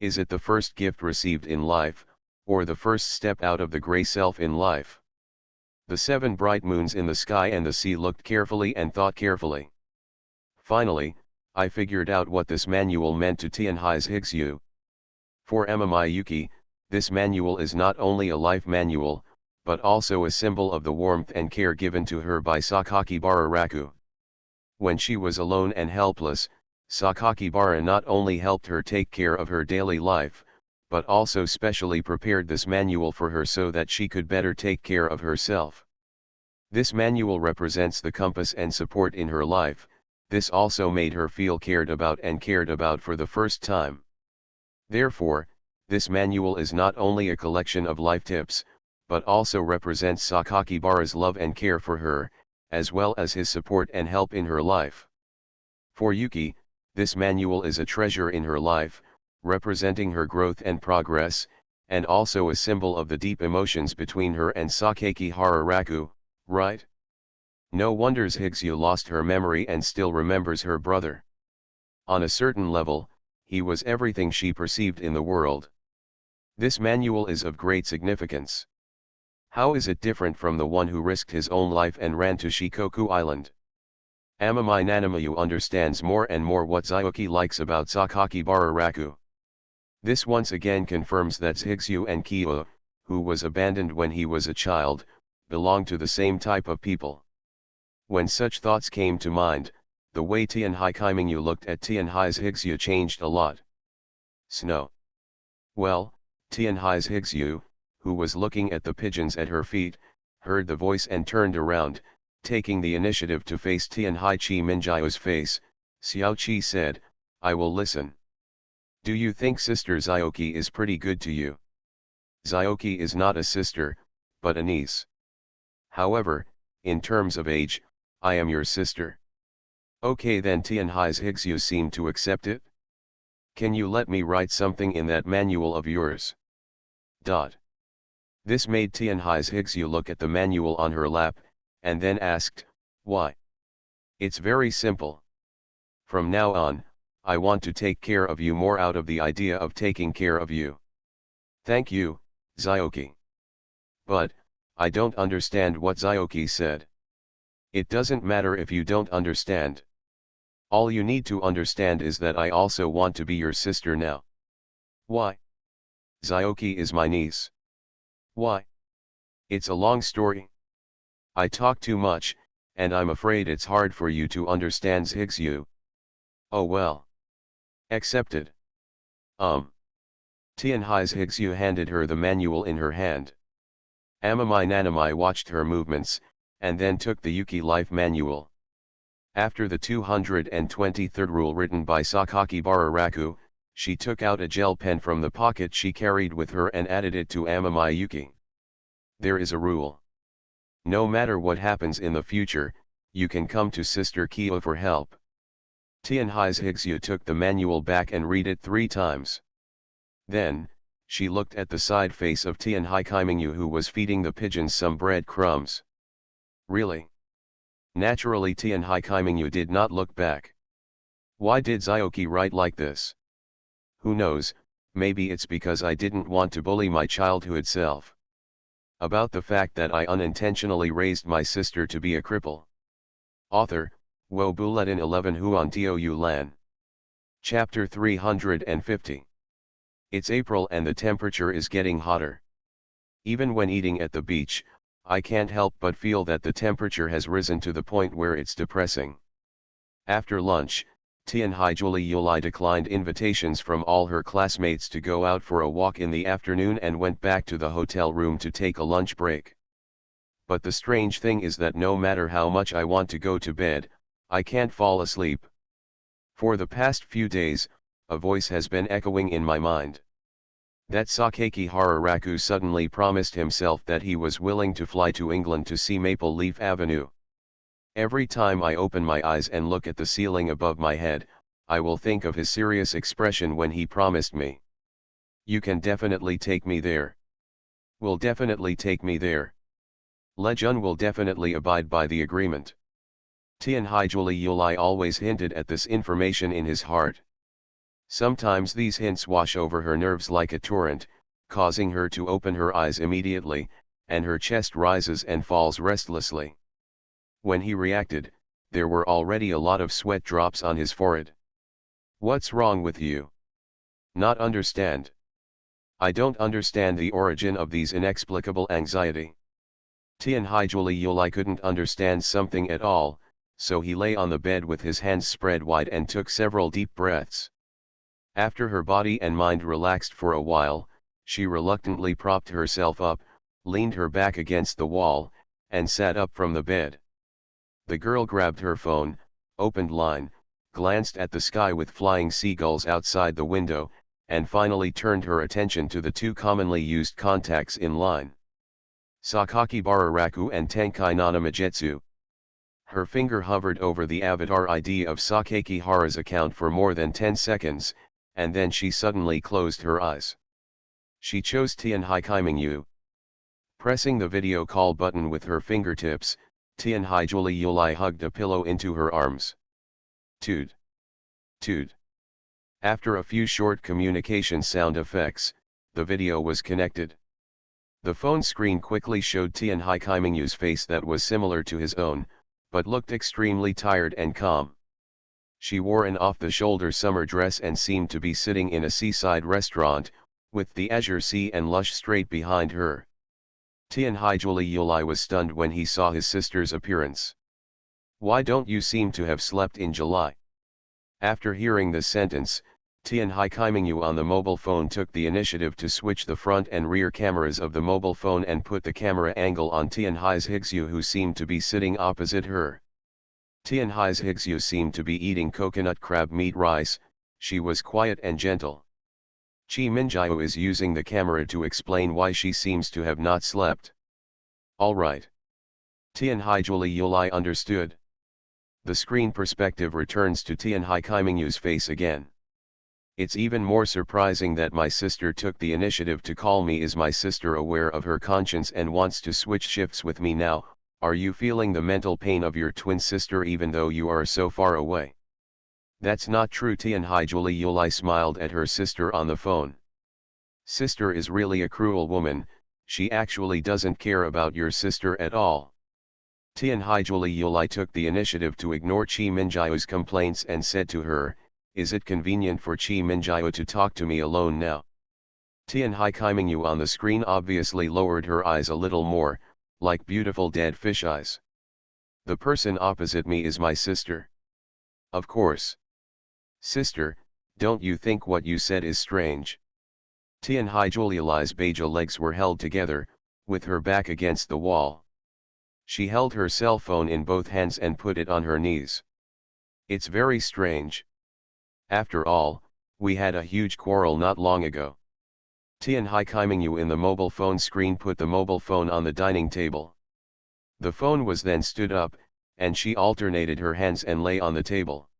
Is it the first gift received in life, or the first step out of the gray self in life? The 7 bright moons in the sky and the sea looked carefully and thought carefully. Finally, I figured out what this manual meant to Tian Hai's Hixue. For Amamai Yuki, this manual is not only a life manual, but also a symbol of the warmth and care given to her by Sakakibara Raku. When she was alone and helpless, Sakakibara not only helped her take care of her daily life, but also specially prepared this manual for her so that she could better take care of herself. This manual represents the compass and support in her life. This also made her feel cared about for the first time. Therefore, this manual is not only a collection of life tips, but also represents Sakakibara's love and care for her, as well as his support and help in her life. For Yuki, this manual is a treasure in her life, representing her growth and progress, and also a symbol of the deep emotions between her and Sakaki Hararaku, right? No wonders Hixue lost her memory and still remembers her brother. On a certain level, he was everything she perceived in the world. This manual is of great significance. How is it different from the one who risked his own life and ran to Shikoku Island? Amamai Nanamayu understands more and more what Zyoki likes about Sakakibara Raku. This once again confirms that Hixue and Kyo, who was abandoned when he was a child, belong to the same type of people. When such thoughts came to mind, the way Tian Hai Kaimingyu looked at Tian Hai's Hixue changed a lot. Snow. Well, Tian Hai's Hixue, who was looking at the pigeons at her feet, heard the voice and turned around, taking the initiative to face Tian Hai Chi Minjiu's face. Xiao Qi said, I will listen. Do you think Sister Zyoki is pretty good to you? Zyoki is not a sister, but a niece. However, in terms of age, I am your sister. Okay then Tian Hai's Hixue seemed to accept it. Can you let me write something in that manual of yours? This made Tian Hai's Hixue look at the manual on her lap, and then asked, why? It's very simple. From now on, I want to take care of you more out of the idea of taking care of you. Thank you, Zyoki. But, I don't understand what Zyoki said. It doesn't matter if you don't understand. All you need to understand is that I also want to be your sister now. Why? Zyoki is my niece. Why? It's a long story. I talk too much, and I'm afraid it's hard for you to understand Zhigzu. Oh well. Accepted. Tianhai's Zhigzu handed her the manual in her hand. Amamai Nanamai watched her movements, and then took the Yuki Life Manual. After the 223rd rule written by Sakakibara Raku, she took out a gel pen from the pocket she carried with her and added it to Amamai Yuki. There is a rule. No matter what happens in the future, you can come to Sister Kyo for help. Tianhai's Zhigzu took the manual back and read it 3 times. Then, she looked at the side face of Tianhai Kaimingyu, who was feeding the pigeons some bread crumbs. Really? Naturally, Tianhai Kaimingyu did not look back. Why did Zyoki write like this? Who knows, maybe it's because I didn't want to bully my childhood self. About the fact that I unintentionally raised my sister to be a cripple. Author, Wo Bulletin 11 Huan Tio Yu Lan. Chapter 350. It's April and the temperature is getting hotter. Even when eating at the beach, I can't help but feel that the temperature has risen to the point where it's depressing. After lunch, Tianhai Julie Yulai declined invitations from all her classmates to go out for a walk in the afternoon and went back to the hotel room to take a lunch break. But the strange thing is that no matter how much I want to go to bed, I can't fall asleep. For the past few days, a voice has been echoing in my mind. That Sakakibara Raku suddenly promised himself that he was willing to fly to England to see Maple Leaf Avenue. Every time I open my eyes and look at the ceiling above my head, I will think of his serious expression when he promised me. You can definitely take me there. Will definitely take me there. Lejun will definitely abide by the agreement. Tianhai Julie Yulai always hinted at this information in his heart. Sometimes these hints wash over her nerves like a torrent, causing her to open her eyes immediately, and her chest rises and falls restlessly. When he reacted, there were already a lot of sweat drops on his forehead. What's wrong with you? Not understand. I don't understand the origin of these inexplicable anxiety. Tianhai Julie Yulai couldn't understand something at all, so he lay on the bed with his hands spread wide and took several deep breaths. After her body and mind relaxed for a while, she reluctantly propped herself up, leaned her back against the wall, and sat up from the bed. The girl grabbed her phone, opened Line, glanced at the sky with flying seagulls outside the window, and finally turned her attention to the 2 commonly used contacts in Line. Sakakibara Raku and Tenkai Nana Majetsu. Her finger hovered over the avatar ID of Sakakibara's account for more than 10 seconds, and then she suddenly closed her eyes. She chose Tianhai Kaimingyu. Pressing the video call button with her fingertips, Tianhai Julie Yulai hugged a pillow into her arms. Toot. Toot. After a few short communication sound effects, the video was connected. The phone screen quickly showed Tianhai Kaimingyu's face that was similar to his own, but looked extremely tired and calm. She wore an off-the-shoulder summer dress and seemed to be sitting in a seaside restaurant, with the azure sea and lush straight behind her. Tianhai Julie Yulai was stunned when he saw his sister's appearance. Why don't you seem to have slept in July? After hearing this sentence, Tianhai Kaimingyu on the mobile phone took the initiative to switch the front and rear cameras of the mobile phone and put the camera angle on Tianhai's Zhigzu, who seemed to be sitting opposite her. Tianhai's Zhigzu seemed to be eating coconut crab meat rice. She was quiet and gentle. Chi Minjiu is using the camera to explain why she seems to have not slept. All right. Tianhai Julie Yulai understood. The screen perspective returns to Tianhai Kaimingyu's face again. It's even more surprising that my sister took the initiative to call me. Is my sister aware of her conscience and wants to switch shifts with me now? Are you feeling the mental pain of your twin sister even though you are so far away? That's not true. Tianhai Yuli smiled at her sister on the phone. Sister is really a cruel woman, she actually doesn't care about your sister at all. Tianhai Yuli took the initiative to ignore Qi Minjiu's complaints and said to her, "Is it convenient for Qi Minjiu to talk to me alone now?" Tianhai Qimingyu on the screen obviously lowered her eyes a little more, like beautiful dead fish eyes. The person opposite me is my sister. Of course. Sister, don't you think what you said is strange? Tianhai Julia's beige legs were held together, with her back against the wall. She held her cell phone in both hands and put it on her knees. It's very strange. After all, we had a huge quarrel not long ago. Tianhai Qimingyu in the mobile phone screen put the mobile phone on the dining table. The phone was then stood up, and she alternated her hands and lay on the table.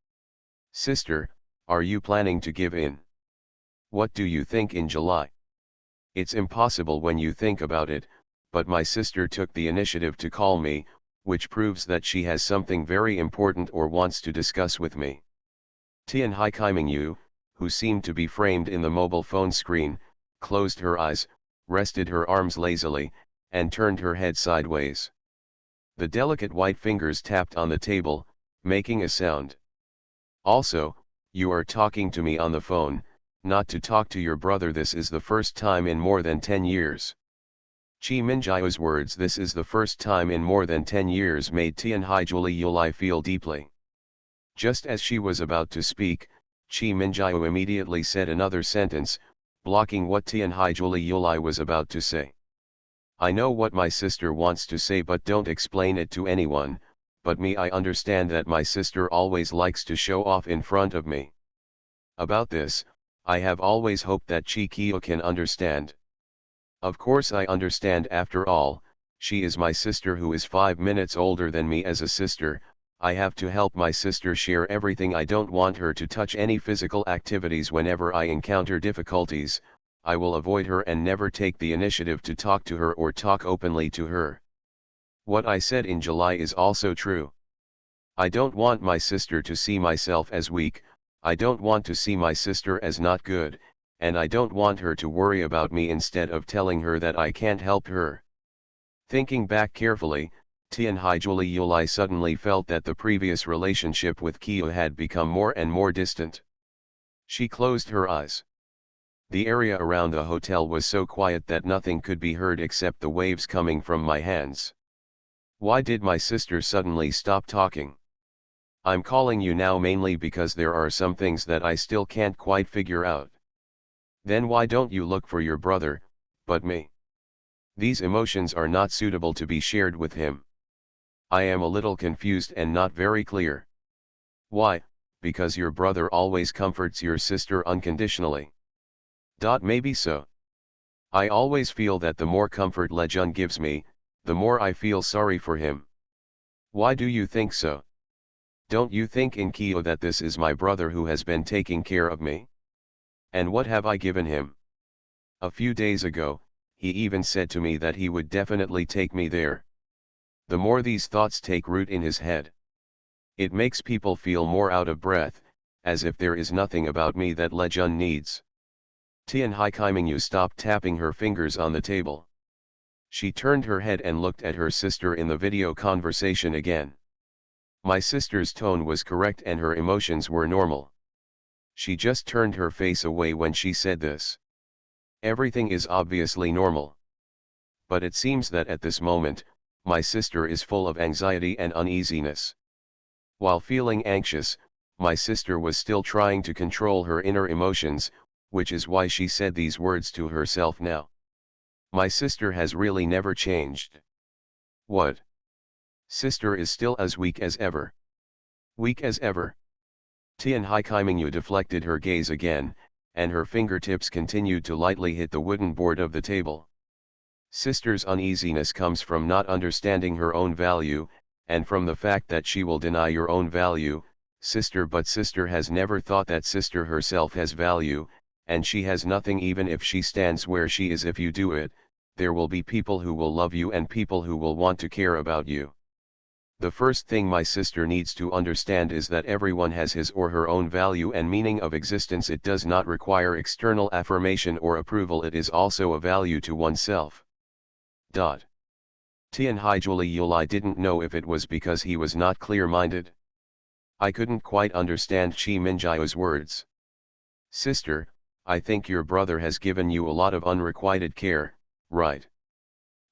Sister, are you planning to give in? What do you think in July? It's impossible when you think about it, but my sister took the initiative to call me, which proves that she has something very important or wants to discuss with me. Tianhai Qimingyu, who seemed to be framed in the mobile phone screen, closed her eyes, rested her arms lazily, and turned her head sideways. The delicate white fingers tapped on the table, making a sound. Also, you are talking to me on the phone, not to talk to your brother. This is the first time in more than 10 years. Qi Minjiu's words, "this is the first time in more than 10 years," made Tianhai Yuli feel deeply. Just as she was about to speak, Qi Minjiu immediately said another sentence, blocking what Tianhai Yuli was about to say. I know what my sister wants to say, but don't explain it to anyone, but me. I understand that my sister always likes to show off in front of me. About this, I have always hoped that Qi Qiu can understand. Of course I understand. After all, she is my sister who is 5 minutes older than me. As a sister, I have to help my sister share everything. I don't want her to touch any physical activities. Whenever I encounter difficulties, I will avoid her and never take the initiative to talk to her or talk openly to her. What I said in July is also true. I don't want my sister to see myself as weak, I don't want to see my sister as not good, and I don't want her to worry about me instead of telling her that I can't help her. Thinking back carefully, Tianhai Yuli suddenly felt that the previous relationship with Qiu had become more and more distant. She closed her eyes. The area around the hotel was so quiet that nothing could be heard except the waves coming from my hands. Why did my sister suddenly stop talking? I'm calling you now mainly because there are some things that I still can't quite figure out. Then why don't you look for your brother, but me? These emotions are not suitable to be shared with him. I am a little confused and not very clear. Why? Because your brother always comforts your sister unconditionally. Maybe so. I always feel that the more comfort Lejun gives me, the more I feel sorry for him. Why do you think so? Don't you think in Qiu that this is my brother who has been taking care of me? And what have I given him? A few days ago, he even said to me that he would definitely take me there. The more these thoughts take root in his head, it makes people feel more out of breath, as if there is nothing about me that Lejun needs. Tianhai Qimingyu stopped tapping her fingers on the table. She turned her head and looked at her sister in the video conversation again. My sister's tone was correct and her emotions were normal. She just turned her face away when she said this. Everything is obviously normal. But it seems that at this moment, my sister is full of anxiety and uneasiness. While feeling anxious, my sister was still trying to control her inner emotions, which is why she said these words to herself now. My sister has really never changed. What? Sister is still as weak as ever. Weak as ever. Tianhai Qimingyu deflected her gaze again, and her fingertips continued to lightly hit the wooden board of the table. Sister's uneasiness comes from not understanding her own value, and from the fact that she will deny your own value, sister. But sister has never thought that sister herself has value, and she has nothing even if she stands where she is. If you do it, there will be people who will love you and people who will want to care about you. The first thing my sister needs to understand is that everyone has his or her own value and meaning of existence. It does not require external affirmation or approval. It is also a value to oneself. Tian Haijuli Yulai didn't know if it was because he was not clear-minded. I couldn't quite understand Chi Minjiao's words. Sister, I think your brother has given you a lot of unrequited care, right?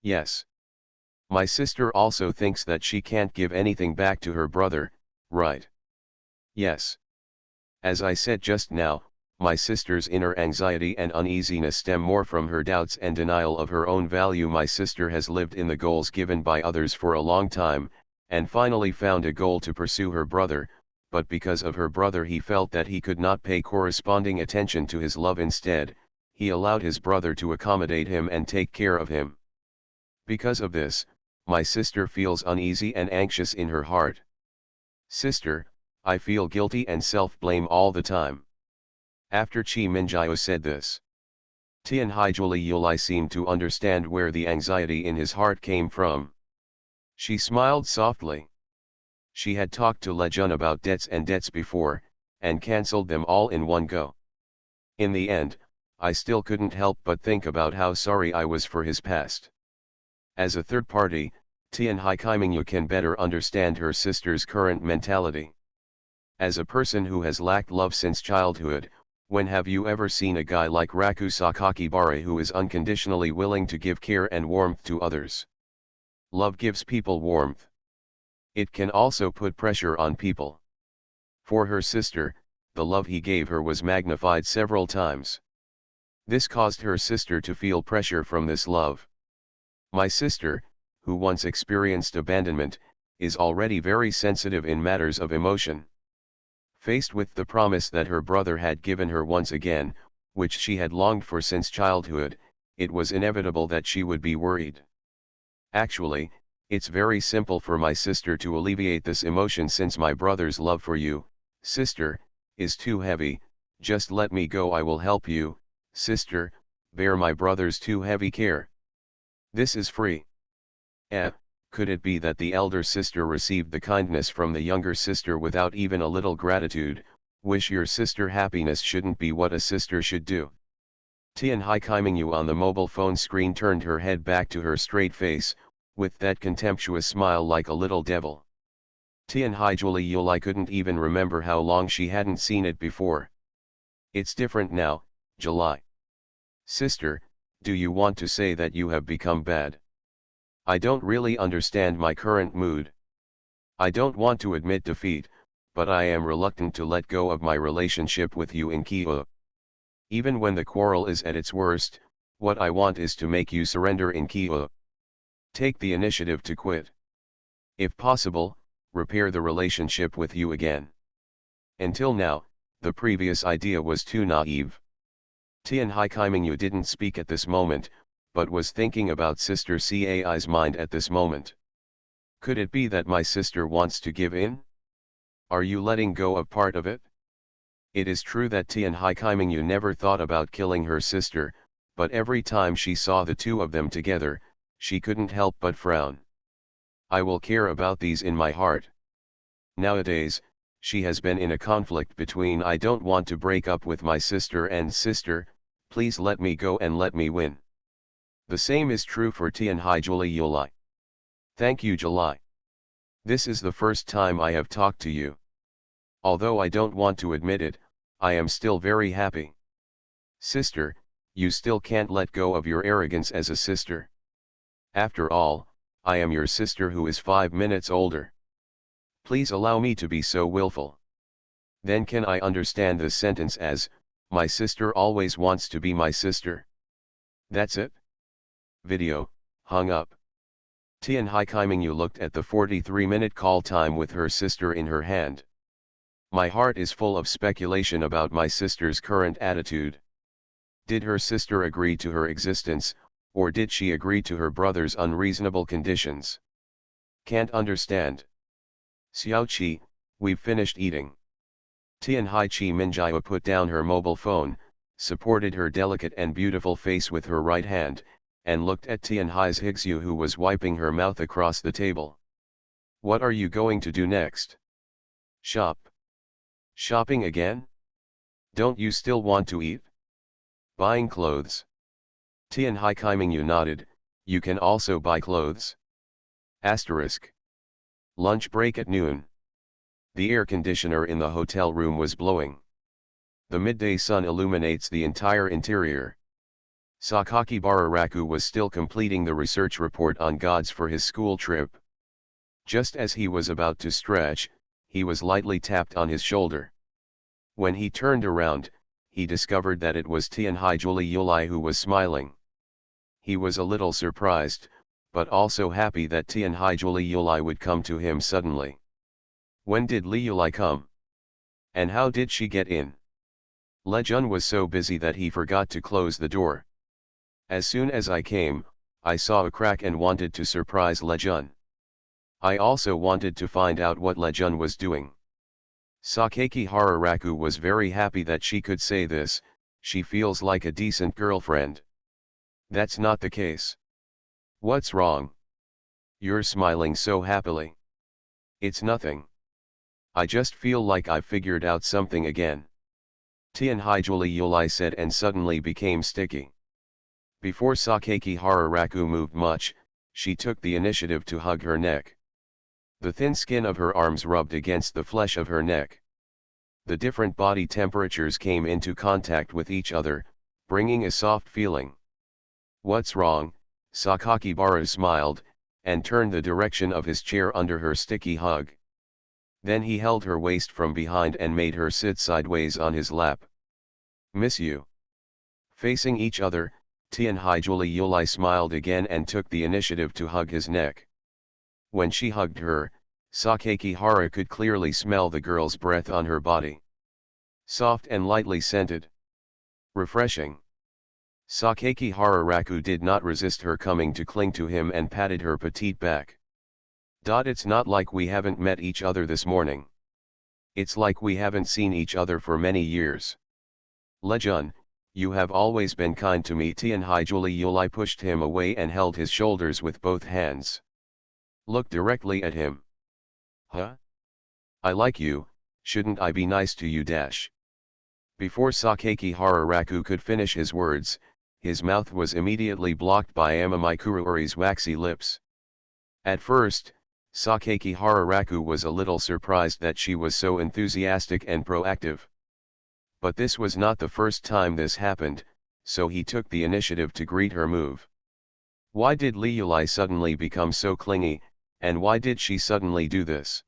Yes. My sister also thinks that she can't give anything back to her brother, right? Yes. As I said just now, my sister's inner anxiety and uneasiness stem more from her doubts and denial of her own value. My sister has lived in the goals given by others for a long time, and finally found a goal to pursue her brother, but because of her brother he felt that he could not pay corresponding attention to his love. Instead, he allowed his brother to accommodate him and take care of him. Because of this, my sister feels uneasy and anxious in her heart. Sister, I feel guilty and self-blame all the time. After Chi Minjiao said this, Tian Haijuli Yulai seemed to understand where the anxiety in his heart came from. She smiled softly. She had talked to Lejun about debts before, and cancelled them all in one go. In the end, I still couldn't help but think about how sorry I was for his past. As a third party, Tian Haikimingyu can better understand her sister's current mentality. As a person who has lacked love since childhood, when have you ever seen a guy like Raku Sakakibare who is unconditionally willing to give care and warmth to others? Love gives people warmth. It can also put pressure on people. For her sister, the love he gave her was magnified several times. This caused her sister to feel pressure from this love. My sister, who once experienced abandonment, is already very sensitive in matters of emotion. Faced with the promise that her brother had given her once again, which she had longed for since childhood, it was inevitable that she would be worried. Actually, it's very simple for my sister to alleviate this emotion since my brother's love for you, sister, is too heavy. Just let me go. I will help you, sister, bear my brother's too heavy care. This is free. Could it be that the elder sister received the kindness from the younger sister without even a little gratitude? Wish your sister happiness shouldn't be what a sister should do. Tian Haikimingyu on the mobile phone screen turned her head back to her straight face, with that contemptuous smile like a little devil. Tian Haijuli Yulai couldn't even remember how long she hadn't seen it before. It's different now, July. Sister, do you want to say that you have become bad? I don't really understand my current mood. I don't want to admit defeat, but I am reluctant to let go of my relationship with you in Kyo. Even when the quarrel is at its worst, what I want is to make you surrender in Kyo. Take the initiative to quit. If possible, repair the relationship with you again. Until now, the previous idea was too naive. Tian Haikimingyu didn't speak at this moment, but was thinking about Sister Cai's mind at this moment. Could it be that my sister wants to give in? Are you letting go of part of it? It is true that Tian Haikimingyu never thought about killing her sister, but every time she saw the two of them together, she couldn't help but frown. I will care about these in my heart. Nowadays, she has been in a conflict between I don't want to break up with my sister and sister, please let me go and let me win. The same is true for Tian Haijuli Yulai. Thank you, July. This is the first time I have talked to you. Although I don't want to admit it, I am still very happy. Sister, you still can't let go of your arrogance as a sister. After all, I am your sister who is 5 minutes older. Please allow me to be so willful. Then can I understand this sentence as, my sister always wants to be my sister? That's it? Video, hung up. Tian Haikimingyu looked at the 43-minute call time with her sister in her hand. My heart is full of speculation about my sister's current attitude. Did her sister agree to her existence, or did she agree to her brother's unreasonable conditions? Can't understand. Xiaoqi, we've finished eating. Tian Hai-Chi Minjiao put down her mobile phone, supported her delicate and beautiful face with her right hand, and looked at Tian Hai's Hixu who was wiping her mouth across the table. What are you going to do next? Shop. Shopping again? Don't you still want to eat? Buying clothes. Tian Hai Kaiming nodded, you can also buy clothes. Asterisk. Lunch break at noon. The air conditioner in the hotel room was blowing. The midday sun illuminates the entire interior. Sakakibara Raku was still completing the research report on gods for his school trip. Just as he was about to stretch, he was lightly tapped on his shoulder. When he turned around, he discovered that it was Tianhai Juli Yulai who was smiling. He was a little surprised, but also happy that Tianhai Juli Yulai would come to him suddenly. When did Li Yulai come? And how did she get in? Le Jun was so busy that he forgot to close the door. As soon as I came, I saw a crack and wanted to surprise Le Jun. I also wanted to find out what Le Jun was doing. Sakaki Hararaku was very happy that she could say this, she feels like a decent girlfriend. That's not the case. What's wrong? You're smiling so happily. It's nothing. I just feel like I've figured out something again. Tianhai Juli Yulai said and suddenly became sticky. Before Sakaki Hararaku moved much, she took the initiative to hug her neck. The thin skin of her arms rubbed against the flesh of her neck. The different body temperatures came into contact with each other, bringing a soft feeling. What's wrong? Sakakibara smiled, and turned the direction of his chair under her sticky hug. Then he held her waist from behind and made her sit sideways on his lap. Miss you. Facing each other, Tianhai Juli Yulai smiled again and took the initiative to hug his neck. When she hugged her, Sakaki Hara could clearly smell the girl's breath on her body. Soft and lightly scented. Refreshing. Sakaki Hararaku did not resist her coming to cling to him and patted her petite back. It's not like we haven't met each other this morning. It's like we haven't seen each other for many years. Le Jun, you have always been kind to me. Tianhai Juli Yulai pushed him away and held his shoulders with both hands. Look directly at him. Huh? I like you, shouldn't I be nice to you? Before Sakaki Hararaku could finish his words, his mouth was immediately blocked by Amamikuruori's waxy lips. At first, Sakaki Hararaku was a little surprised that she was so enthusiastic and proactive. But this was not the first time this happened, so he took the initiative to greet her move. Why did Li Yulai suddenly become so clingy, and why did she suddenly do this?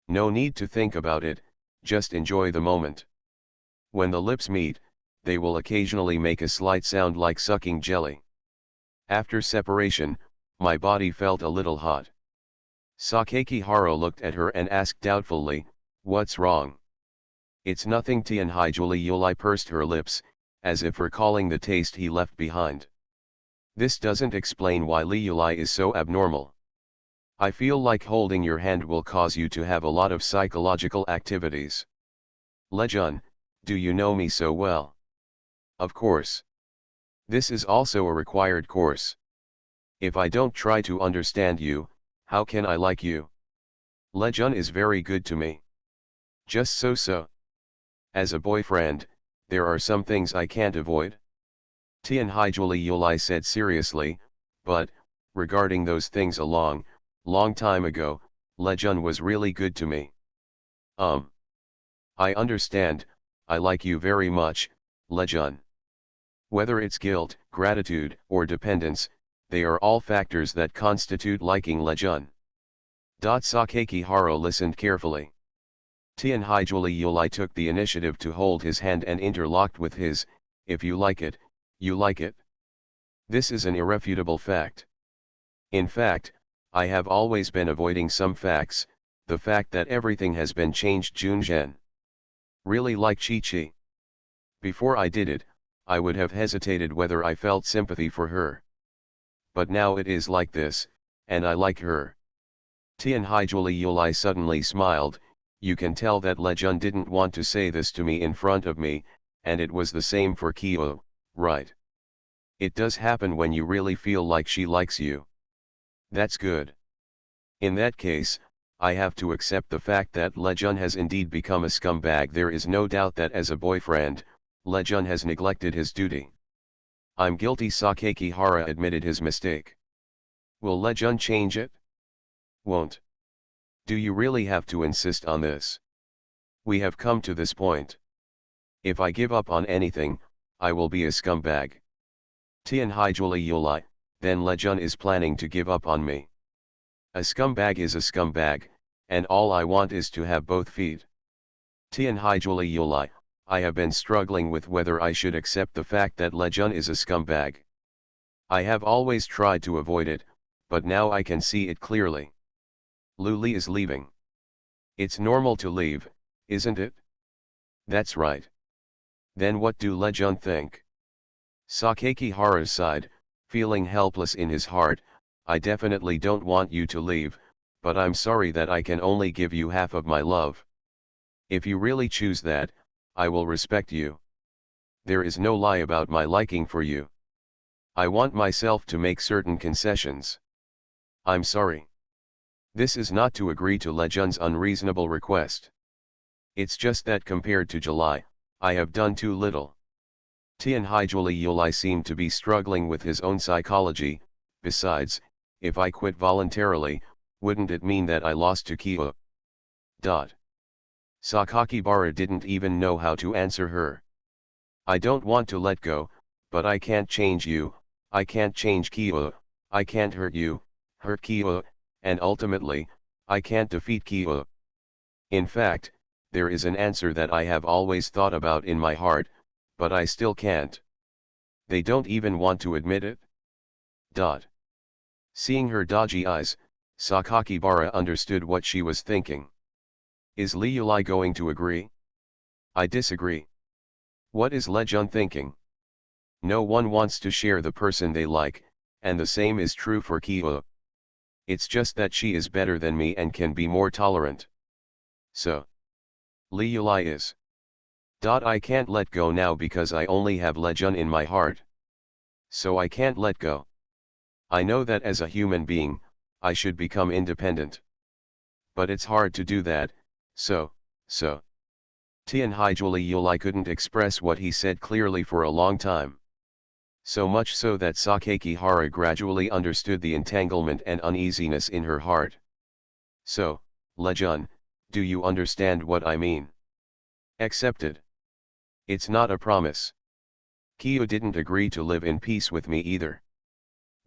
No need to think about it, just enjoy the moment. When the lips meet, they will occasionally make a slight sound like sucking jelly. After separation, my body felt a little hot. Sakaki Haro looked at her and asked doubtfully, what's wrong? It's nothing. Tianhai Juli Yulai pursed her lips, as if recalling the taste he left behind. This doesn't explain why Li Yulai is so abnormal. I feel like holding your hand will cause you to have a lot of psychological activities. Le Jun, do you know me so well? Of course. This is also a required course. If I don't try to understand you, how can I like you? Le Jun is very good to me. Just so. As a boyfriend, there are some things I can't avoid. Tianhai Juli Yulai said seriously, but, regarding those things a long time ago, Le Jun was really good to me. I understand, I like you very much, Le Jun. Whether it's guilt, gratitude, or dependence, they are all factors that constitute liking Le Jun. Sakaki Haro listened carefully. Tianhai Juli Yulai took the initiative to hold his hand and interlocked with his. If you like it, you like it. This is an irrefutable fact. In fact, I have always been avoiding some facts, the fact that everything has been changed. Junzhen. Really like Chi-Chi. Before I did it, I would have hesitated whether I felt sympathy for her. But now it is like this, and I like her. Tianhai Juli Yulai suddenly smiled. You can tell that Le Jun didn't want to say this to me in front of me, and it was the same for Kyo, right? It does happen when you really feel like she likes you. That's good. In that case, I have to accept the fact that Lejun has indeed become a scumbag. There is no doubt that as a boyfriend, Lejun has neglected his duty. I'm guilty. Sakakihara admitted his mistake. Will Lejun change it? Won't. Do you really have to insist on this? We have come to this point. If I give up on anything, I will be a scumbag. Tianhaijuli Yulai, then Lejun is planning to give up on me. A scumbag is a scumbag, and all I want is to have both feet. Tianhaijuli Yulai, I have been struggling with whether I should accept the fact that Lejun is a scumbag. I have always tried to avoid it, but now I can see it clearly. Luli is leaving. It's normal to leave, isn't it? That's right. Then what do Lejun think? Sakakihara sighed, feeling helpless in his heart. I definitely don't want you to leave, but I'm sorry that I can only give you half of my love. If you really choose that, I will respect you. There is no lie about my liking for you. I want myself to make certain concessions. I'm sorry. This is not to agree to Lejun's unreasonable request. It's just that compared to July, I have done too little. Tianhaijuli Yulai seemed to be struggling with his own psychology. Besides, if I quit voluntarily, wouldn't it mean that I lost to Kyo? Sakakibara didn't even know how to answer her. I don't want to let go, but I can't change you, I can't change Kyo, I can't hurt you, hurt Kyo, and ultimately, I can't defeat Kyo. In fact, there is an answer that I have always thought about in my heart, but I still can't. They don't even want to admit it? Seeing her dodgy eyes, Sakakibara understood what she was thinking. Is Liuli going to agree? I disagree. What is Lejun thinking? No one wants to share the person they like, and the same is true for Kyo. It's just that she is better than me and can be more tolerant. So, Liuli is. I can't let go now because I only have Lejun in my heart. So I can't let go. I know that as a human being, I should become independent. But it's hard to do that, so. Tianhaijuli Yulai couldn't express what he said clearly for a long time. So much so that Sakakihara gradually understood the entanglement and uneasiness in her heart. So, Lejun, do you understand what I mean? Accepted. It's not a promise. Kyo didn't agree to live in peace with me either.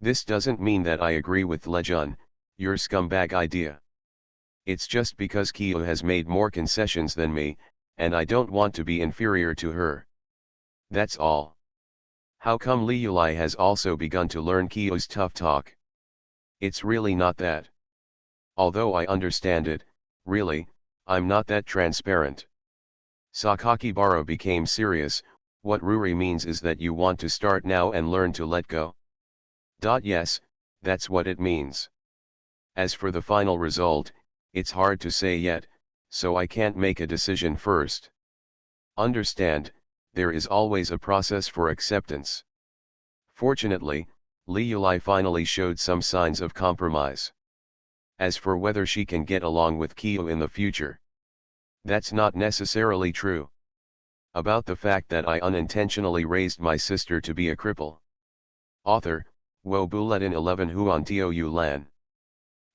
This doesn't mean that I agree with Lejun, your scumbag idea. It's just because Kyo has made more concessions than me, and I don't want to be inferior to her. That's all. How come Liuli has also begun to learn Kyo's tough talk? It's really not that. Although I understand it, really, I'm not that transparent. Sakakibara became serious. What Ruri means is that you want to start now and learn to let go. Yes, that's what it means. As for the final result, it's hard to say yet, so I can't make a decision first. Understand, there is always a process for acceptance. Fortunately, Liuli finally showed some signs of compromise. As for whether she can get along with Kyo in the future, that's not necessarily true. About the fact that I unintentionally raised my sister to be a cripple. Author, Wo Bulletin 11 Huan Tio Yu Lan.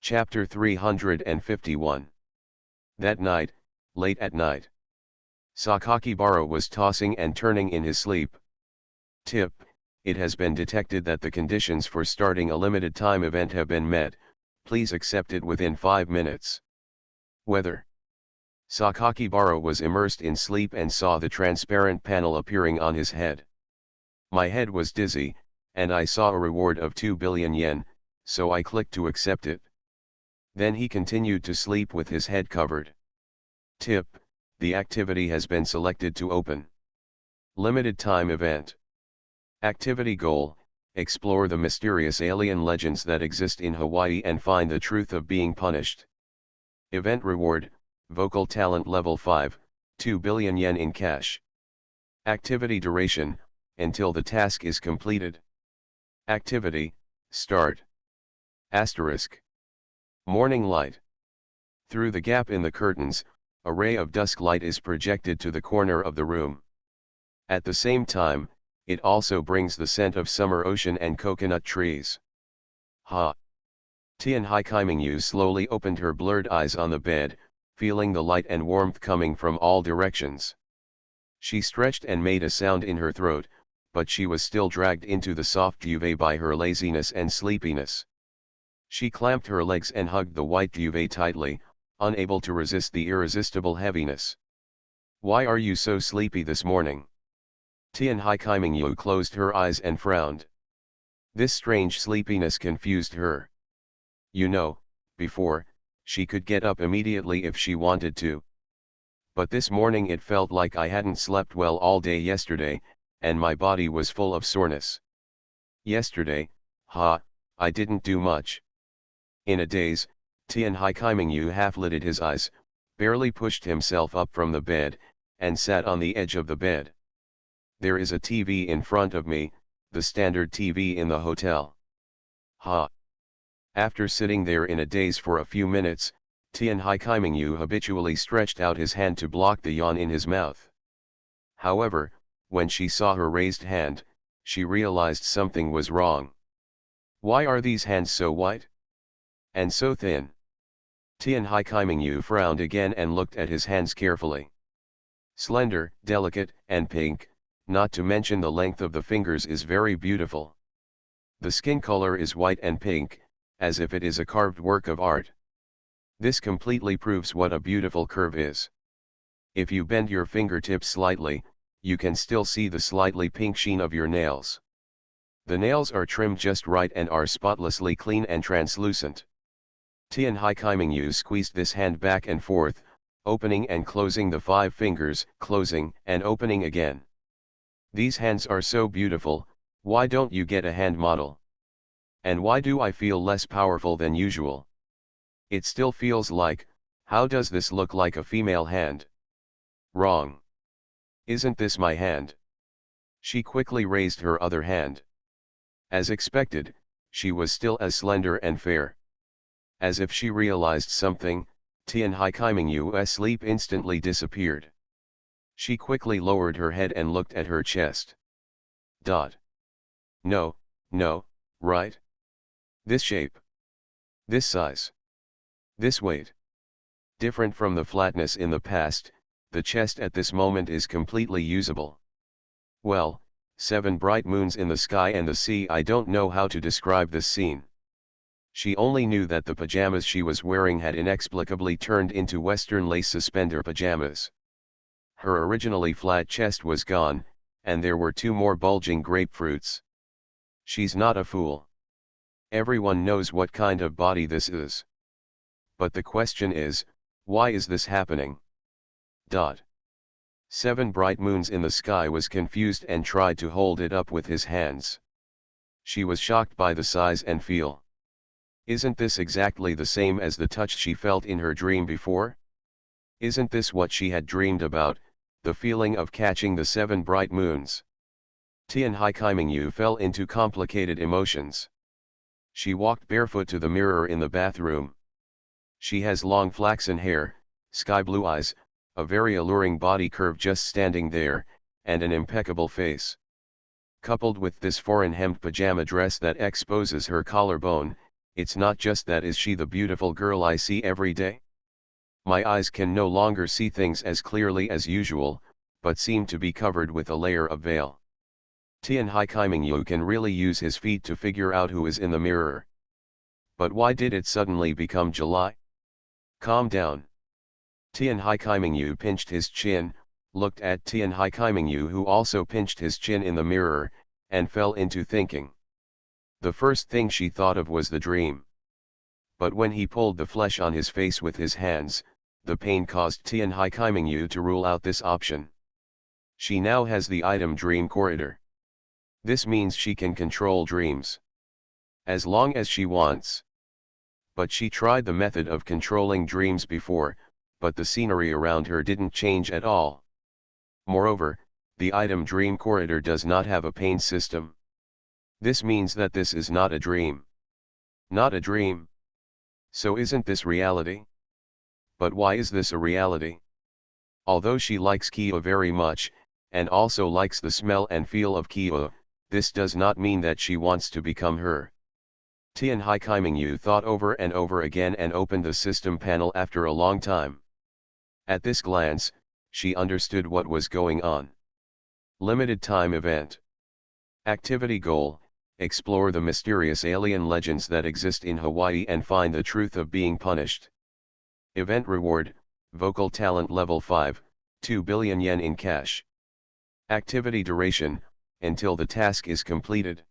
Chapter 351. That night, late at night, Sakakibara was tossing and turning in his sleep. Tip: it has been detected that the conditions for starting a limited time event have been met, please accept it within 5 minutes. Weather. Sakakibara was immersed in sleep and saw the transparent panel appearing on his head. My head was dizzy, and I saw a reward of 2 billion yen, so I clicked to accept it. Then he continued to sleep with his head covered. Tip: the activity has been selected to open. Limited time event. Activity goal: explore the mysterious alien legends that exist in Hawaii and find the truth of being punished. Event reward: vocal talent level 5, 2 billion yen in cash. Activity duration: until the task is completed. Activity, start. Asterisk. Morning light. Through the gap in the curtains, a ray of dusk light is projected to the corner of the room. At the same time, it also brings the scent of summer ocean and coconut trees. Ha! Tian Haikiming slowly opened her blurred eyes on the bed, feeling the light and warmth coming from all directions. She stretched and made a sound in her throat, but she was still dragged into the soft duvet by her laziness and sleepiness. She clamped her legs and hugged the white duvet tightly, unable to resist the irresistible heaviness. "Why are you so sleepy this morning?" Tian Haikiming closed her eyes and frowned. This strange sleepiness confused her. You know, before, she could get up immediately if she wanted to. But this morning it felt like I hadn't slept well all day yesterday, and my body was full of soreness. Yesterday, I didn't do much. In a daze, Tian Haikiming half-lidded his eyes, barely pushed himself up from the bed, and sat on the edge of the bed. There is a TV in front of me, the standard TV in the hotel. After sitting there in a daze for a few minutes, Tian Haikiming habitually stretched out his hand to block the yawn in his mouth. However, when she saw her raised hand, she realized something was wrong. Why are these hands so white? And so thin? Tian Haikiming frowned again and looked at his hands carefully. Slender, delicate, and pink, not to mention the length of the fingers is very beautiful. The skin color is white and pink, as if it is a carved work of art. This completely proves what a beautiful curve is. If you bend your fingertips slightly, you can still see the slightly pink sheen of your nails. The nails are trimmed just right and are spotlessly clean and translucent. Tian Haikiming squeezed this hand back and forth, opening and closing the 5 fingers, closing and opening again. These hands are so beautiful, why don't you get a hand model? And why do I feel less powerful than usual? It still feels like, how does this look like a female hand? Wrong. Isn't this my hand? She quickly raised her other hand. As expected, she was still as slender and fair. As if she realized something, Tian Haikiming's sleep instantly disappeared. She quickly lowered her head and looked at her chest. No, right? This shape. This size. This weight. Different from the flatness in the past, the chest at this moment is completely usable. Well, 7 bright moons in the sky and the sea. I don't know how to describe this scene. She only knew that the pajamas she was wearing had inexplicably turned into Western lace suspender pajamas. Her originally flat chest was gone, and there were 2 more bulging grapefruits. She's not a fool. Everyone knows what kind of body this is. But the question is, why is this happening? 7 bright moons in the sky was confused and tried to hold it up with his hands. She was shocked by the size and feel. Isn't this exactly the same as the touch she felt in her dream before? Isn't this what she had dreamed about, the feeling of catching the 7 bright moons? Tian Haikiming fell into complicated emotions. She walked barefoot to the mirror in the bathroom. She has long flaxen hair, sky blue eyes, a very alluring body curve just standing there, and an impeccable face. Coupled with this foreign hemmed pajama dress that exposes her collarbone, it's not just that is she the beautiful girl I see every day? My eyes can no longer see things as clearly as usual, but seem to be covered with a layer of veil. Tian Haikiming can really use his feet to figure out who is in the mirror. But why did it suddenly become July? Calm down. Tian Haikiming pinched his chin, looked at Tian Haikiming who also pinched his chin in the mirror, and fell into thinking. The first thing she thought of was the dream. But when he pulled the flesh on his face with his hands, the pain caused Tian Haikiming to rule out this option. She now has the item dream corridor. This means she can control dreams. As long as she wants. But she tried the method of controlling dreams before, but the scenery around her didn't change at all. Moreover, the item dream corridor does not have a pain system. This means that this is not a dream. Not a dream. So isn't this reality? But why is this a reality? Although she likes Kia very much, and also likes the smell and feel of Kia, this does not mean that she wants to become her. Tian Haikimingyu thought over and over again and opened the system panel after a long time. At this glance, she understood what was going on. Limited time event. Activity goal: explore the mysterious alien legends that exist in Hawaii and find the truth of being punished. Event reward: vocal talent level 5, 2 billion yen in cash. Activity duration: until the task is completed.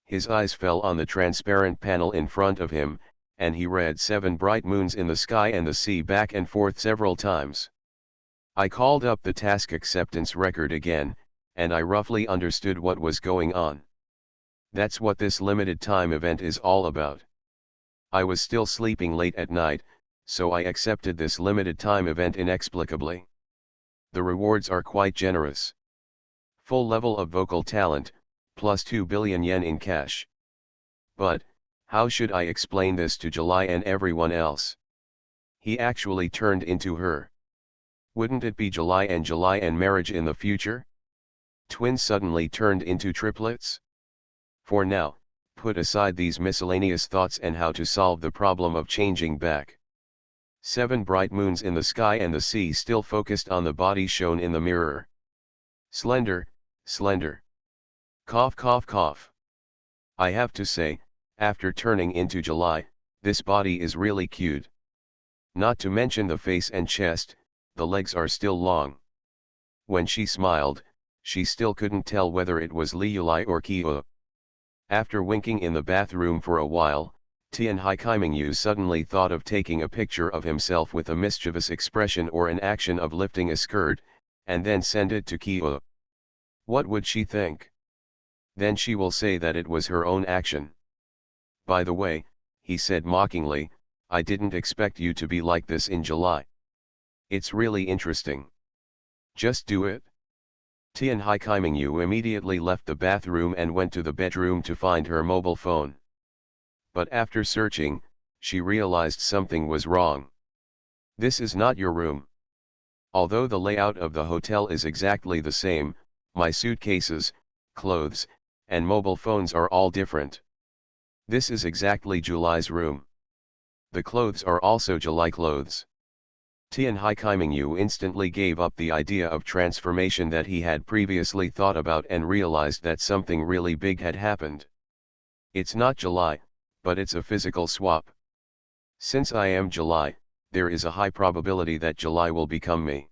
His eyes fell on the transparent panel in front of him, and he read 7 bright moons in the sky and the sea back and forth several times. I called up the task acceptance record again, and I roughly understood what was going on. That's what this limited time event is all about. I was still sleeping late at night, so I accepted this limited time event inexplicably. The rewards are quite generous. Full level of vocal talent, plus 2 billion yen in cash. But, how should I explain this to July and everyone else? He actually turned into her. Wouldn't it be July and marriage in the future? Twins suddenly turned into triplets? For now, put aside these miscellaneous thoughts and how to solve the problem of changing back. 7 bright moons in the sky and the sea still focused on the body shown in the mirror. Slender, slender. Cough cough cough. I have to say, after turning into July, this body is really cute. Not to mention the face and chest, the legs are still long. When she smiled, she still couldn't tell whether it was Liulai or Kia. After winking in the bathroom for a while, Tian Haikimingyu suddenly thought of taking a picture of himself with a mischievous expression or an action of lifting a skirt, and then send it to Kia. What would she think? Then she will say that it was her own action. By the way, he said mockingly, I didn't expect you to be like this in July. It's really interesting. Just do it. Tian Haikimingyu immediately left the bathroom and went to the bedroom to find her mobile phone. But after searching, she realized something was wrong. This is not your room. Although the layout of the hotel is exactly the same, my suitcases, clothes, and mobile phones are all different. This is exactly July's room. The clothes are also July clothes. Tian Haikimingyu instantly gave up the idea of transformation that he had previously thought about and realized that something really big had happened. It's not July, but it's a physical swap. Since I am July, there is a high probability that July will become me.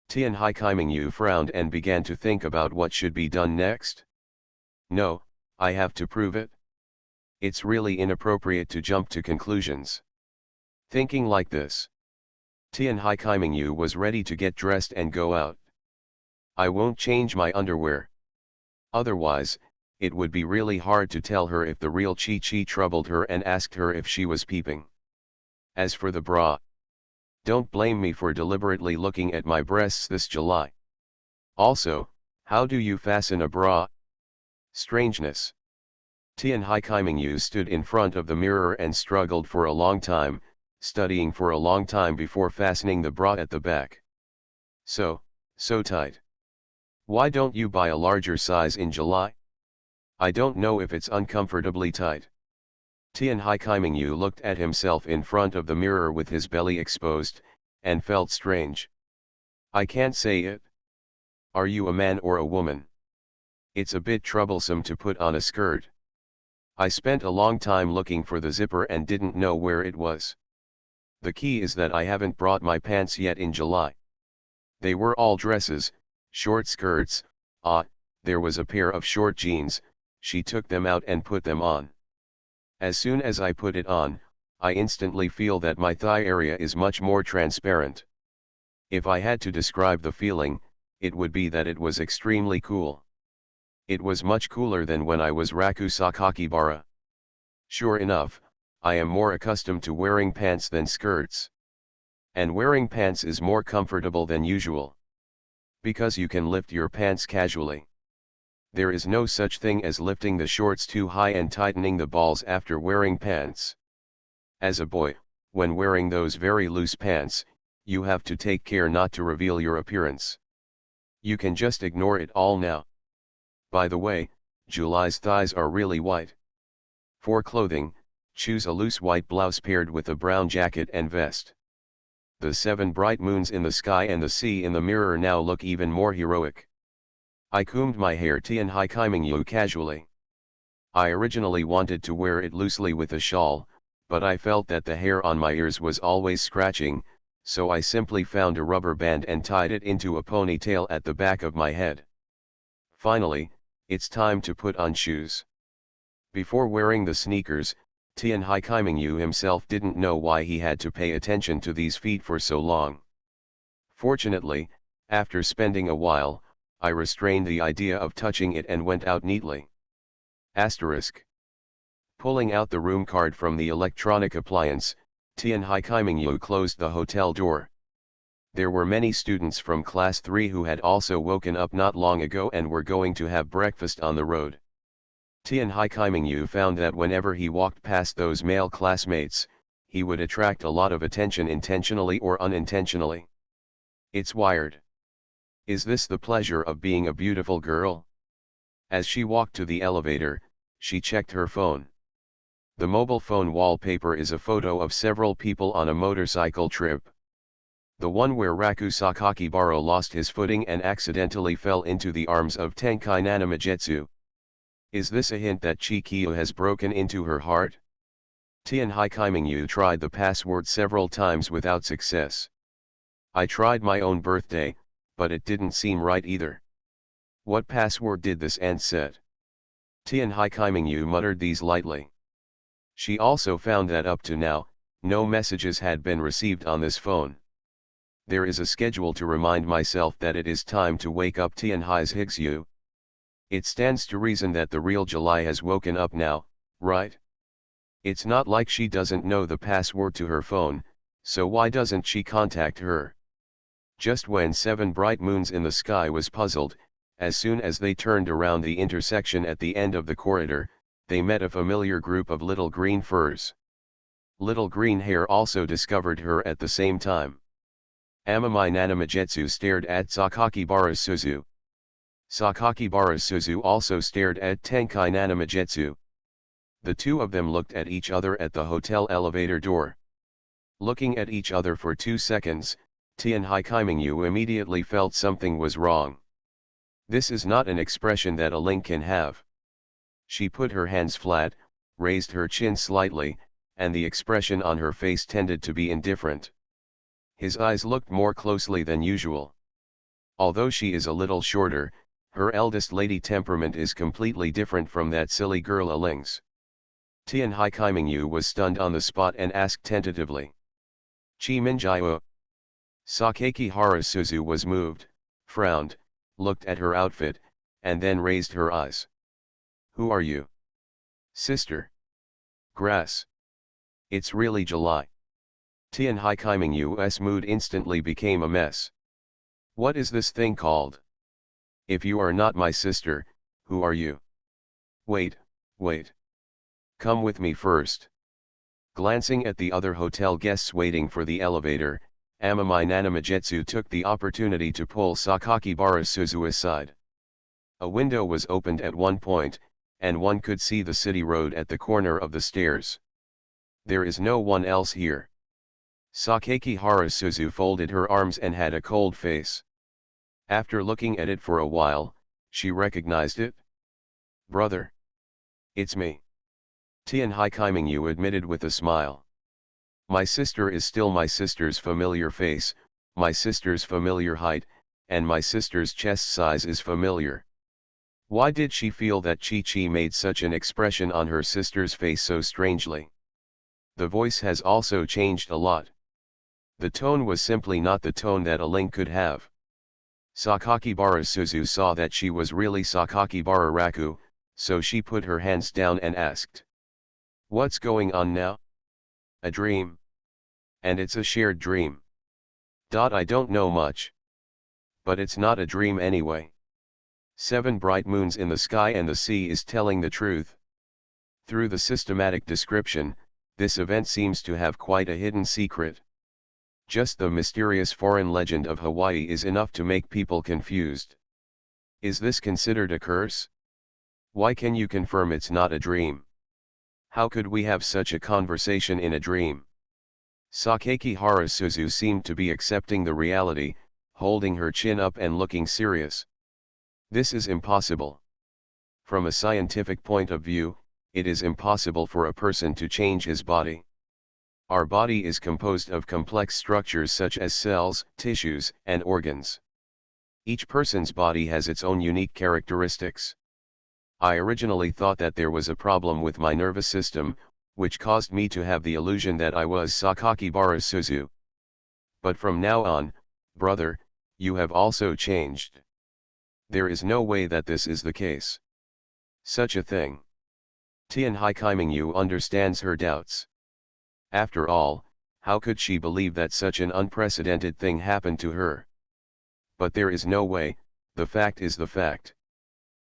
Tian Haikimingyu frowned and began to think about what should be done next. No, I have to prove it. It's really inappropriate to jump to conclusions. Thinking like this, Tian Haikimingyu was ready to get dressed and go out. I won't change my underwear. Otherwise, it would be really hard to tell her if the real Chi-Chi troubled her and asked her if she was peeping. As for the bra, don't blame me for deliberately looking at my breasts this July. Also, how do you fasten a bra? Strangeness. Tian Haikimingyu stood in front of the mirror and struggled for a long time, studying for a long time before fastening the bra at the back. So tight. Why don't you buy a larger size in July? I don't know if it's uncomfortably tight. Tian Haikimingyu looked at himself in front of the mirror with his belly exposed, and felt strange. I can't say it. Are you a man or a woman? It's a bit troublesome to put on a skirt. I spent a long time looking for the zipper and didn't know where it was. The key is that I haven't brought my pants yet in July. They were all dresses, short skirts. There was a pair of short jeans. She took them out and put them on. As soon as I put it on, I instantly feel that my thigh area is much more transparent. If I had to describe the feeling, it would be that it was extremely cool. It was much cooler than when I was Raku Sakakibara. Sure enough, I am more accustomed to wearing pants than skirts. And wearing pants is more comfortable than usual. Because you can lift your pants casually. There is no such thing as lifting the shorts too high and tightening the balls after wearing pants. As a boy, when wearing those very loose pants, you have to take care not to reveal your appearance. You can just ignore it all now. By the way, July's thighs are really white. For clothing, choose a loose white blouse paired with a brown jacket and vest. The 7 bright moons in the sky and the sea in the mirror now look even more heroic. I combed my hair Tian Hai Kaiming Yu casually. I originally wanted to wear it loosely with a shawl, but I felt that the hair on my ears was always scratching, so I simply found a rubber band and tied it into a ponytail at the back of my head. Finally, it's time to put on shoes. Before wearing the sneakers, Tian Hai Kaiming Yu himself didn't know why he had to pay attention to these feet for so long. Fortunately, after spending a while, I restrained the idea of touching it and went out neatly. Asterisk. Pulling out the room card from the electronic appliance, Tian Hai Kaiming Yu closed the hotel door. There were many students from class 3 who had also woken up not long ago and were going to have breakfast on the road. Tian Hai Kaiming Yu found that whenever he walked past those male classmates, he would attract a lot of attention intentionally or unintentionally. It's wired. Is this the pleasure of being a beautiful girl? As she walked to the elevator, she checked her phone. The mobile phone wallpaper is a photo of several people on a motorcycle trip. The one where Raku Sakakibara lost his footing and accidentally fell into the arms of Tenkai Nanamagetsu. Is this a hint that Chikyu has broken into her heart? Tian Hai Kaiming Yu tried the password several times without success. I tried my own birthday, but it didn't seem right either. What password did this ant set? Tian Hai Kaiming Yu muttered these lightly. She also found that up to now, no messages had been received on this phone. There is a schedule to remind myself that it is time to wake up Tian Hai's Higsu. It stands to reason that the real July has woken up now, right? It's not like she doesn't know the password to her phone, so why doesn't she contact her? Just when 7 bright moons in the sky was puzzled, as soon as they turned around the intersection at the end of the corridor, they met a familiar group of little green furs. Little Green Hair also discovered her at the same time. Amamai Nanamagetsu stared at Sakakibara Suzu. Sakakibara Suzu also stared at Tenkai Nanamagetsu. The two of them looked at each other at the hotel elevator door. Looking at each other for 2 seconds, Tian Hai Kaiming Yu immediately felt something was wrong. This is not an expression that a Link can have. She put her hands flat, raised her chin slightly, and the expression on her face tended to be indifferent. His eyes looked more closely than usual. Although she is a little shorter, her eldest lady temperament is completely different from that silly girl Aling's. Tian Hai Kaiming Yu was stunned on the spot and asked tentatively. Chi Minjiu. Sakakibara Suzu was moved, frowned, looked at her outfit, and then raised her eyes. Who are you? Sister. Grass. It's really July. Tian Hai Kaiming Yu's mood instantly became a mess. What is this thing called? If you are not my sister, who are you? Wait. Come with me first. Glancing at the other hotel guests waiting for the elevator, Amamai Nanamagetsu took the opportunity to pull Sakakibara Suzu aside. A window was opened at one point, and one could see the city road at the corner of the stairs. There is no one else here. Sakakibara Suzu folded her arms and had a cold face. After looking at it for a while, she recognized it. Brother. It's me. Tian Hai Kaiming Yu admitted with a smile. My sister is still my sister's familiar face, my sister's familiar height, and my sister's chest size is familiar. Why did she feel that Chi made such an expression on her sister's face so strangely? The voice has also changed a lot. The tone was simply not the tone that a Link could have. Sakakibara Suzu saw that she was really Sakakibara Raku, so she put her hands down and asked. What's going on now? A dream. And it's a shared dream. I don't know much. But it's not a dream anyway. 7 bright moons in the sky and the sea is telling the truth. Through the systematic description, This event seems to have quite a hidden secret. Just the mysterious foreign legend of Hawaii is enough to make people confused. Is this considered a curse? Why can you confirm it's not a dream? How could we have such a conversation in a dream? Sakaki Harasuzu seemed to be accepting the reality, holding her chin up and looking serious. This is impossible. From a scientific point of view, it is impossible for a person to change his body. Our body is composed of complex structures such as cells, tissues, and organs. Each person's body has its own unique characteristics. I originally thought that there was a problem with my nervous system, which caused me to have the illusion that I was Sakaki Barasuzu. But from now on, brother, you have also changed. There is no way that this is the case. Such a thing. Tian Haikimingyu understands her doubts. After all, how could she believe that such an unprecedented thing happened to her? But there is no way, the fact is the fact.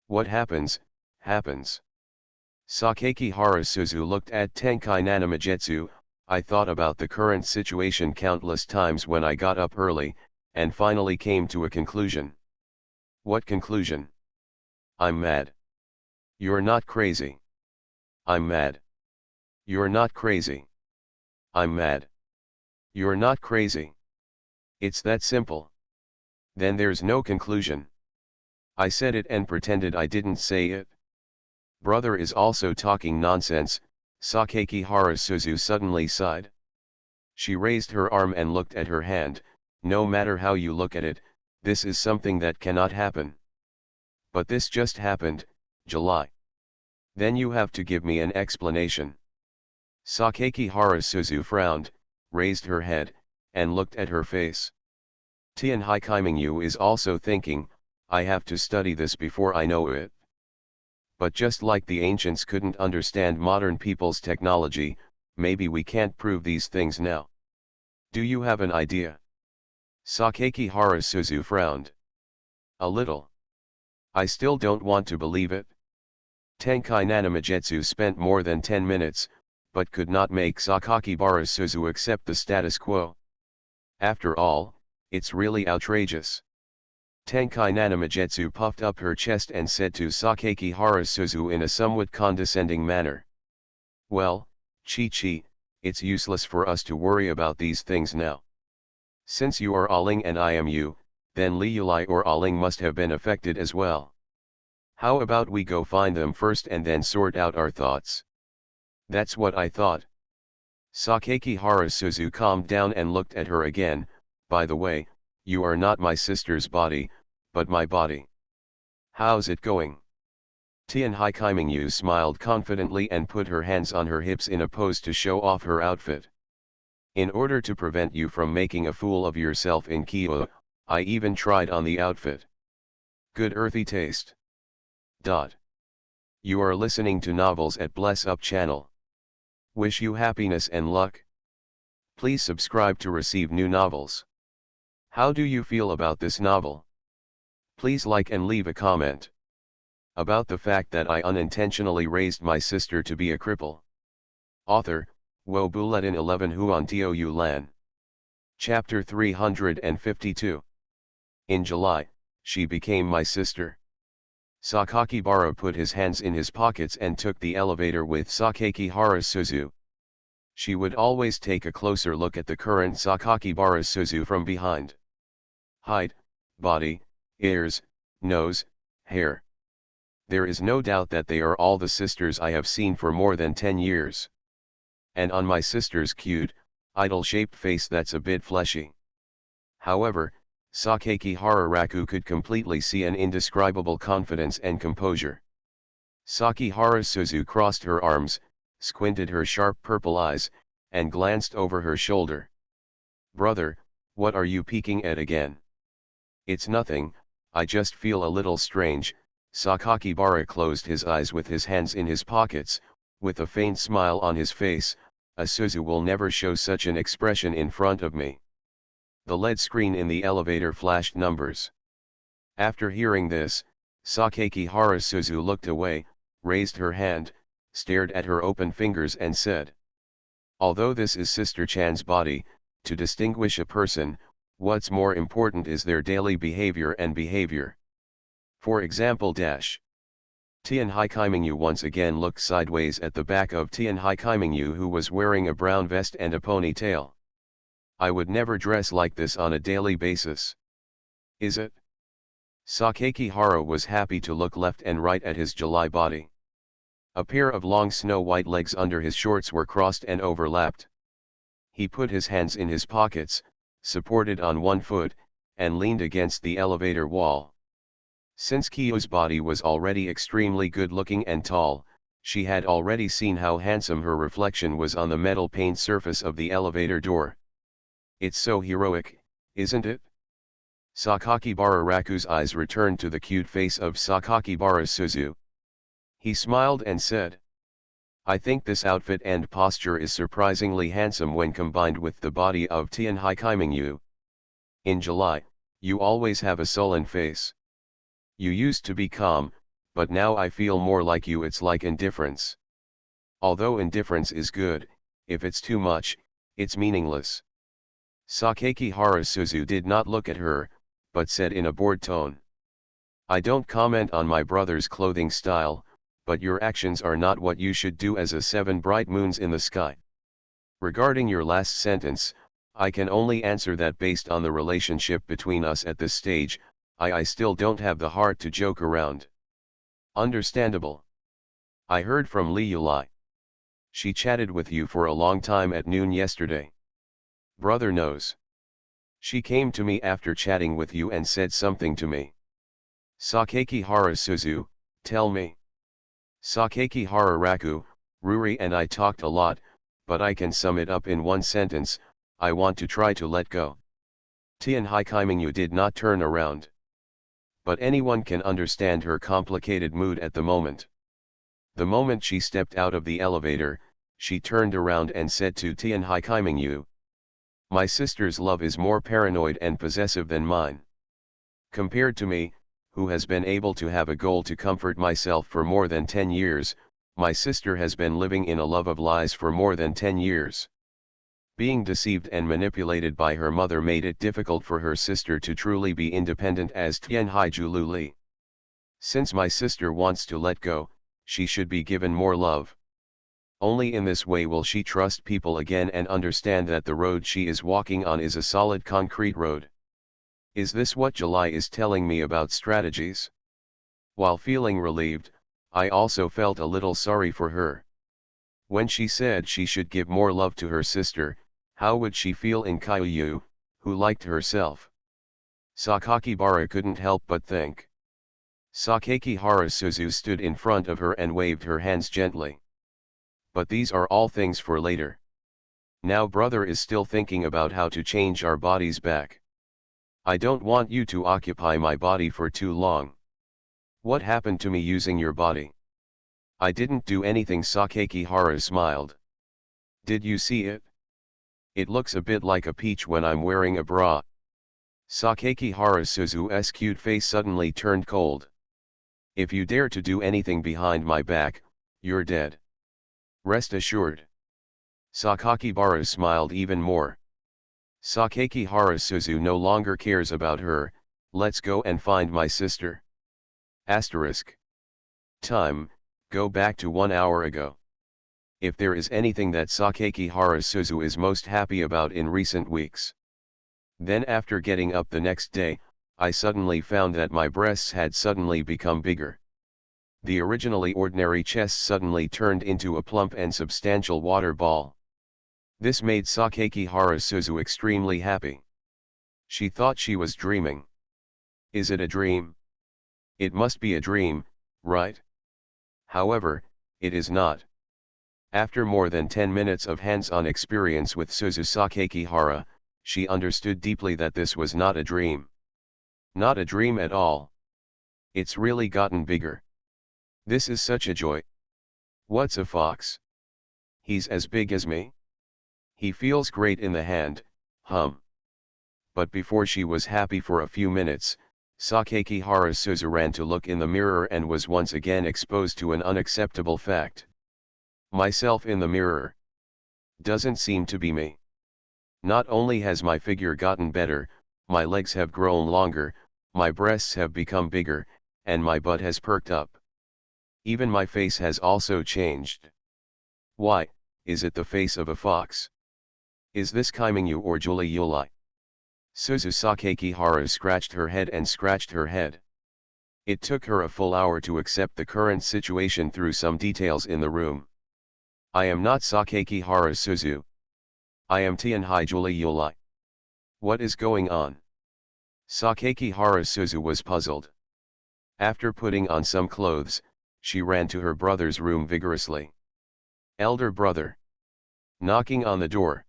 What happens, happens. Sakaki Harasuzu looked at Tenkai Nanamajetsu. I thought about the current situation countless times when I got up early, and finally came to a conclusion. What conclusion? I'm mad. You're not crazy. I'm mad. You're not crazy. I'm mad. You're not crazy. It's that simple. Then there's no conclusion. I said it and pretended I didn't say it. Brother is also talking nonsense, Sakaki Harasuzu suddenly sighed. She raised her arm and looked at her hand. No matter how you look at it, this is something that cannot happen. But this just happened, July. Then you have to give me an explanation. Sakaki Harasuzu frowned, raised her head, and looked at her face. Tian Haikimingyu is also thinking, I have to study this before I know it. But just like the ancients couldn't understand modern people's technology, maybe we can't prove these things now. Do you have an idea? Sakaki Harasuzu frowned. A little. I still don't want to believe it. Tenkai Nanamajetsu spent more than 10 minutes, but could not make Sakaki Harasuzu accept the status quo. After all, it's really outrageous. Tenkai Nanamajetsu puffed up her chest and said to Sakaki Harasuzu in a somewhat condescending manner. Well, Chi-Chi, it's useless for us to worry about these things now. Since you are Aling and I am you, then Liulai or Aling must have been affected as well. How about we go find them first and then sort out our thoughts? That's what I thought. Sakaki Harasuzu calmed down and looked at her again. By the way, you are not my sister's body, but my body. How's it going? Tian Haikimingyu smiled confidently and put her hands on her hips in a pose to show off her outfit. In order to prevent you from making a fool of yourself in Kyoto, I even tried on the outfit. Good earthy taste. You are listening to novels at Bless Up channel. Wish you happiness and luck. Please subscribe to receive new novels. How do you feel about this novel? Please like and leave a comment. About the fact that I unintentionally raised my sister to be a cripple. Author, Wo Bulletin 11 Huan Tio Yu Lan. Chapter 352. In July, she became my sister. Sakakibara put his hands in his pockets and took the elevator with Sakaki Harasuzu. She would always take a closer look at the current Sakaki Barasuzu from behind. Height, body, ears, nose, hair. There is no doubt that they are all the sisters I have seen for more than 10 years. And on my sister's cute, idol-shaped face that's a bit fleshy. However, Sakaki Hararaku could completely see an indescribable confidence and composure. Saki Harasuzu crossed her arms, squinted her sharp purple eyes, and glanced over her shoulder. Brother, what are you peeking at again? It's nothing, I just feel a little strange. Sakakibara closed his eyes with his hands in his pockets, with a faint smile on his face. Asuzu will never show such an expression in front of me. The LED screen in the elevator flashed numbers. After hearing this, Sakaki Harasuzu looked away, raised her hand, stared at her open fingers and said, Although this is Sister Chan's body, to distinguish a person, what's more important is their daily behavior and behavior. For example, Tian Haikimingyu once again looked sideways at the back of Tian Haikimingyu, who was wearing a brown vest and a ponytail. I would never dress like this on a daily basis. Is it? Sakaki Hara was happy to look left and right at his July body. A pair of long snow-white legs under his shorts were crossed and overlapped. He put his hands in his pockets, supported on one foot, and leaned against the elevator wall. Since Kyo's body was already extremely good-looking and tall, she had already seen how handsome her reflection was on the metal paint surface of the elevator door. It's so heroic, isn't it? Sakakibara Raku's eyes returned to the cute face of Sakakibara Suzu. He smiled and said, I think this outfit and posture is surprisingly handsome when combined with the body of Tian Haikimingyu. In July, you always have a sullen face. You used to be calm, but now I feel more like you. It's like indifference. Although indifference is good, if it's too much, it's meaningless. Sakaki Harasuzu did not look at her, but said in a bored tone. I don't comment on my brother's clothing style, but your actions are not what you should do as a 7 bright moons in the sky. Regarding your last sentence, I can only answer that based on the relationship between us at this stage, I still don't have the heart to joke around. Understandable. I heard from Li Yulai. She chatted with you for a long time at noon yesterday. Brother knows. She came to me after chatting with you and said something to me. Sakaki Hara Suzu, tell me. Sakaki Hara Raku, Ruri and I talked a lot, but I can sum it up in one sentence, I want to try to let go. Tian Haikimingyu did not turn around. But anyone can understand her complicated mood at the moment. The moment she stepped out of the elevator, she turned around and said to Tian Haikimingyu, my sister's love is more paranoid and possessive than mine. Compared to me, who has been able to have a goal to comfort myself for more than 10 years, my sister has been living in a love of lies for more than 10 years. Being deceived and manipulated by her mother made it difficult for her sister to truly be independent as Tianhai Jululi. Since my sister wants to let go, she should be given more love. Only in this way will she trust people again and understand that the road she is walking on is a solid concrete road. Is this what July is telling me about strategies? While feeling relieved, I also felt a little sorry for her. When she said she should give more love to her sister, how would she feel in Kyoyu, who liked herself? Sakakibara couldn't help but think. Sakaki Harasuzu stood in front of her and waved her hands gently. But these are all things for later. Now brother is still thinking about how to change our bodies back. I don't want you to occupy my body for too long. What happened to me using your body? I didn't do anything. Sakaki Hara smiled. Did you see it? It looks a bit like a peach when I'm wearing a bra. Sakaki Harasuzu's cute face suddenly turned cold. If you dare to do anything behind my back, you're dead. Rest assured. Sakakibara smiled even more. Sakaki Harasuzu no longer cares about her, let's go and find my sister. Asterisk. Time, go back to 1 hour ago. If there is anything that Sakaki Harasuzu is most happy about in recent weeks. Then after getting up the next day, I suddenly found that my breasts had suddenly become bigger. The originally ordinary chest suddenly turned into a plump and substantial water ball. This made Sakaki Harasuzu extremely happy. She thought she was dreaming. Is it a dream? It must be a dream, right? However, it is not. After more than 10 minutes of hands-on experience with Suzu Sakaki Hara, she understood deeply that this was not a dream. Not a dream at all. It's really gotten bigger. This is such a joy. What's a fox? He's as big as me? He feels great in the hand, But before she was happy for a few minutes, Sakaki Harasuzu ran to look in the mirror and was once again exposed to an unacceptable fact. Myself in the mirror. Doesn't seem to be me. Not only has my figure gotten better, my legs have grown longer, my breasts have become bigger, and my butt has perked up. Even my face has also changed. Why, is it the face of a fox? Is this Kaiminyu or Julie Yulai? Suzu Sakakihara scratched her head and scratched her head. It took her a full hour to accept the current situation through some details in the room. I am not Sakakihara Suzu. I am Tianhai Julie Yulai. What is going on? Sakakihara Suzu was puzzled. After putting on some clothes, she ran to her brother's room vigorously. Elder brother. Knocking on the door.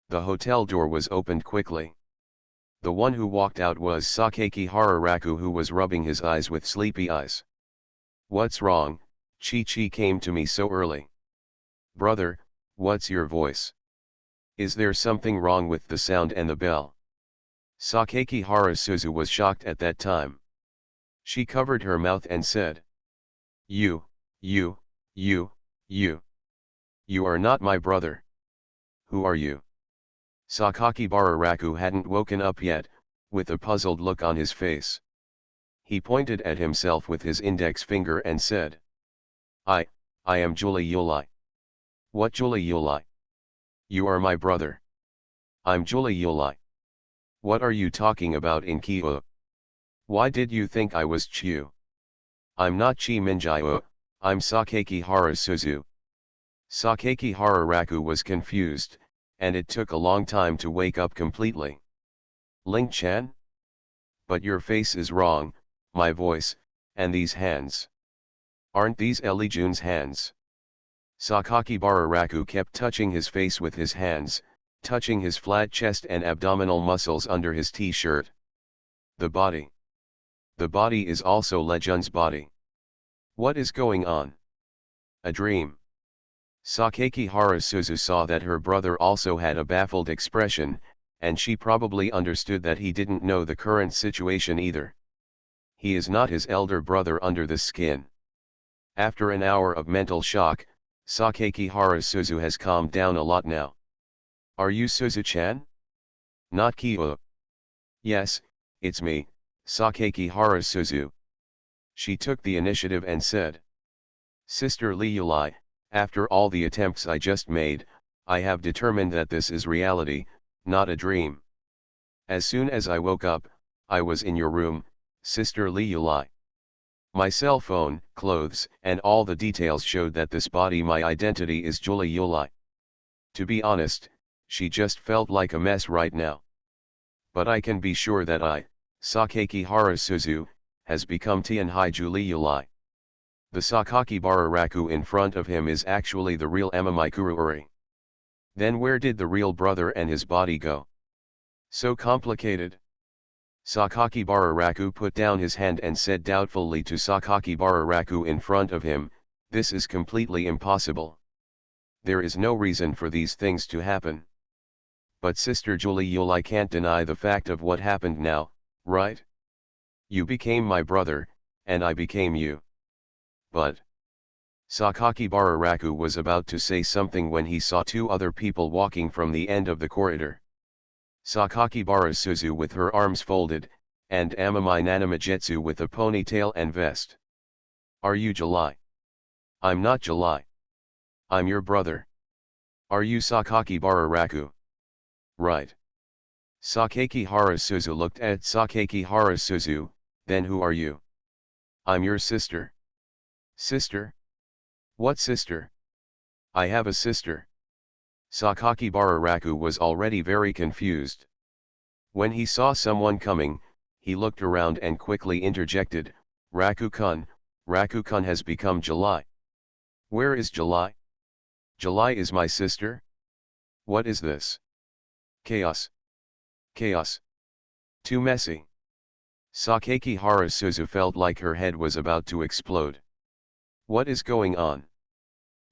The hotel door was opened quickly. The one who walked out was Sakakihara Raku, who was rubbing his eyes with sleepy eyes. What's wrong? Chi came to me so early. Brother, what's your voice? Is there something wrong with the sound and the bell? Sakakihara Suzu was shocked at that time. She covered her mouth and said, You are not my brother. Who are you? Sakakibara Raku hadn't woken up yet, with a puzzled look on his face. He pointed at himself with his index finger and said, I am Julie Yulai. What Julie Yulai? You are my brother. I'm Julie Yulai. What are you talking about in Kyo? Why did you think I was Chiu? I'm not Chi Minjio, I'm Sakakihara Suzu. Sakakihara Raku was confused, and it took a long time to wake up completely. Ling-chan? But your face is wrong, my voice, and these hands. Aren't these Eli Jun's hands? Sakakibara Raku kept touching his face with his hands, touching his flat chest and abdominal muscles under his t-shirt. The body. The body is also Lejun's body. What is going on? A dream. Sakakihara Suzu saw that her brother also had a baffled expression, and she probably understood that he didn't know the current situation either. He is not his elder brother under the skin. After an hour of mental shock, Sakakihara Suzu has calmed down a lot now. Are you Suzu-chan? Not Kyo. Yes, it's me, Sakakihara Suzu. She took the initiative and said, Sister Lee Yulai, after all the attempts I just made, I have determined that this is reality, not a dream. As soon as I woke up, I was in your room, Sister Lee Yulai. My cell phone, clothes, and all the details showed that this body, my identity, is Julie Yulai. To be honest, she just felt like a mess right now. But I can be sure that I, Sakakihara Suzu, has become Tianhai Julie Yulai. The Sakakibara Raku in front of him is actually the real Amamikuru Uri. Then where did the real brother and his body go? So complicated. Sakakibara Raku put down his hand and said doubtfully to Sakakibara Raku in front of him, this is completely impossible. There is no reason for these things to happen. But Sister Julie Yulai can't deny the fact of what happened now, right? You became my brother, and I became you. But Sakakibara Raku was about to say something when he saw two other people walking from the end of the corridor. Sakakibara Suzu with her arms folded, and Amami Nanamajetsu with a ponytail and vest. Are you July? I'm not July. I'm your brother. Are you Sakakibara Raku? Right. Sakakihara Suzu looked at Sakakihara Suzu, then who are you? I'm your sister. Sister? What sister? I have a sister. Sakakibara Raku was already very confused. When he saw someone coming, he looked around and quickly interjected, Raku-kun has become July. Where is July? July is my sister? What is this? Chaos. Chaos. Too messy. Sakakihara Suzu felt like her head was about to explode. What is going on?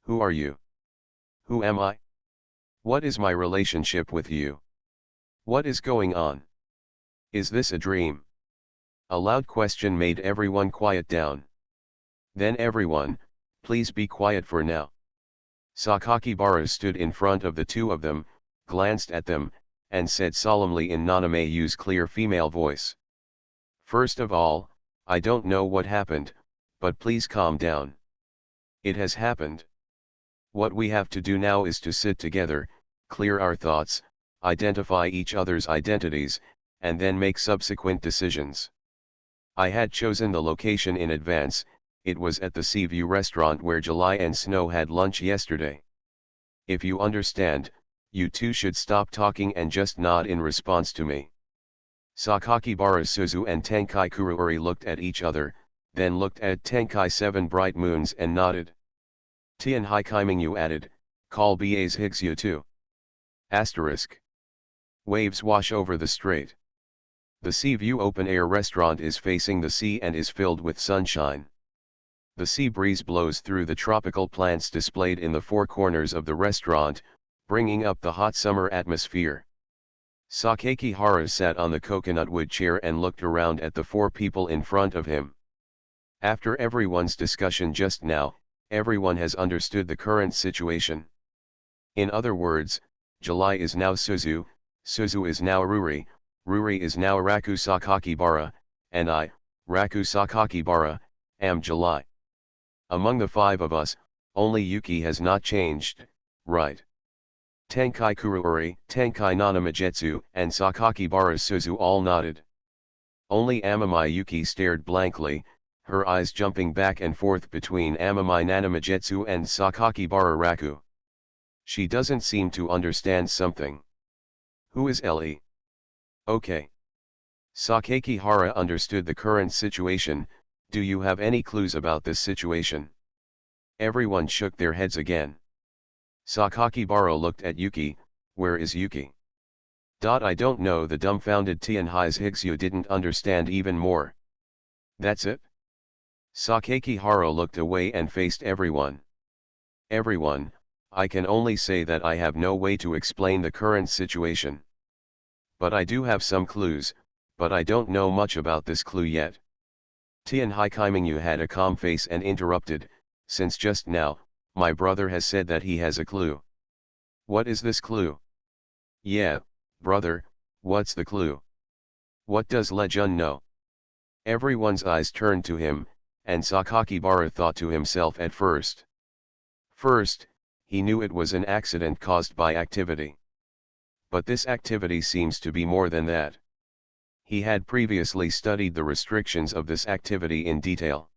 Who are you? Who am I? What is my relationship with you? What is going on? Is this a dream? A loud question made everyone quiet down. Then everyone, please be quiet for now. Sakakibara stood in front of the two of them, glanced at them, and said solemnly in Naname's clear female voice. First of all, I don't know what happened, but please calm down. It has happened. What we have to do now is to sit together, clear our thoughts, identify each other's identities, and then make subsequent decisions. I had chosen the location in advance. It was at the Seaview restaurant where July and Snow had lunch yesterday. If you understand, you two should stop talking and just nod in response to me. Sakakibara Suzu and Tenkai Kuruori looked at each other, then looked at Tenkai Seven Bright Moons and nodded. Tian Haikimingyu added, call BA's Higsu too. Asterisk. Waves wash over the strait. The Seaview open-air restaurant is facing the sea and is filled with sunshine. The sea breeze blows through the tropical plants displayed in the four corners of the restaurant, bringing up the hot summer atmosphere. Sakakihara sat on the coconut wood chair and looked around at the four people in front of him. After everyone's discussion just now, everyone has understood the current situation. In other words, July is now Suzu, Suzu is now Ruri, Ruri is now Raku Sakakibara, and I, Raku Sakakibara, am July. Among the five of us, only Yuki has not changed, right? Tenkai Kuruori, Tenkai Nanamajetsu, and Sakakibara Suzu all nodded. Only Amami Yuki stared blankly, her eyes jumping back and forth between Amami Nanamajetsu and Sakakibara Raku. She doesn't seem to understand something. Who is Ellie? Okay. Sakakihara understood the current situation. Do you have any clues about this situation? Everyone shook their heads again. Sakakibara looked at Yuki. Where is Yuki? I don't know. The dumbfounded Tianhai's Higsu didn't understand even more. That's it? Sakakihara looked away and faced everyone. Everyone, I can only say that I have no way to explain the current situation. But I do have some clues, but I don't know much about this clue yet. Tian Haikimingyu had a calm face and interrupted, since just now, my brother has said that he has a clue. What is this clue? Yeah, brother, what's the clue? What does Lejun know? Everyone's eyes turned to him, and Sakakibara thought to himself at first. First, he knew it was an accident caused by activity. But this activity seems to be more than that. He had previously studied the restrictions of this activity in detail.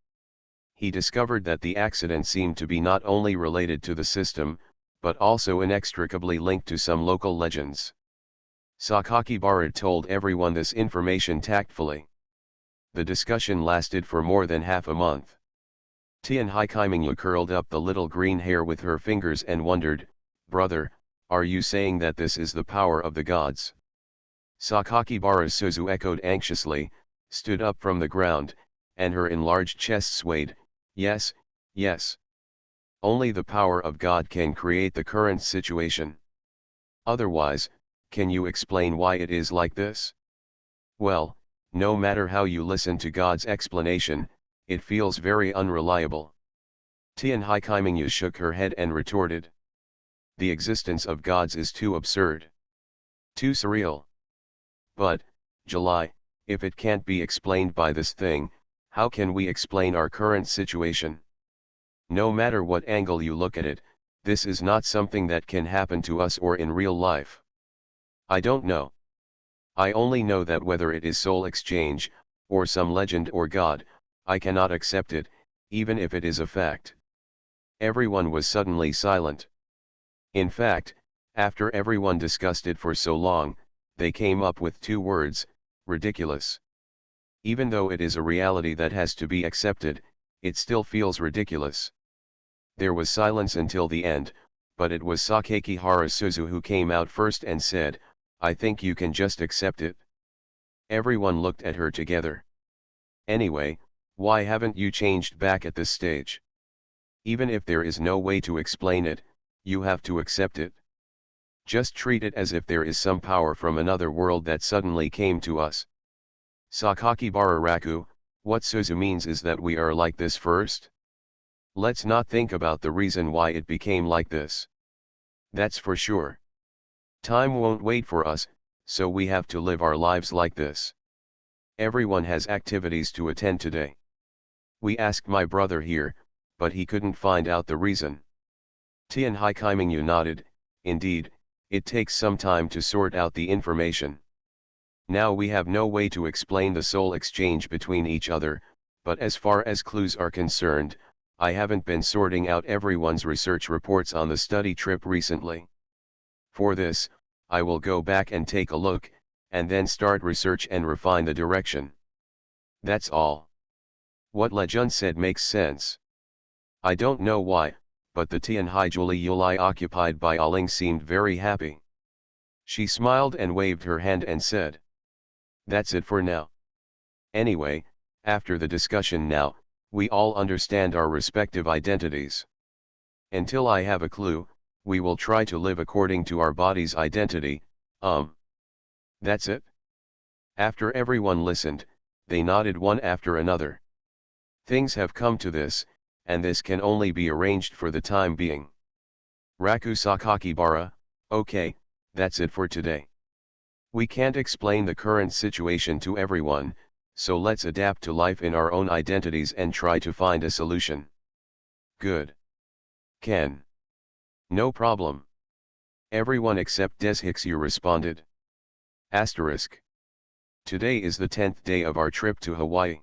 He discovered that the accident seemed to be not only related to the system, but also inextricably linked to some local legends. Sakakibara told everyone this information tactfully. The discussion lasted for more than half a month. Tian Haikimingyu curled up the little green hair with her fingers and wondered, brother, are you saying that this is the power of the gods? Sakakibara Suzu echoed anxiously, stood up from the ground, and her enlarged chest swayed. Yes, yes. Only the power of God can create the current situation. Otherwise, can you explain why it is like this? Well, no matter how you listen to God's explanation, it feels very unreliable. Tian Haikimingyu shook her head and retorted. The existence of gods is too absurd. Too surreal. But, July, if it can't be explained by this thing, how can we explain our current situation? No matter what angle you look at it, this is not something that can happen to us or in real life. I don't know. I only know that whether it is soul exchange, or some legend or God, I cannot accept it, even if it is a fact. Everyone was suddenly silent. In fact, after everyone discussed it for so long, they came up with two words, ridiculous. Even though it is a reality that has to be accepted, it still feels ridiculous. There was silence until the end, but it was Sakakihara Suzu who came out first and said, I think you can just accept it. Everyone looked at her together. Anyway, why haven't you changed back at this stage? Even if there is no way to explain it, you have to accept it. Just treat it as if there is some power from another world that suddenly came to us. Sakakibara Raku, what Suzu means is that we are like this first? Let's not think about the reason why it became like this. That's for sure. Time won't wait for us, so we have to live our lives like this. Everyone has activities to attend today. We asked my brother here, but he couldn't find out the reason. Tian Hai Kaimingyu nodded. Indeed, it takes some time to sort out the information. Now we have no way to explain the soul exchange between each other, but as far as clues are concerned, I haven't been sorting out everyone's research reports on the study trip recently. For this, I will go back and take a look, and then start research and refine the direction. That's all. What Lejun said makes sense. I don't know why, but the Tianhai Juli Yulai occupied by Aling seemed very happy. She smiled and waved her hand and said, "That's it for now. Anyway, after the discussion now, we all understand our respective identities. Until I have a clue, we will try to live according to our body's identity, That's it?" After everyone listened, they nodded one after another. Things have come to this, and this can only be arranged for the time being. Raku Sakakibara, okay, that's it for today. We can't explain the current situation to everyone, so let's adapt to life in our own identities and try to find a solution. Good. Ken. No problem. Everyone except Deshixu responded. Asterisk. Today is the 10th day of our trip to Hawaii.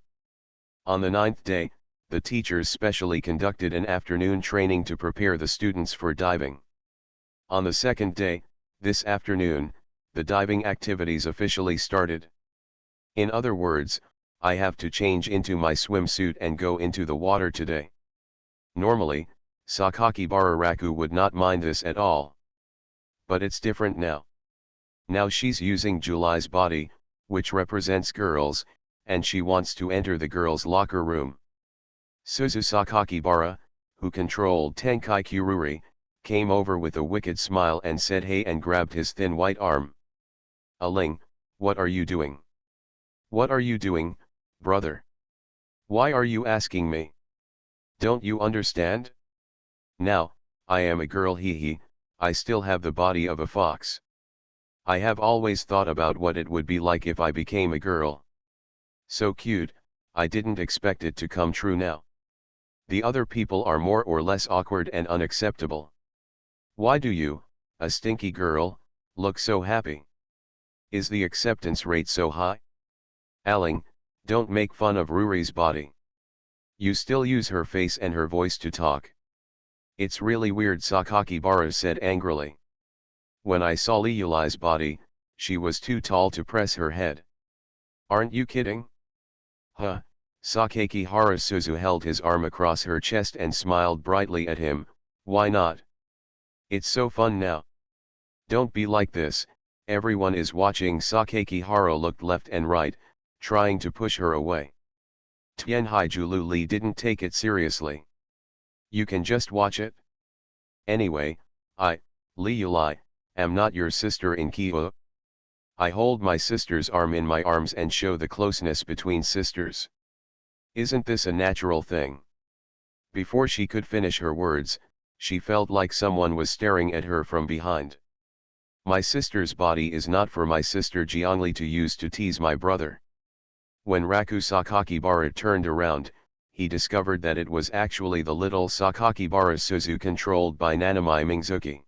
On the 9th day, the teachers specially conducted an afternoon training to prepare the students for diving. On the 2nd day, this afternoon, the diving activities officially started. In other words, I have to change into my swimsuit and go into the water today. Normally, Sakakibara Raku would not mind this at all. But it's different now. Now she's using July's body, which represents girls, and she wants to enter the girls' locker room. Suzu Sakakibara, who controlled Tenkai Kururi, came over with a wicked smile and said hey and grabbed his thin white arm. Aling, what are you doing? What are you doing, brother? Why are you asking me? Don't you understand? Now, I am a girl hee, I still have the body of a fox. I have always thought about what it would be like if I became a girl. So cute, I didn't expect it to come true now. The other people are more or less awkward and unacceptable. Why do you, a stinky girl, look so happy? Is the acceptance rate so high? Aling, don't make fun of Ruri's body. You still use her face and her voice to talk. It's really weird, Sakakibara said angrily. When I saw Liulai's body, she was too tall to press her head. Aren't you kidding? Huh, Sakakihara Suzu held his arm across her chest and smiled brightly at him. Why not? It's so fun now. Don't be like this, everyone is watching. Sakakihara looked left and right, trying to push her away. Tianhai Jululi didn't take it seriously. You can just watch it. Anyway, I, Liulai, am not your sister in Kyo. I hold my sister's arm in my arms and show the closeness between sisters. Isn't this a natural thing? Before she could finish her words, she felt like someone was staring at her from behind. My sister's body is not for my sister Jiangli to use to tease my brother. When Raku Sakakibara turned around, he discovered that it was actually the little Sakakibara Suzu controlled by Nanami Mingzuki.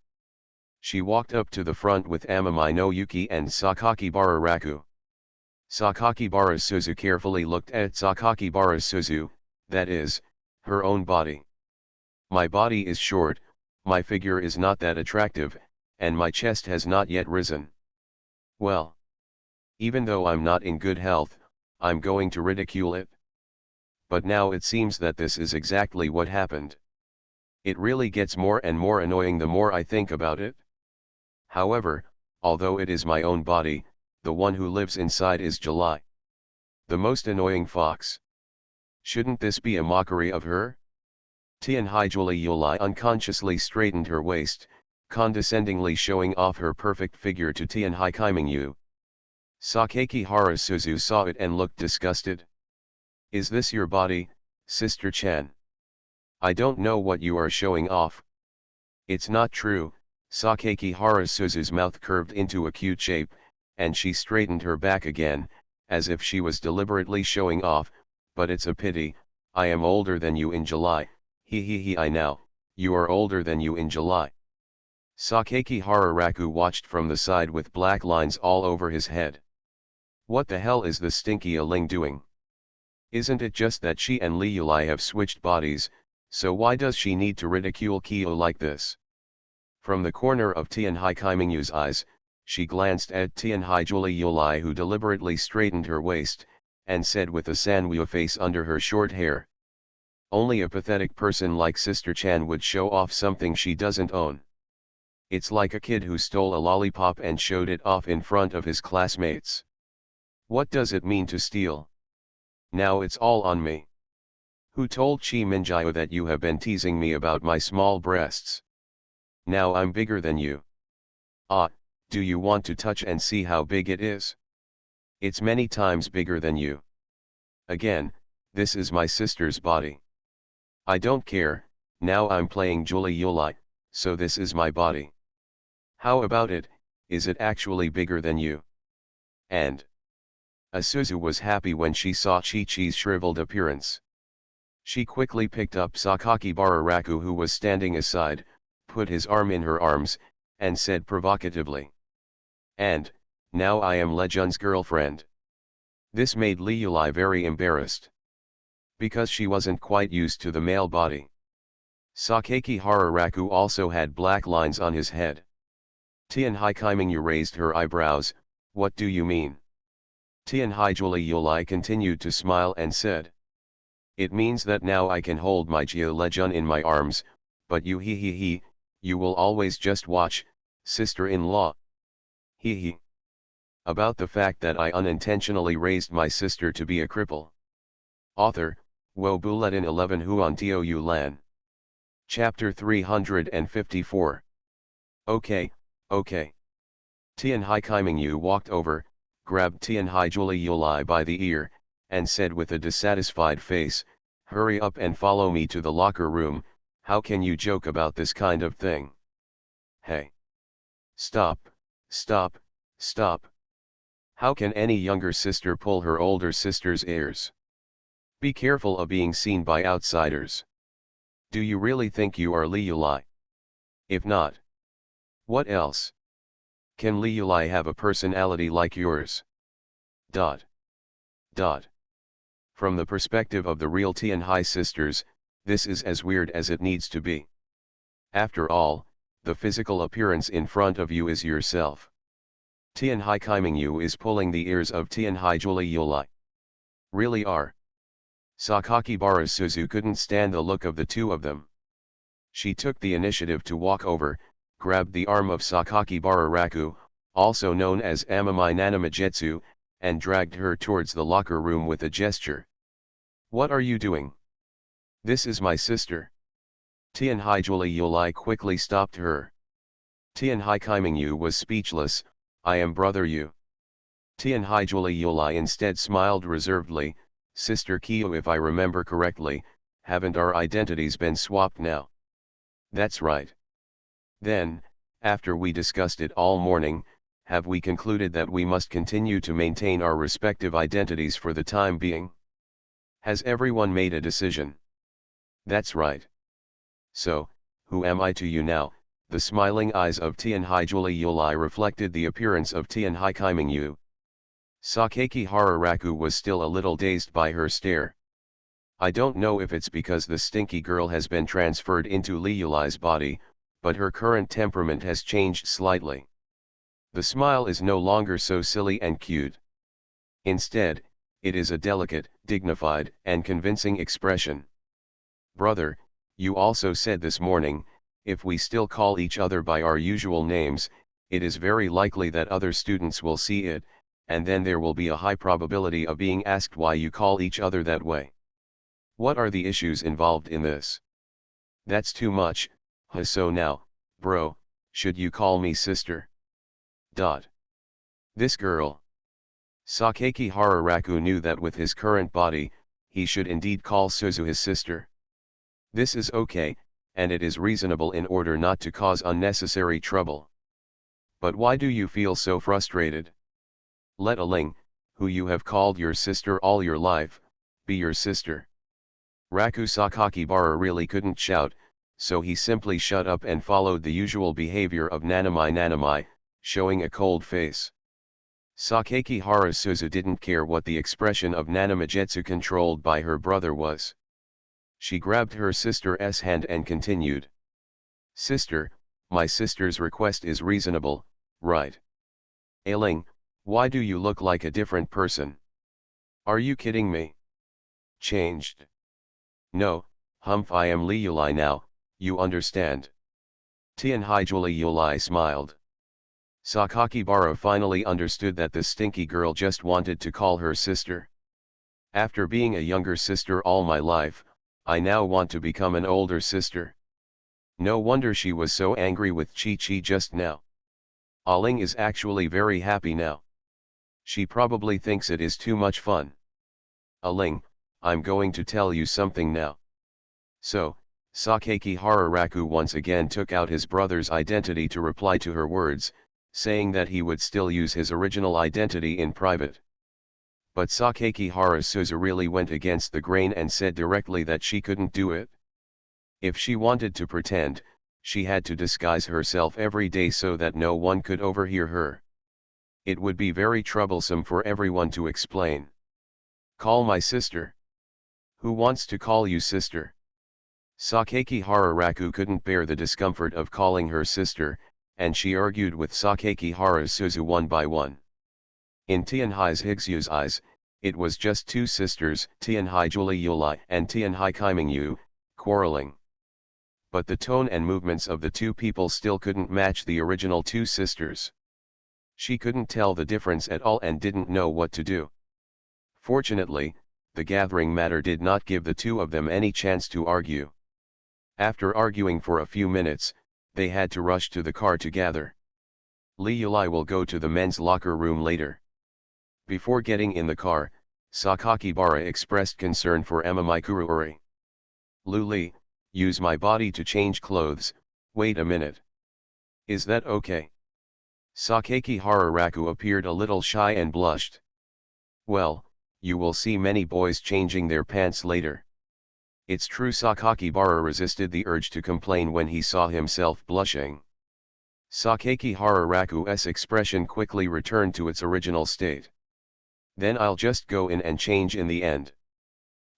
She walked up to the front with Amami no Yuki and Sakakibara Raku. Sakakibara Suzu carefully looked at Sakakibara Suzu, that is, her own body. My body is short, my figure is not that attractive, and my chest has not yet risen. Well, even though I'm not in good health, I'm going to ridicule it. But now it seems that this is exactly what happened. It really gets more and more annoying the more I think about it. However, although it is my own body, the one who lives inside is July. The most annoying fox. Shouldn't this be a mockery of her? Tianhai Julie Yulai unconsciously straightened her waist, condescendingly showing off her perfect figure to Tianhai Kaimingyu. Sakakihara Suzu saw it and looked disgusted. Is this your body, Sister Chan? I don't know what you are showing off. It's not true. Sakakihara Suzu's mouth curved into a cute shape, and she straightened her back again, as if she was deliberately showing off, but it's a pity. I am older than you in July. He I know, you are older than you in July. Sakakihara Raku watched from the side with black lines all over his head. What the hell is the stinky Aling doing? Isn't it just that she and Liuli have switched bodies, so why does she need to ridicule Kyo like this? From the corner of Tianhai Kaimingyu's eyes, she glanced at Tianhai Juliuli, who deliberately straightened her waist, and said with a Sanwoo face under her short hair. Only a pathetic person like Sister Chan would show off something she doesn't own. It's like a kid who stole a lollipop and showed it off in front of his classmates. What does it mean to steal? Now it's all on me. Who told Chi Minjiao that you have been teasing me about my small breasts? Now I'm bigger than you. Ah, do you want to touch and see how big it is? It's many times bigger than you. Again, this is my sister's body. I don't care, now I'm playing Julie Yuli, so this is my body. How about it, is it actually bigger than you? And Asuzu was happy when she saw Chi-Chi's shriveled appearance. She quickly picked up Sakakibara Raku, who was standing aside, put his arm in her arms, and said provocatively. And, now I am Lejun's girlfriend. This made Liuli very embarrassed. Because she wasn't quite used to the male body. Sakakihara Raku also had black lines on his head. Tianhai Kaimingyu raised her eyebrows. What do you mean? Tianhai Juliuli continued to smile and said. It means that now I can hold my Jio Lejun in my arms, but you you will always just watch, sister-in-law. About the fact that I unintentionally raised my sister to be a cripple. Author, Wo Buletin 11 Huan Tio Yu Lan. Chapter 354. Okay. Tianhai Kaimingyu walked over, grabbed Tianhai Juliuli by the ear, and said with a dissatisfied face, hurry up and follow me to the locker room. How can you joke about this kind of thing? Hey! Stop! How can any younger sister pull her older sister's ears? Be careful of being seen by outsiders. Do you really think you are Liuli? If not, what else? Can Liuli have a personality like yours? From the perspective of the real Tianhai sisters, this is as weird as it needs to be. After all, the physical appearance in front of you is yourself. Tianhai Kaimingyu is pulling the ears of Tianhai Juliuli. Really are. Sakakibara Suzu couldn't stand the look of the two of them. She took the initiative to walk over, grabbed the arm of Sakakibara Raku, also known as Amamai Nanamajetsu, and dragged her towards the locker room with a gesture. What are you doing? This is my sister. Tianhai Juliuli quickly stopped her. Tianhai Kaimingyu was speechless. I am brother Yu. Tianhai Juliuli instead smiled reservedly. Sister Kyo, if I remember correctly, haven't our identities been swapped now? That's right. Then, after we discussed it all morning, have we concluded that we must continue to maintain our respective identities for the time being? Has everyone made a decision? That's right. So, who am I to you now? The smiling eyes of Tianhai Juliuli reflected the appearance of Tianhai Kaimingyu. Sakakihara Raku was still a little dazed by her stare. I don't know if it's because the stinky girl has been transferred into Liuli's body, but her current temperament has changed slightly. The smile is no longer so silly and cute. Instead, it is a delicate, dignified, and convincing expression. Brother, you also said this morning, if we still call each other by our usual names, it is very likely that other students will see it, and then there will be a high probability of being asked why you call each other that way. What are the issues involved in this? That's too much. So now, bro, should you call me sister? This girl. Sakakihara Raku knew that with his current body, he should indeed call Suzu his sister. This is okay, and it is reasonable in order not to cause unnecessary trouble. But why do you feel so frustrated? Let Aling, who you have called your sister all your life, be your sister. Raku Sakakibara really couldn't shout, so he simply shut up and followed the usual behavior of Nanami Nanami, showing a cold face. Sakakihara Suzu didn't care what the expression of Nanamijetsu controlled by her brother was. She grabbed her sister's hand and continued. Sister, my sister's request is reasonable, right? Ailing, why do you look like a different person? Are you kidding me? Changed? No, Humph, I am Li Yulai now, you understand. Tianhai Juli Yulai smiled. Sakakibara finally understood that the stinky girl just wanted to call her sister. After being a younger sister all my life, I now want to become an older sister. No wonder she was so angry with Chi-Chi just now. Aling is actually very happy now. She probably thinks it is too much fun. Aling, I'm going to tell you something now. So, Sakakihara Raku once again took out his brother's identity to reply to her words, saying that he would still use his original identity in private. But Sakakihara Suzu really went against the grain and said directly that she couldn't do it. If she wanted to pretend, she had to disguise herself every day so that no one could overhear her. It would be very troublesome for everyone to explain. Call my sister. Who wants to call you sister? Sakakihara Raku couldn't bear the discomfort of calling her sister, and she argued with Sakakihara Suzu one by one. In Tianhai's Higsyu's eyes, it was just two sisters, Tianhai Juli Yulai and Tianhai Kaimingyu, quarreling. But the tone and movements of the two people still couldn't match the original two sisters. She couldn't tell the difference at all and didn't know what to do. Fortunately, the gathering matter did not give the two of them any chance to argue. After arguing for a few minutes, they had to rush to the car together. Li Yulai will go to the men's locker room later. Before getting in the car, Sakakibara expressed concern for Emma Kuruori. Li, use my body to change clothes, wait a minute. Is that okay? Sakakihara Raku appeared a little shy and blushed. Well, you will see many boys changing their pants later. It's true. Sakakibara resisted the urge to complain when he saw himself blushing. Sakakihara Raku's expression quickly returned to its original state. Then I'll just go in and change in the end.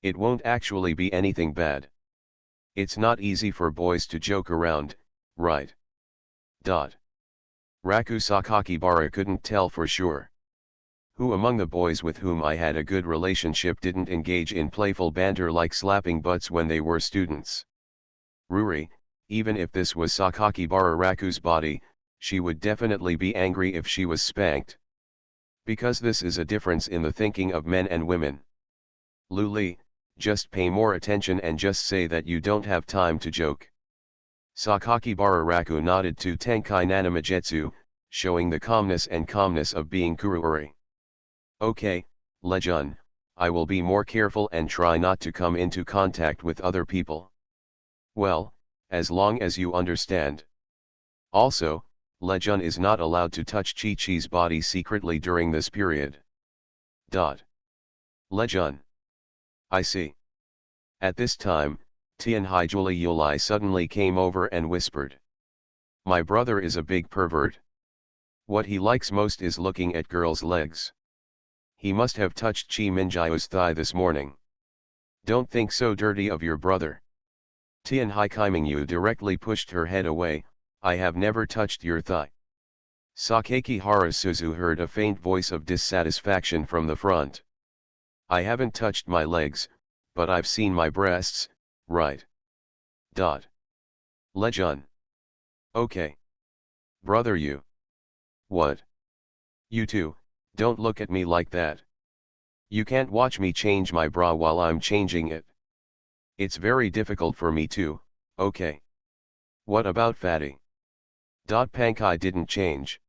It won't actually be anything bad. It's not easy for boys to joke around, right? Raku Sakakibara couldn't tell for sure. Who among the boys with whom I had a good relationship didn't engage in playful banter like slapping butts when they were students? Ruri, even if this was Sakakibara Raku's body, she would definitely be angry if she was spanked. Because this is a difference in the thinking of men and women. Luli, just pay more attention and just say that you don't have time to joke. Sakakibara Raku nodded to Tenkai Nanamijetsu, showing the calmness of being Kuruori. Okay, Lejun, I will be more careful and try not to come into contact with other people. Well, as long as you understand. Also, Lejun is not allowed to touch Chi-Chi's body secretly during this period. Lejun. I see. At this time, Tianhai Juli Yulai suddenly came over and whispered. My brother is a big pervert. What he likes most is looking at girls' legs. He must have touched Chi Minjiu's thigh this morning. Don't think so dirty of your brother. Tianhai Kaimingyu directly pushed her head away. I have never touched your thigh. Sakakihara Suzu heard a faint voice of dissatisfaction from the front. I haven't touched my legs, but I've seen my breasts, right? Lejun. Okay. Brother you. What? You too, don't look at me like that. You can't watch me change my bra while I'm changing it. It's very difficult for me too, okay. What about Fatty? Pankai didn't change.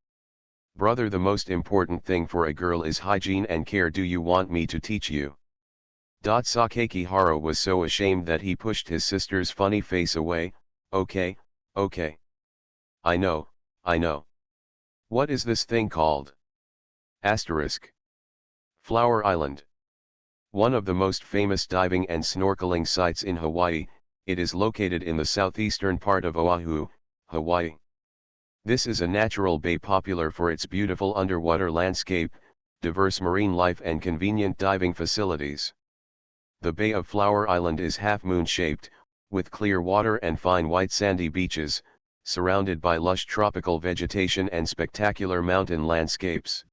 Brother, the most important thing for a girl is hygiene and care. Do you want me to teach you? Sakakihara was so ashamed that he pushed his sister's funny face away. Okay, okay. I know, I know. What is this thing called? Asterisk. Flower Island. One of the most famous diving and snorkeling sites in Hawaii, it is located in the southeastern part of Oahu, Hawaii. This is a natural bay popular for its beautiful underwater landscape, diverse marine life and convenient diving facilities. The Bay of Flower Island is half-moon shaped, with clear water and fine white sandy beaches, surrounded by lush tropical vegetation and spectacular mountain landscapes.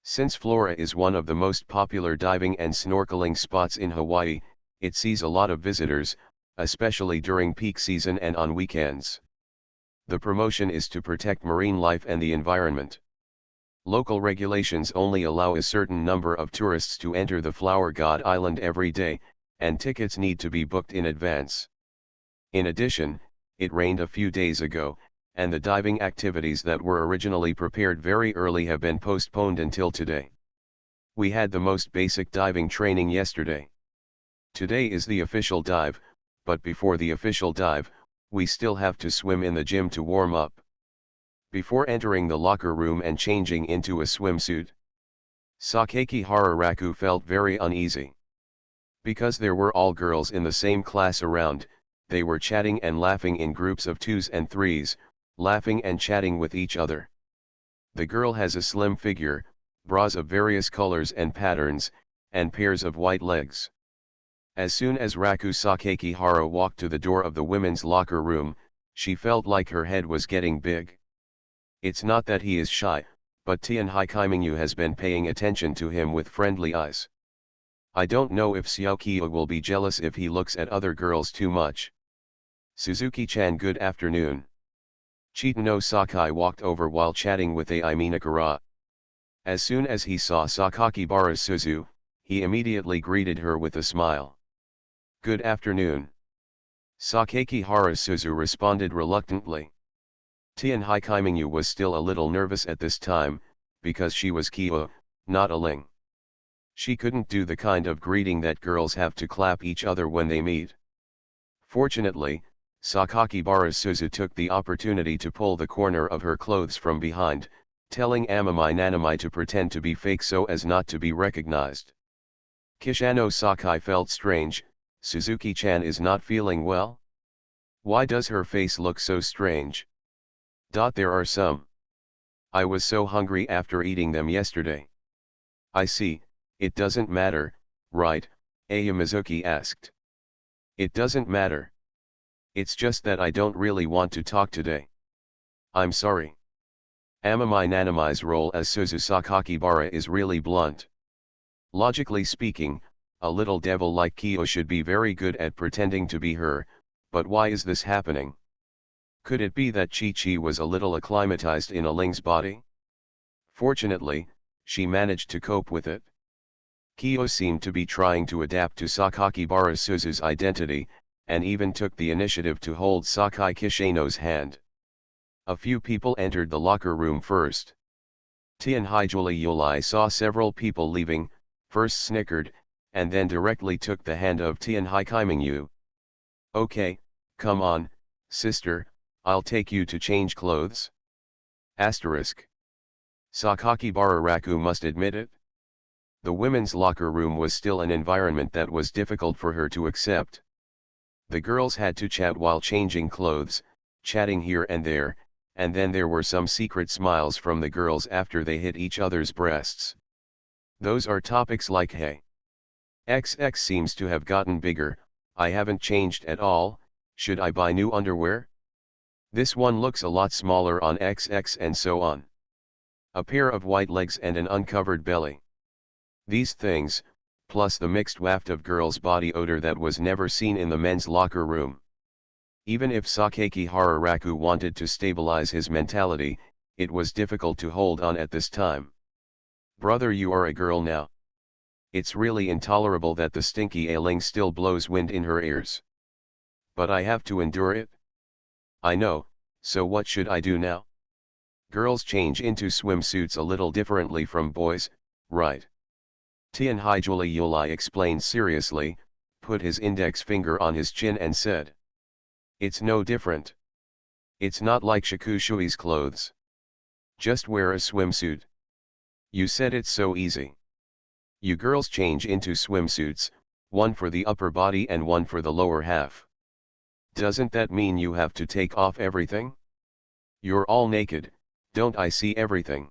Since Flora is one of the most popular diving and snorkeling spots in Hawaii, it sees a lot of visitors, especially during peak season and on weekends. The promotion is to protect marine life and the environment. Local regulations only allow a certain number of tourists to enter the Flower God Island every day, and tickets need to be booked in advance. In addition, it rained a few days ago, and the diving activities that were originally prepared very early have been postponed until today. We had the most basic diving training yesterday. Today is the official dive, but before the official dive, we still have to swim in the gym to warm up. Before entering the locker room and changing into a swimsuit, Sakakihara Raku felt very uneasy. Because there were all girls in the same class around, they were chatting and laughing in groups of twos and threes, laughing and chatting with each other. The girl has a slim figure, bras of various colors and patterns, and pairs of white legs. As soon as Raku Sakakihara walked to the door of the women's locker room, she felt like her head was getting big. It's not that he is shy, but Tian Haikaiminyu has been paying attention to him with friendly eyes. I don't know if Xiaoqiu will be jealous if he looks at other girls too much. Suzuki-chan, good afternoon. Chitano Sakai walked over while chatting with Ai Minakura. As soon as he saw Sakakibara Suzu, he immediately greeted her with a smile. Good afternoon. Sakakihara Suzu responded reluctantly. Tian Haikaiminyu was still a little nervous at this time, because she was Kyo, not a Ling. She couldn't do the kind of greeting that girls have to clap each other when they meet. Fortunately, Sakakibara Suzu took the opportunity to pull the corner of her clothes from behind, telling Amami Nanami to pretend to be fake so as not to be recognized. Kishano Sakai felt strange. Suzuki-chan is not feeling well? Why does her face look so strange? There are some. I was so hungry after eating them yesterday. I see, it doesn't matter, right? Aya Mizuki asked. It doesn't matter. It's just that I don't really want to talk today. I'm sorry. Amami Nanami's role as Suzu Sakakibara is really blunt. Logically speaking, a little devil like Kyo should be very good at pretending to be her, but why is this happening? Could it be that Chi-Chi was a little acclimatized in a Ling's body? Fortunately, she managed to cope with it. Kyo seemed to be trying to adapt to Sakakibara Suzu's identity, and even took the initiative to hold Sakai Kishano's hand. A few people entered the locker room first. Tian Haijuli Yulai saw several people leaving, first snickered, and then directly took the hand of Tian Haikaiminyu. Okay, come on, sister, I'll take you to change clothes. Asterisk. Sakakibara Raku must admit it. The women's locker room was still an environment that was difficult for her to accept. The girls had to chat while changing clothes, chatting here and there, and then there were some secret smiles from the girls after they hit each other's breasts. Those are topics like hey. XX seems to have gotten bigger, I haven't changed at all, should I buy new underwear? This one looks a lot smaller on XX and so on. A pair of white legs and an uncovered belly. These things, plus the mixed waft of girls' body odor that was never seen in the men's locker room. Even if Sakakihara Raku wanted to stabilize his mentality, it was difficult to hold on at this time. Brother, you are a girl now. It's really intolerable that the stinky ailing still blows wind in her ears. But I have to endure it. I know, so what should I do now? Girls change into swimsuits a little differently from boys, right? Tianhaijuli Yulai explained seriously, put his index finger on his chin and said. It's no different. It's not like Shikushui's clothes. Just wear a swimsuit. You said it's so easy. You girls change into swimsuits, one for the upper body and one for the lower half. Doesn't that mean you have to take off everything? You're all naked, don't I see everything?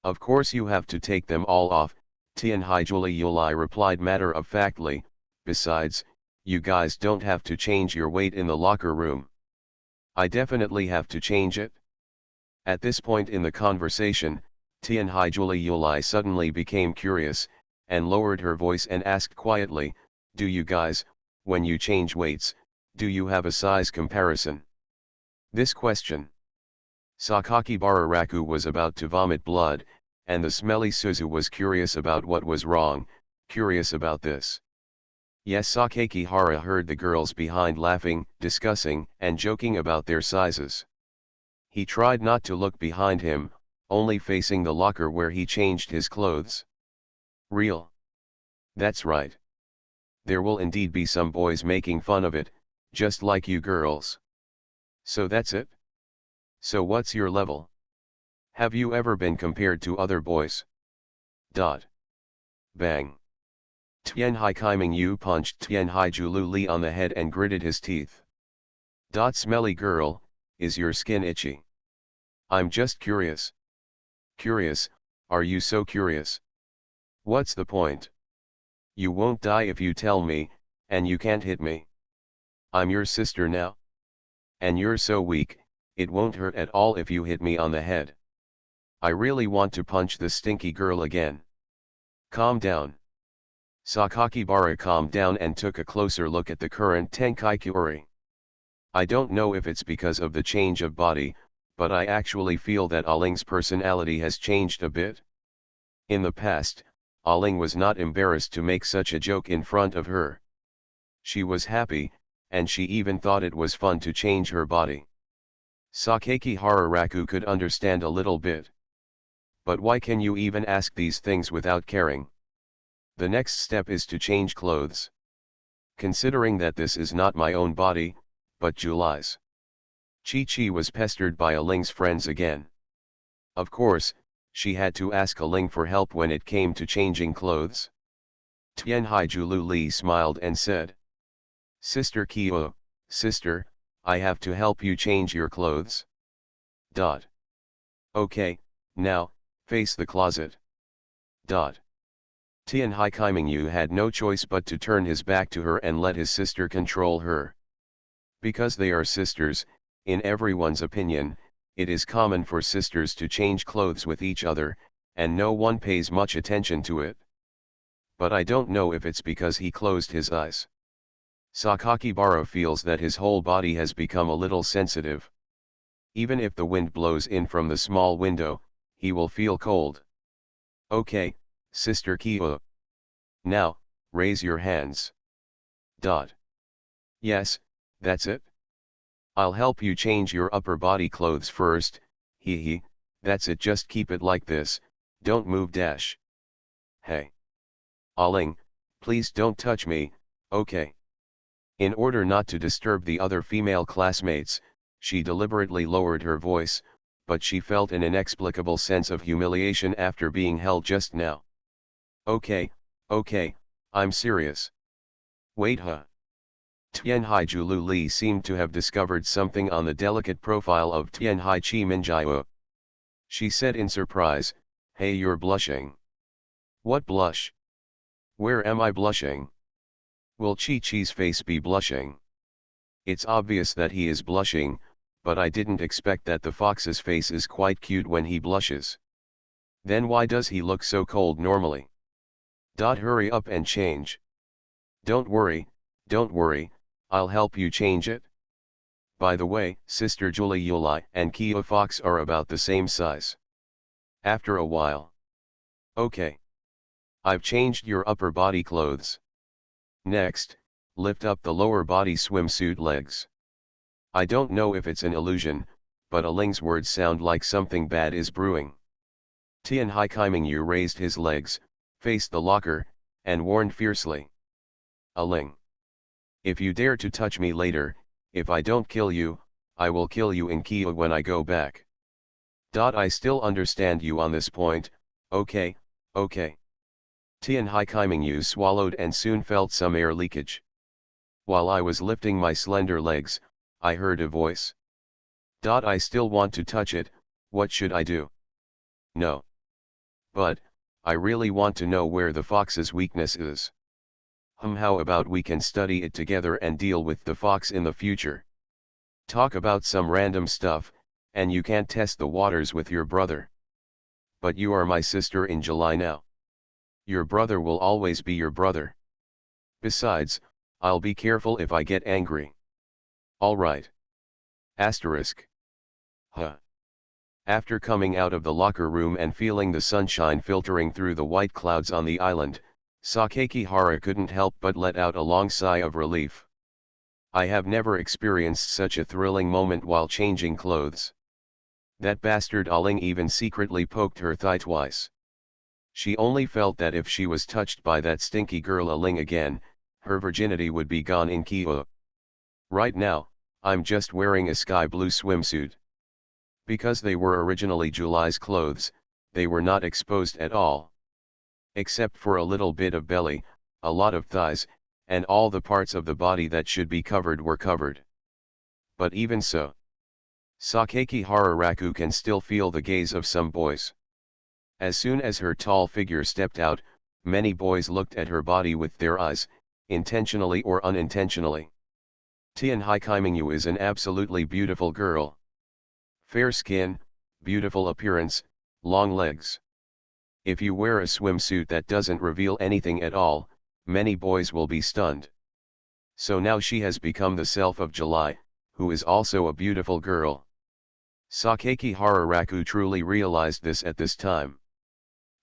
Of course you have to take them all off, Tianhaijuli Yulai replied matter-of-factly, besides, you guys don't have to change your weight in the locker room. I definitely have to change it. At this point in the conversation, Tianhaijuli Yulai suddenly became curious, and lowered her voice and asked quietly, do you guys, when you change weights, do you have a size comparison? This question. Sakakibara Raku was about to vomit blood, and the smelly Suzu was curious about what was wrong, curious about this. Yes, Sakakihara heard the girls behind laughing, discussing, and joking about their sizes. He tried not to look behind him, only facing the locker where he changed his clothes. Real. That's right. There will indeed be some boys making fun of it, just like you girls. So that's it? So what's your level? Have you ever been compared to other boys? Dot. Bang. Tianhai Kaiming Yu punched Tianhaijulu Li on the head and gritted his teeth. Dot. Smelly girl, is your skin itchy? I'm just curious. Curious, are you so curious? What's the point? You won't die if you tell me, and you can't hit me. I'm your sister now. And you're so weak, it won't hurt at all if you hit me on the head. I really want to punch the stinky girl again. Calm down. Sakakibara calmed down and took a closer look at the current Tenkai Kyori. I don't know if it's because of the change of body, but I actually feel that Aling's personality has changed a bit. In the past, Aling was not embarrassed to make such a joke in front of her. She was happy, and she even thought it was fun to change her body. Sakakihara Raku could understand a little bit. But why can you even ask these things without caring? The next step is to change clothes. Considering that this is not my own body, but Julai's. Chi-Chi was pestered by Aling's friends again. Of course, she had to ask Aling for help when it came to changing clothes. Tianhaijulu Li smiled and said. Sister Kyo, sister, I have to help you change your clothes. Dot. Okay, now, face the closet. Dot. Tianhai Kaimingyu had no choice but to turn his back to her and let his sister control her. Because they are sisters, in everyone's opinion, it is common for sisters to change clothes with each other, and no one pays much attention to it. But I don't know if it's because he closed his eyes. Sakakibara feels that his whole body has become a little sensitive. Even if the wind blows in from the small window, he will feel cold. Okay, Sister Kyo. Now, raise your hands. Dot. Yes, that's it. I'll help you change your upper body clothes first, hee, that's it, just keep it like this, don't move dash. Hey. Aling, please don't touch me, okay. In order not to disturb the other female classmates, she deliberately lowered her voice, but she felt an inexplicable sense of humiliation after being held just now. Okay, I'm serious. Wait, huh? Tianhaijulu Li seemed to have discovered something on the delicate profile of Tianhai Minjiu. She said in surprise, hey, you're blushing. What blush? Where am I blushing? Will Chi-Chi's face be blushing? It's obvious that he is blushing, but I didn't expect that the fox's face is quite cute when he blushes. Then why does he look so cold normally? Hurry up and change. Don't worry, I'll help you change it. By the way, Sister Julie Yulai and Kia Fox are about the same size. After a while. Okay. I've changed your upper body clothes. Next, lift up the lower body swimsuit legs. I don't know if it's an illusion, but Aling's words sound like something bad is brewing. Tianhai Kaimingyu raised his legs, faced the locker, and warned fiercely. Aling. If you dare to touch me later, if I don't kill you, I will kill you in Kia when I go back. I still understand you on this point, okay, okay. Tian Haikiming swallowed and soon felt some air leakage. While I was lifting my slender legs, I heard a voice. I still want to touch it, what should I do? No. But, I really want to know where the fox's weakness is. How about we can study it together and deal with the fox in the future? Talk about some random stuff, and you can't test the waters with your brother. But you are my sister in July now. Your brother will always be your brother. Besides, I'll be careful if I get angry. Alright. Asterisk. Huh. After coming out of the locker room and feeling the sunshine filtering through the white clouds on the island, Sakakihara couldn't help but let out a long sigh of relief. I have never experienced such a thrilling moment while changing clothes. That bastard Aling even secretly poked her thigh twice. She only felt that if she was touched by that stinky girl Aling again, her virginity would be gone in Kia. Right now, I'm just wearing a sky blue swimsuit. Because they were originally July's clothes, they were not exposed at all. Except for a little bit of belly, a lot of thighs, and all the parts of the body that should be covered were covered. But even so, Sakakihara Raku can still feel the gaze of some boys. As soon as her tall figure stepped out, many boys looked at her body with their eyes, intentionally or unintentionally. Tian Haikiming is an absolutely beautiful girl. Fair skin, beautiful appearance, long legs. If you wear a swimsuit that doesn't reveal anything at all, many boys will be stunned. So now she has become the self of July, who is also a beautiful girl. Sakakihara Raku truly realized this at this time.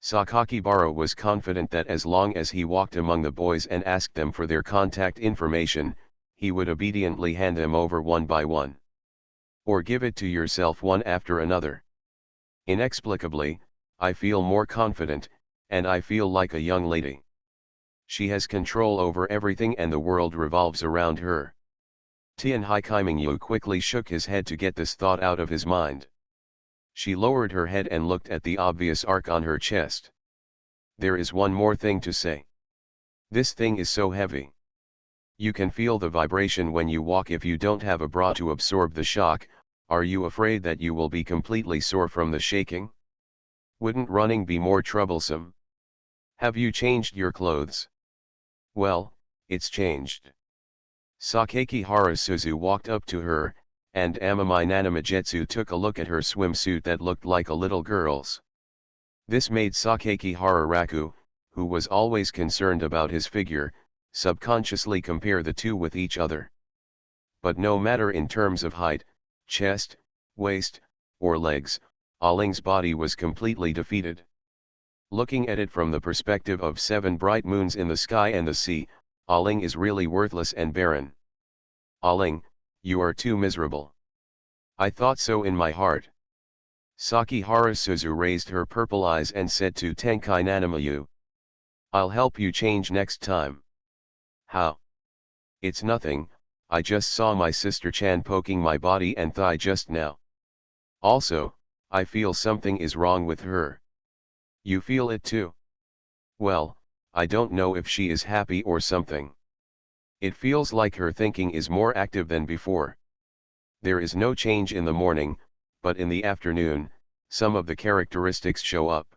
Sakakibara was confident that as long as he walked among the boys and asked them for their contact information, he would obediently hand them over one by one. Or give it to yourself one after another. Inexplicably, I feel more confident, and I feel like a young lady. She has control over everything and the world revolves around her. Tian Haikiming quickly shook his head to get this thought out of his mind. She lowered her head and looked at the obvious arc on her chest. There is one more thing to say. This thing is so heavy. You can feel the vibration when you walk if you don't have a bra to absorb the shock. Are you afraid that you will be completely sore from the shaking? Wouldn't running be more troublesome? Have you changed your clothes? Well, it's changed. Sakakihara Suzu walked up to her, and Amami Nanamajetsu took a look at her swimsuit that looked like a little girl's. This made Sakakihara Raku, who was always concerned about his figure, subconsciously compare the two with each other. But no matter in terms of height, chest, waist, or legs, Aling's body was completely defeated. Looking at it from the perspective of 7 bright moons in the sky and the sea, Aling is really worthless and barren. Aling, you are too miserable. I thought so in my heart. Sakihara Suzu raised her purple eyes and said to Tenkai Nanamayu. I'll help you change next time. How? It's nothing, I just saw my sister Chan poking my body and thigh just now. Also, I feel something is wrong with her. You feel it too? Well, I don't know if she is happy or something. It feels like her thinking is more active than before. There is no change in the morning, but in the afternoon, some of the characteristics show up.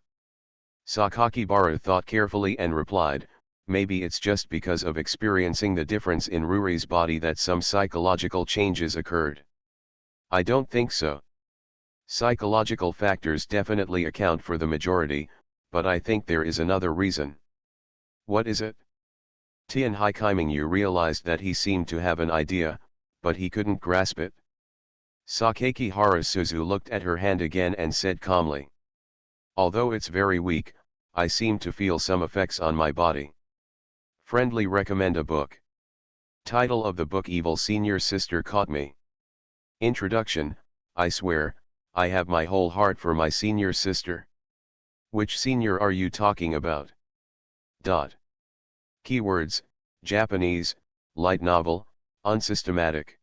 Sakakibara thought carefully and replied, maybe it's just because of experiencing the difference in Ruri's body that some psychological changes occurred. I don't think so. Psychological factors definitely account for the majority, but I think there is another reason. What is it? Tian Haikiming realized that he seemed to have an idea, but he couldn't grasp it. Sakakihara Suzu looked at her hand again and said calmly. Although it's very weak, I seem to feel some effects on my body. Friendly recommend a book. Title of the book Evil Senior Sister Caught Me. Introduction, I swear, I have my whole heart for my senior sister. Which senior are you talking about? Keywords: Japanese, light novel, unsystematic.